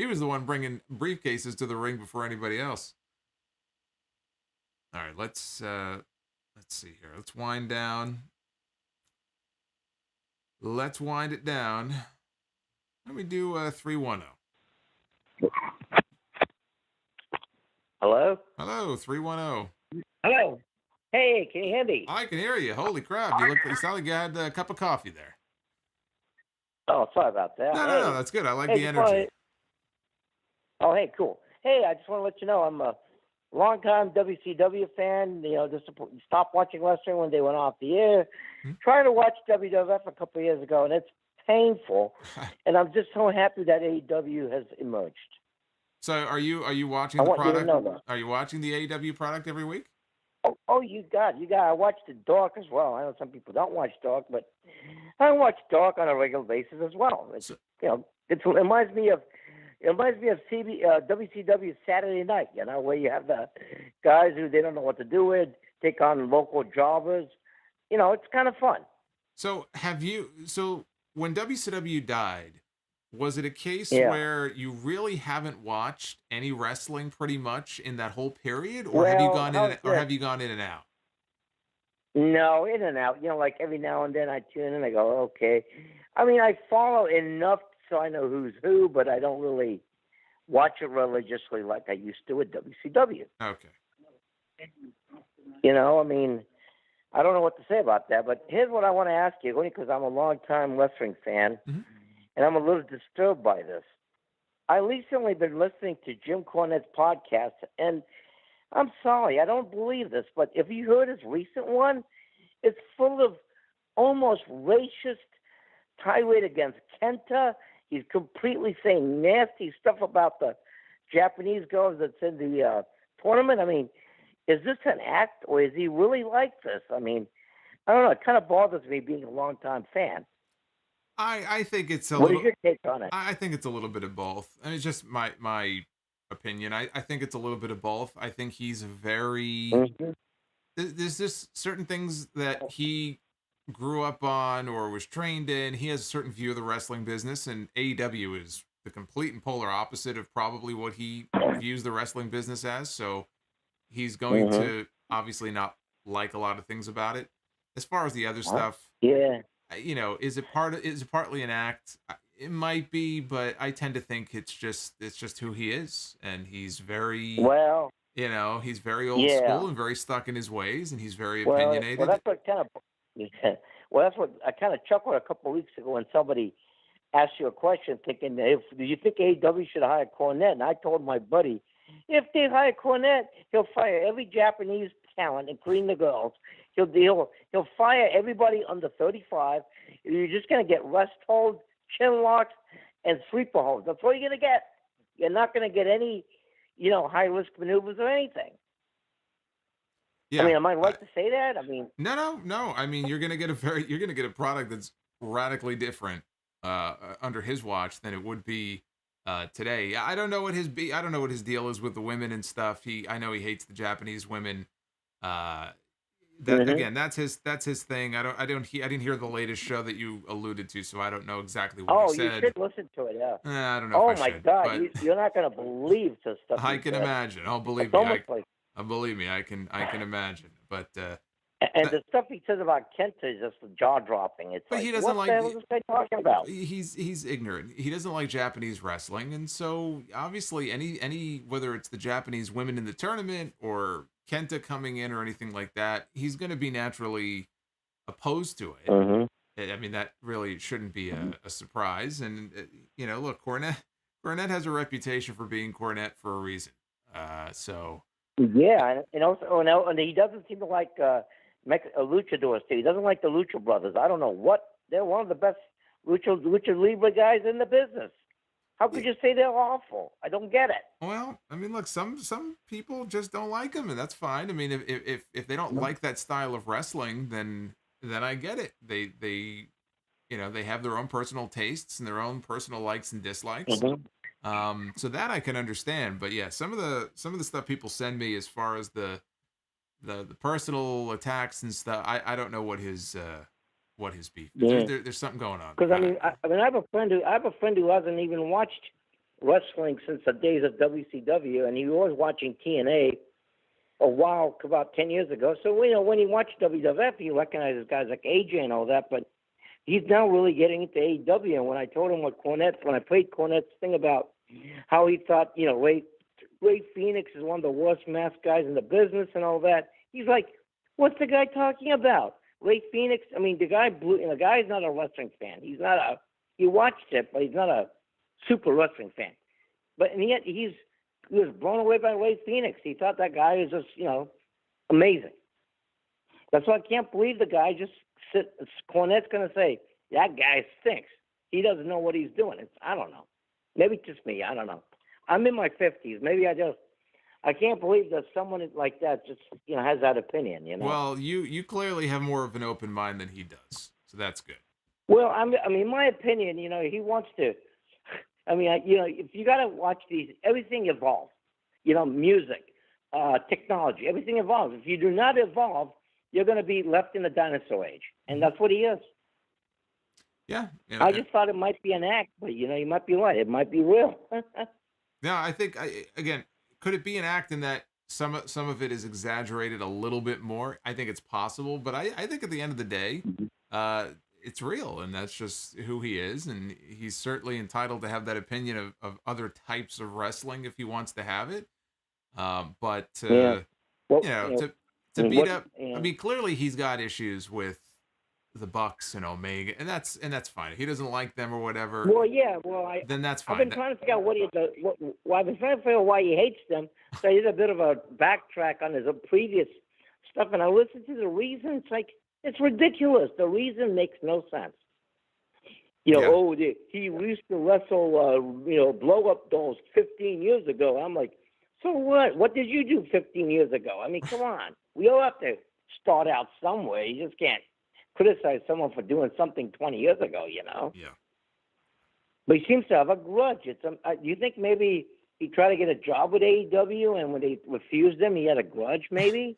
was the one bringing briefcases to the ring before anybody else. All right, let's see here. Let's wind down. Let's wind it down. Let me do 310. Hello? Hello, 310. Hello. Hey, can you hear me? I can hear you. Holy crap. You sound like you had a cup of coffee there. Oh, sorry about that. No, that's good. I like the energy. Oh, hey, cool. Hey, I just want to let you know I'm a longtime WCW fan. Just stopped watching wrestling when they went off the air. Tried to watch WWF a couple of years ago, and it's painful. And I'm just so happy that AEW has emerged. So are you watching the product? You to know that. Are you watching the AEW product every week? You got. I watch the Dark as well. I know some people don't watch Dark, but I watch Dark on a regular basis as well. It's, it reminds me of WCW Saturday Night. Where you have the guys who they don't know what to do with, take on local jobbers. It's kind of fun. So when WCW died, was it a case where you really haven't watched any wrestling pretty much in that whole period, or have you gone in and out? No, in and out. Like every now and then I tune in and I go, okay. I mean, I follow enough so I know who's who, but I don't really watch it religiously like I used to with WCW. Okay. I mean, I don't know what to say about that, but here's what I want to ask you, only because I'm a long-time wrestling fan, and I'm a little disturbed by this. I recently been listening to Jim Cornette's podcast, and I'm sorry, I don't believe this, but if you heard his recent one, it's full of almost racist tirade against Kenta. He's completely saying nasty stuff about the Japanese girls that's in the tournament. I mean, is this an act, or is he really like this? I mean, I don't know. It kind of bothers me being a longtime fan. I think it's What is your take on it? I think it's a little bit of both. I mean, it's just my opinion. I think it's a little bit of both. I think he's very... There's just certain things that he grew up on or was trained in. He has a certain view of the wrestling business, and AEW is the complete and polar opposite of probably what he views the wrestling business as. So he's going to obviously not like a lot of things about it. As far as the other stuff, is it partly an act? It might be, but I tend to think it's just who he is, and he's very he's very old school and very stuck in his ways, and he's very opinionated. Well, that's what I kind of chuckled a couple of weeks ago when somebody asked you a question, thinking, do you think AEW should hire Cornette? And I told my buddy, if they hire Cornette, he'll fire every Japanese talent, including the girls. He'll fire everybody under 35. You're just going to get rest holds, chin locks, and sleeper holds. That's all you're going to get. You're not going to get any, high risk maneuvers or anything. Yeah. I mean, am I right to say that? I mean, no. I mean, you're going to get a product that's radically different under his watch than it would be today. I don't know what his deal is with the women and stuff. I know he hates the Japanese women. Again, that's his thing. I didn't hear the latest show that you alluded to, so I don't know exactly what he said. You should listen to it. Yeah. I don't know. Oh my God, you're not going to believe the stuff. I can imagine. Oh, believe me, I can imagine. But the stuff he says about Kenta is just jaw dropping. It's he doesn't what the hell is this guy talking about? He's ignorant. He doesn't like Japanese wrestling, and so obviously any whether it's the Japanese women in the tournament or Kenta coming in or anything like that, he's going to be naturally opposed to it. I mean, that really shouldn't be a surprise. And look, Cornette has a reputation for being Cornette for a reason. So. Yeah, and he doesn't seem to like luchadors too. He doesn't like the Lucha Brothers. I don't know what they're one of the best Lucha Libre guys in the business. How could you say they're awful? I don't get it. Well, I mean, look, some people just don't like him, and that's fine. I mean, if they don't like that style of wrestling, then I get it. They have their own personal tastes and their own personal likes and dislikes. So that I can understand. But yeah, some of the stuff people send me as far as the personal attacks and stuff, I don't know what his beef. There's something going on. Because I have a friend who hasn't even watched wrestling since the days of WCW, and he was watching TNA a while, about 10 years ago. So when he watched WWF, he recognizes guys like AJ and all that. But he's now really getting into AEW. And when I told him when I played Cornette's thing about how he thought Ray Phoenix is one of the worst masked guys in the business and all that, he's like, "What's the guy talking about? Ray Phoenix, I mean, the guy's not a wrestling fan. He watched it, but he's not a super wrestling fan. And yet he was blown away by Ray Phoenix. He thought that guy is just, amazing. That's why I can't believe the guy Cornette's going to say, that guy stinks. He doesn't know what he's doing. I don't know. Maybe it's just me. I don't know. I'm in my 50s. Maybe I just I can't believe that someone like that just has that opinion. Well, you clearly have more of an open mind than he does, so that's good. Well, I mean, my opinion, he wants to. I mean, if you got to watch these, everything evolves. Music, technology, everything evolves. If you do not evolve, you're going to be left in the dinosaur age, and that's what he is. Yeah. I just thought it might be an act, but you might be right. It might be real. No, I think again, could it be an act in that some of it is exaggerated a little bit more? I think it's possible, but I think at the end of the day, it's real, and that's just who he is, and he's certainly entitled to have that opinion of other types of wrestling if he wants to have it. But to beat up, I mean, clearly he's got issues with the Bucks and Omega, and that's fine. If he doesn't like them or whatever. Well, yeah, then that's fine. I've been trying to figure out I've been trying to figure out why he hates them. So I did a bit of a backtrack on his previous stuff, and I listened to the reason. It's like, it's ridiculous. The reason makes no sense. He used to wrestle, blow up dolls 15 years ago. I'm like, so what? What did you do 15 years ago? I mean, come on. We all have to start out somewhere. You just can't criticize someone for doing something 20 years ago, Yeah. But he seems to have a grudge. Do you think maybe he tried to get a job with AEW, and when they refused him, he had a grudge, maybe?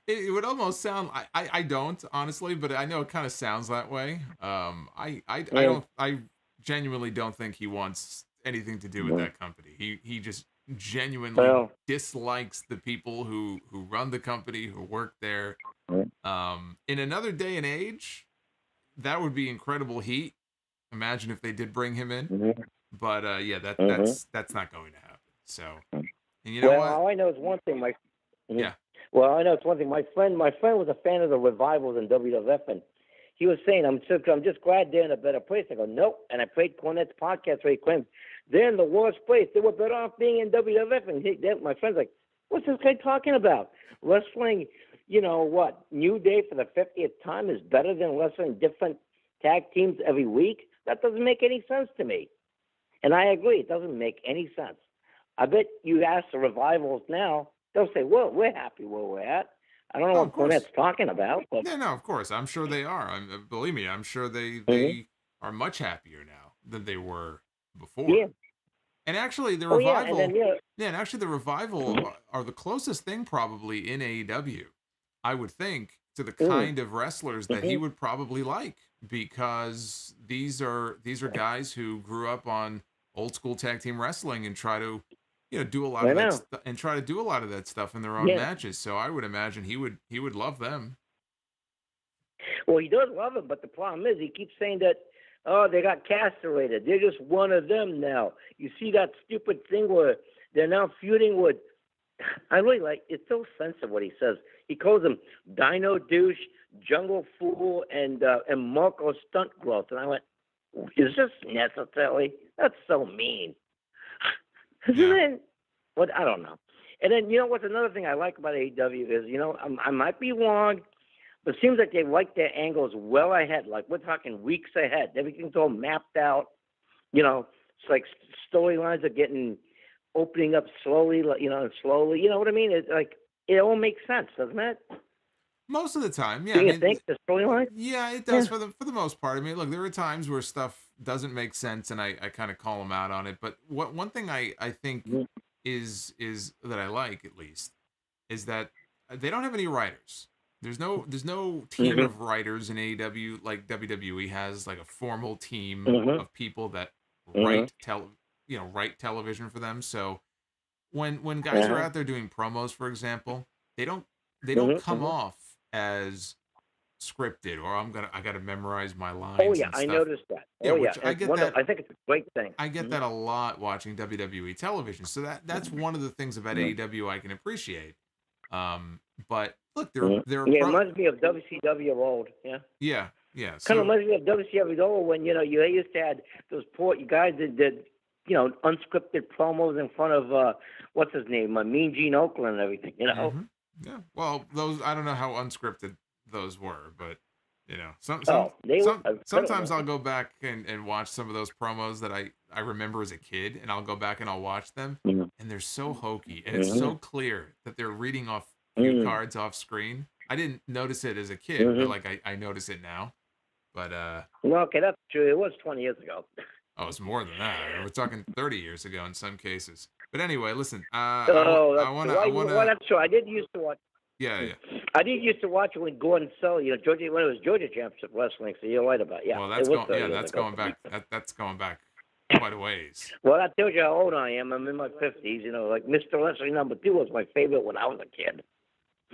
It would almost sound. I don't honestly, but I know it kind of sounds that way. I genuinely don't think he wants anything to do with that company. He just genuinely dislikes the people who run the company, who work there. In another day and age, that would be incredible heat. Imagine if they did bring him in. But that's not going to happen. So, and you know what? All I know is one thing. Yeah. Well, I know it's one thing. My friend was a fan of the revivals in WWF, and he was saying, I'm just glad they're in a better place. I go, nope. And I played Cornette's podcast where he claimed they're in the worst place. They were better off being in WWF. And my friend's like, what's this guy talking about? Wrestling, New Day for the 50th time is better than wrestling different tag teams every week? That doesn't make any sense to me. And I agree. It doesn't make any sense. I bet you ask the revivals now, they'll say, well, we're happy where we're at. I don't know what Cornette's talking about. But... Yeah, no, of course. I'm sure they are. Believe me, I'm sure they are much happier now than they were before. Yeah. And actually, the revival, and actually the revival are the closest thing probably in AEW, I would think, to the kind of wrestlers that he would probably like, because these are guys who grew up on old school tag team wrestling and try to do a lot of that and try to do a lot of that stuff in their own matches. So I would imagine he would love them. Well, he does love them, but the problem is he keeps saying that, they got castrated. They're just one of them now. You see that stupid thing where they're now feuding with. I really like. It's so offensive what he says. He calls them Dino Douche, Jungle Fool, and Marco Stunt Growth. And I went, is this necessary? That's so mean. Isn't it? What, I don't know. And then, what's another thing I like about AEW is, I might be wrong, but it seems like they like their angles well ahead. Like, we're talking weeks ahead. Everything's all mapped out. It's like storylines are opening up slowly, and slowly. You know what I mean? It's like, it all makes sense, doesn't it? Most of the time, yeah. Do you think the storyline? Yeah, it does for the most part. I mean, look, there are times where stuff doesn't make sense, and I kind of call them out on it. But one thing I think is that I like, at least, is that they don't have any writers. There's no team of writers in AEW like WWE has, like a formal team of people that write television for them. So when guys are out there doing promos, for example, they don't come off as scripted, or I gotta memorize my lines. Oh yeah, and I stuff. noticed that. I get that. I think it's a great thing. I get that a lot watching WWE television. So that's one of the things about AEW I can appreciate. But look, there are it reminds me of WCW of old. Yeah. So, kind of reminds me of WCW of old when you used to have those poor guys that did unscripted promos in front of what's his name, Mean Gene Oakland and everything. Yeah. Well, those, I don't know how unscripted those were, but sometimes I'll go back and watch some of those promos that I remember as a kid, and I'll go back and I'll watch them, and they're so hokey, and it's so clear that they're reading off cue cards off screen. I didn't notice it as a kid, but like I notice it now. But well, okay, that's true. It was 20 years ago. Oh, it's more than that. We're talking 30 years ago in some cases. But anyway, listen. That's true. I did used to watch. Yeah. I did used to watch it when Gordon Sully, Georgia, when it was Georgia Championship Wrestling. So you're right about Well, that's going back. That's going back quite a ways. Well, that tells you how old I am. I'm in my 50s. Like Mr. Wrestling #2 was my favorite when I was a kid.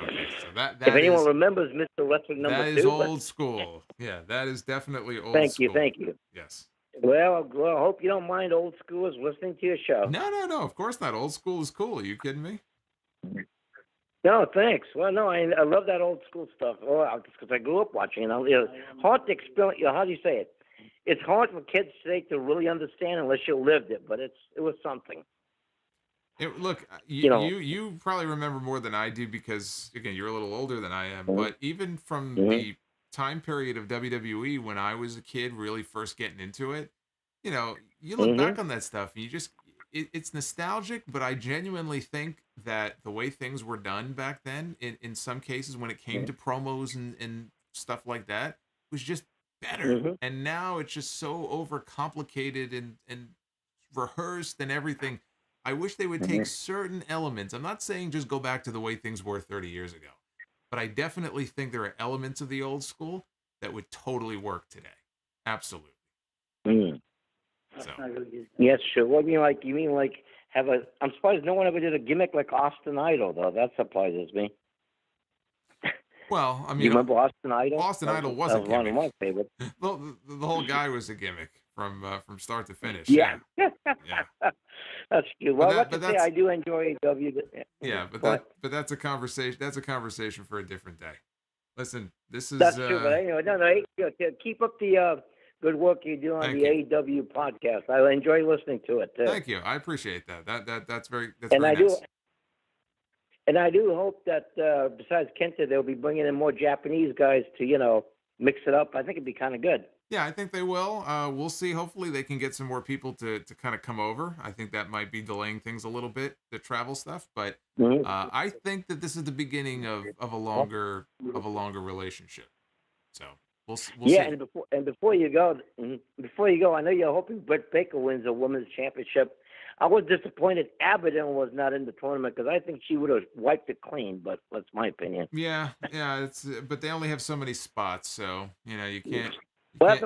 Okay, so that if anyone remembers Mr. Wrestling #2, that is old school. Yeah, that is definitely old school. Thank you. Yes. Well, I hope you don't mind old schoolers listening to your show. No, of course not. Old school is cool. Are you kidding me? No, thanks. Well, no, I love that old school stuff. Because I grew up watching it. Hard to explain. How do you say it? It's hard for kids today to really understand unless you lived it. But it was something. Look, you probably remember more than I do because again, you're a little older than I am. But even from the time period of WWE when I was a kid, really first getting into it, you look back on that stuff and you just. It's nostalgic, but I genuinely think that the way things were done back then, in some cases, when it came to promos and stuff like that, was just better. And now it's just so overcomplicated and rehearsed and everything. I wish they would take certain elements. I'm not saying just go back to the way things were 30 years ago, but I definitely think there are elements of the old school that would totally work today. Absolutely. So. Yes, sure. What do you mean like have a? I'm surprised no one ever did a gimmick like Austin Idol, though. That surprises me. Well, I mean, you remember Austin Idol? Austin Idol was a gimmick. One of my favorites. The whole guy was a gimmick from start to finish. Yeah. Yeah. That's good. Well, I do enjoy AEW. Yeah, but that's a conversation. That's a conversation for a different day. Listen, this is. That's true. But anyway, keep up the. Good work you do on the AEW podcast. I enjoy listening to it too. Thank you. I appreciate that. That's very nice. And I do hope that besides Kenta, they'll be bringing in more Japanese guys to mix it up. I think it'd be kind of good. Yeah, I think they will. We'll see. Hopefully, they can get some more people to kind of come over. I think that might be delaying things a little bit, the travel stuff. But I think that this is the beginning of a longer relationship. So. We'll see. And before you go, I know you're hoping Britt Baker wins a women's championship. I was disappointed Avalon was not in the tournament because I think she would have wiped it clean. But that's my opinion. Yeah. But they only have so many spots, so you can't. That's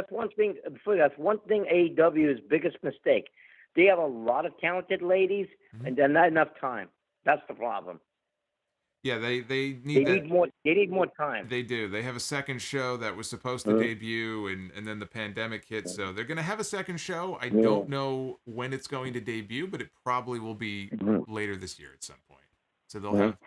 one thing. That's one thing. AEW's biggest mistake. They have a lot of talented ladies, and they're not enough time. That's the problem. Yeah, they need more. They need more time. They do. They have a second show that was supposed to debut, and then the pandemic hit. So they're going to have a second show. I don't know when it's going to debut, but it probably will be later this year at some point. So they'll have.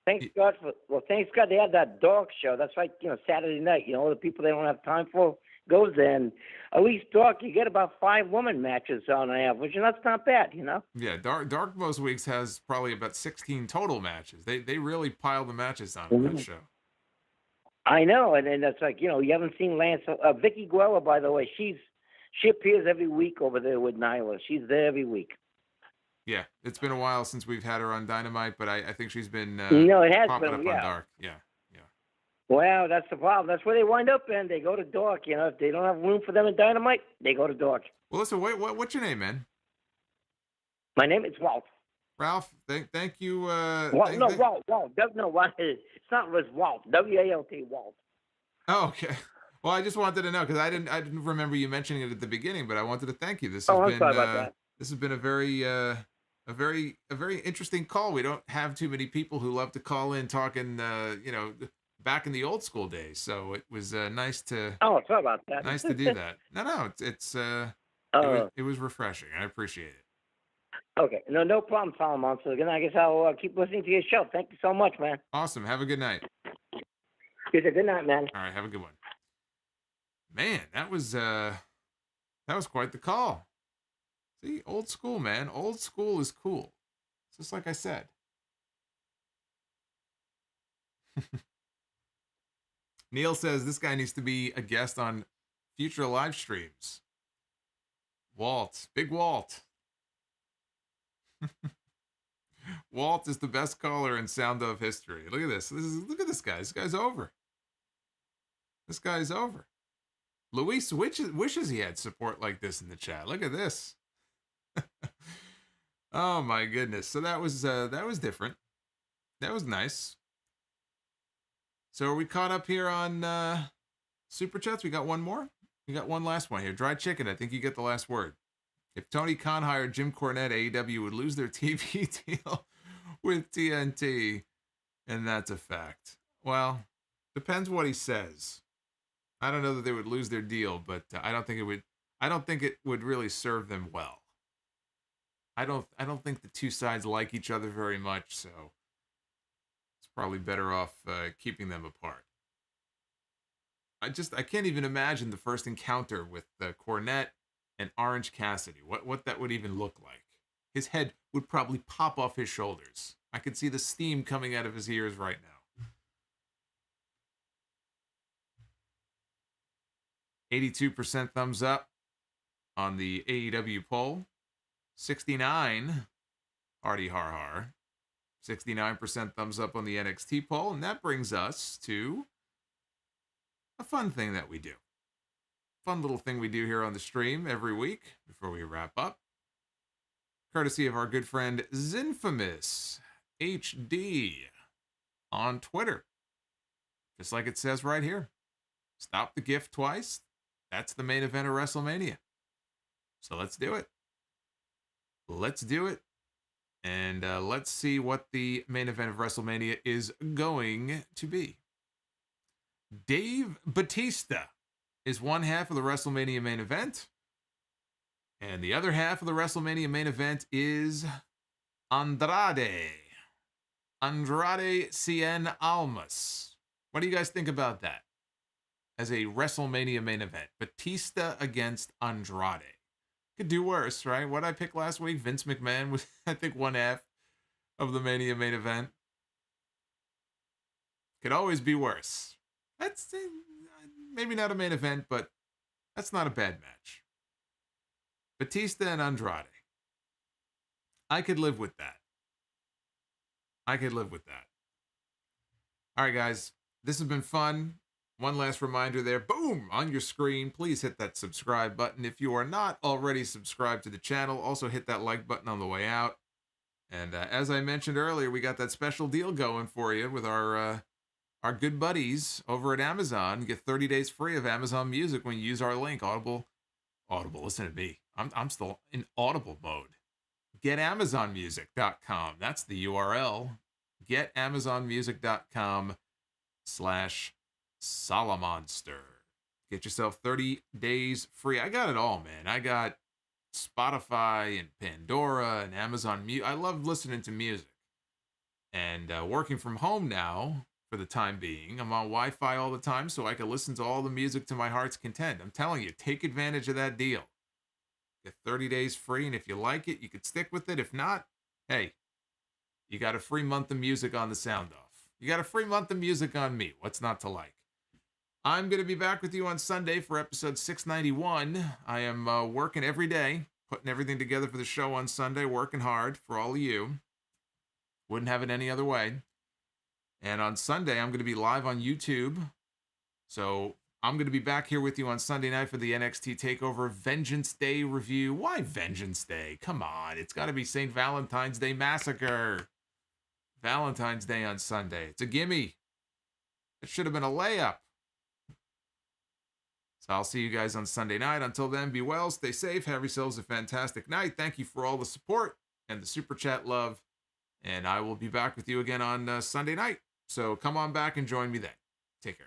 Thanks God they have that dog show. That's like Saturday night. The people they don't have time for goes there. And at least Dark, you get about 5 women matches on average, and that's not bad, Yeah, Dark most weeks has probably about 16 total matches. They really pile the matches on that show. I know, and then that's like you haven't seen Lance. Vicky Guerrero, by the way, she appears every week over there with Nyla. She's there every week. Yeah, it's been a while since we've had her on Dynamite, but I think she's been it has popping been, up on Dark. Yeah. Well, that's the problem. That's where they wind up in. They go to Dark. If they don't have room for them in Dynamite, they go to Dark. Well, listen, what's your name, man? My name is Walt. Ralph, thank you. Walt. No, it's not Walt. W-A-L-T, Walt. Oh, okay. Well, I just wanted to know because I didn't remember you mentioning it at the beginning, but I wanted to thank you. I'm sorry about that. This has been a very interesting call. We don't have too many people who love to call in talking, back in the old school days. So it was nice to. Oh, sorry about that. Nice to do that. No, it was refreshing. I appreciate it. Okay, no problem, Solomonster. I guess I'll keep listening to your show. Thank you so much, man. Awesome. Have a good night. Good night, man. All right, have a good one. Man, that was quite the call. See, old school, man. Old school is cool. Just like I said. Neil says this guy needs to be a guest on future live streams. Walt. Big Walt. Walt is the best caller in Sound of history. Look at this. Look at this guy. This guy's over. This guy's over. Luis wishes he had support like this in the chat. Look at this. Oh my goodness. So that was different. That was nice. So are we caught up here on Super Chats? We got one more? We got one last one here. Dry Chicken, I think you get the last word. If Tony Khan hired Jim Cornette, AEW would lose their TV deal with TNT. And that's a fact. Well, depends what he says. I don't know that they would lose their deal, but I don't think it would really serve them well. I don't think the two sides like each other very much, so it's probably better off keeping them apart. I can't even imagine the first encounter with Cornette and Orange Cassidy. What that would even look like. His head would probably pop off his shoulders. I could see the steam coming out of his ears right now. 82% thumbs up on the AEW poll. 69 Hardy Har Har. 69% thumbs up on the NXT poll. And that brings us to a fun thing that we do. Fun little thing we do here on the stream every week before we wrap up. Courtesy of our good friend Zinfamous HD on Twitter. Just like it says right here. Stop the gift twice. That's the main event of WrestleMania. So let's do it. Let's do it. And let's see what the main event of WrestleMania is going to be. Dave Bautista is one half of the WrestleMania main event. And the other half of the WrestleMania main event is Andrade Cien Almas. What do you guys think about that? As a WrestleMania main event. Batista against Andrade. Could do worse, right? What I picked last week, Vince McMahon was, I think, one half of the Mania main event. Could always be worse. That's maybe not a main event, but that's not a bad match. Batista and Andrade. I could live with that. I could live with that. All right, guys. This has been fun. One last reminder there, boom, on your screen. Please hit that subscribe button. If you are not already subscribed to the channel, also hit that like button on the way out. And as I mentioned earlier, we got that special deal going for you with our good buddies over at Amazon. You get 30 days free of Amazon Music when you use our link, Audible, listen to me. I'm still in Audible mode. GetAmazonMusic.com. That's the URL. GetAmazonMusic.com/Solomonster. Get yourself 30 days free. I got it all, man. I got Spotify and Pandora and Amazon Music. I love listening to music. And working from home now, for the time being, I'm on Wi-Fi all the time, so I can listen to all the music to my heart's content. I'm telling you, take advantage of that deal. Get 30 days free, and if you like it, you could stick with it. If not, hey, you got a free month of music on the Sound Off. You got a free month of music on me. What's not to like? I'm going to be back with you on Sunday for episode 691. I am working every day, putting everything together for the show on Sunday, working hard for all of you. Wouldn't have it any other way. And on Sunday, I'm going to be live on YouTube. So I'm going to be back here with you on Sunday night for the NXT TakeOver Vengeance Day review. Why Vengeance Day? Come on. It's got to be St. Valentine's Day Massacre. Valentine's Day on Sunday. It's a gimme. It should have been a layup. So I'll see you guys on Sunday night. Until then, be well, stay safe, have yourselves a fantastic night. Thank you for all the support and the Super Chat love. And I will be back with you again on Sunday night. So come on back and join me then. Take care.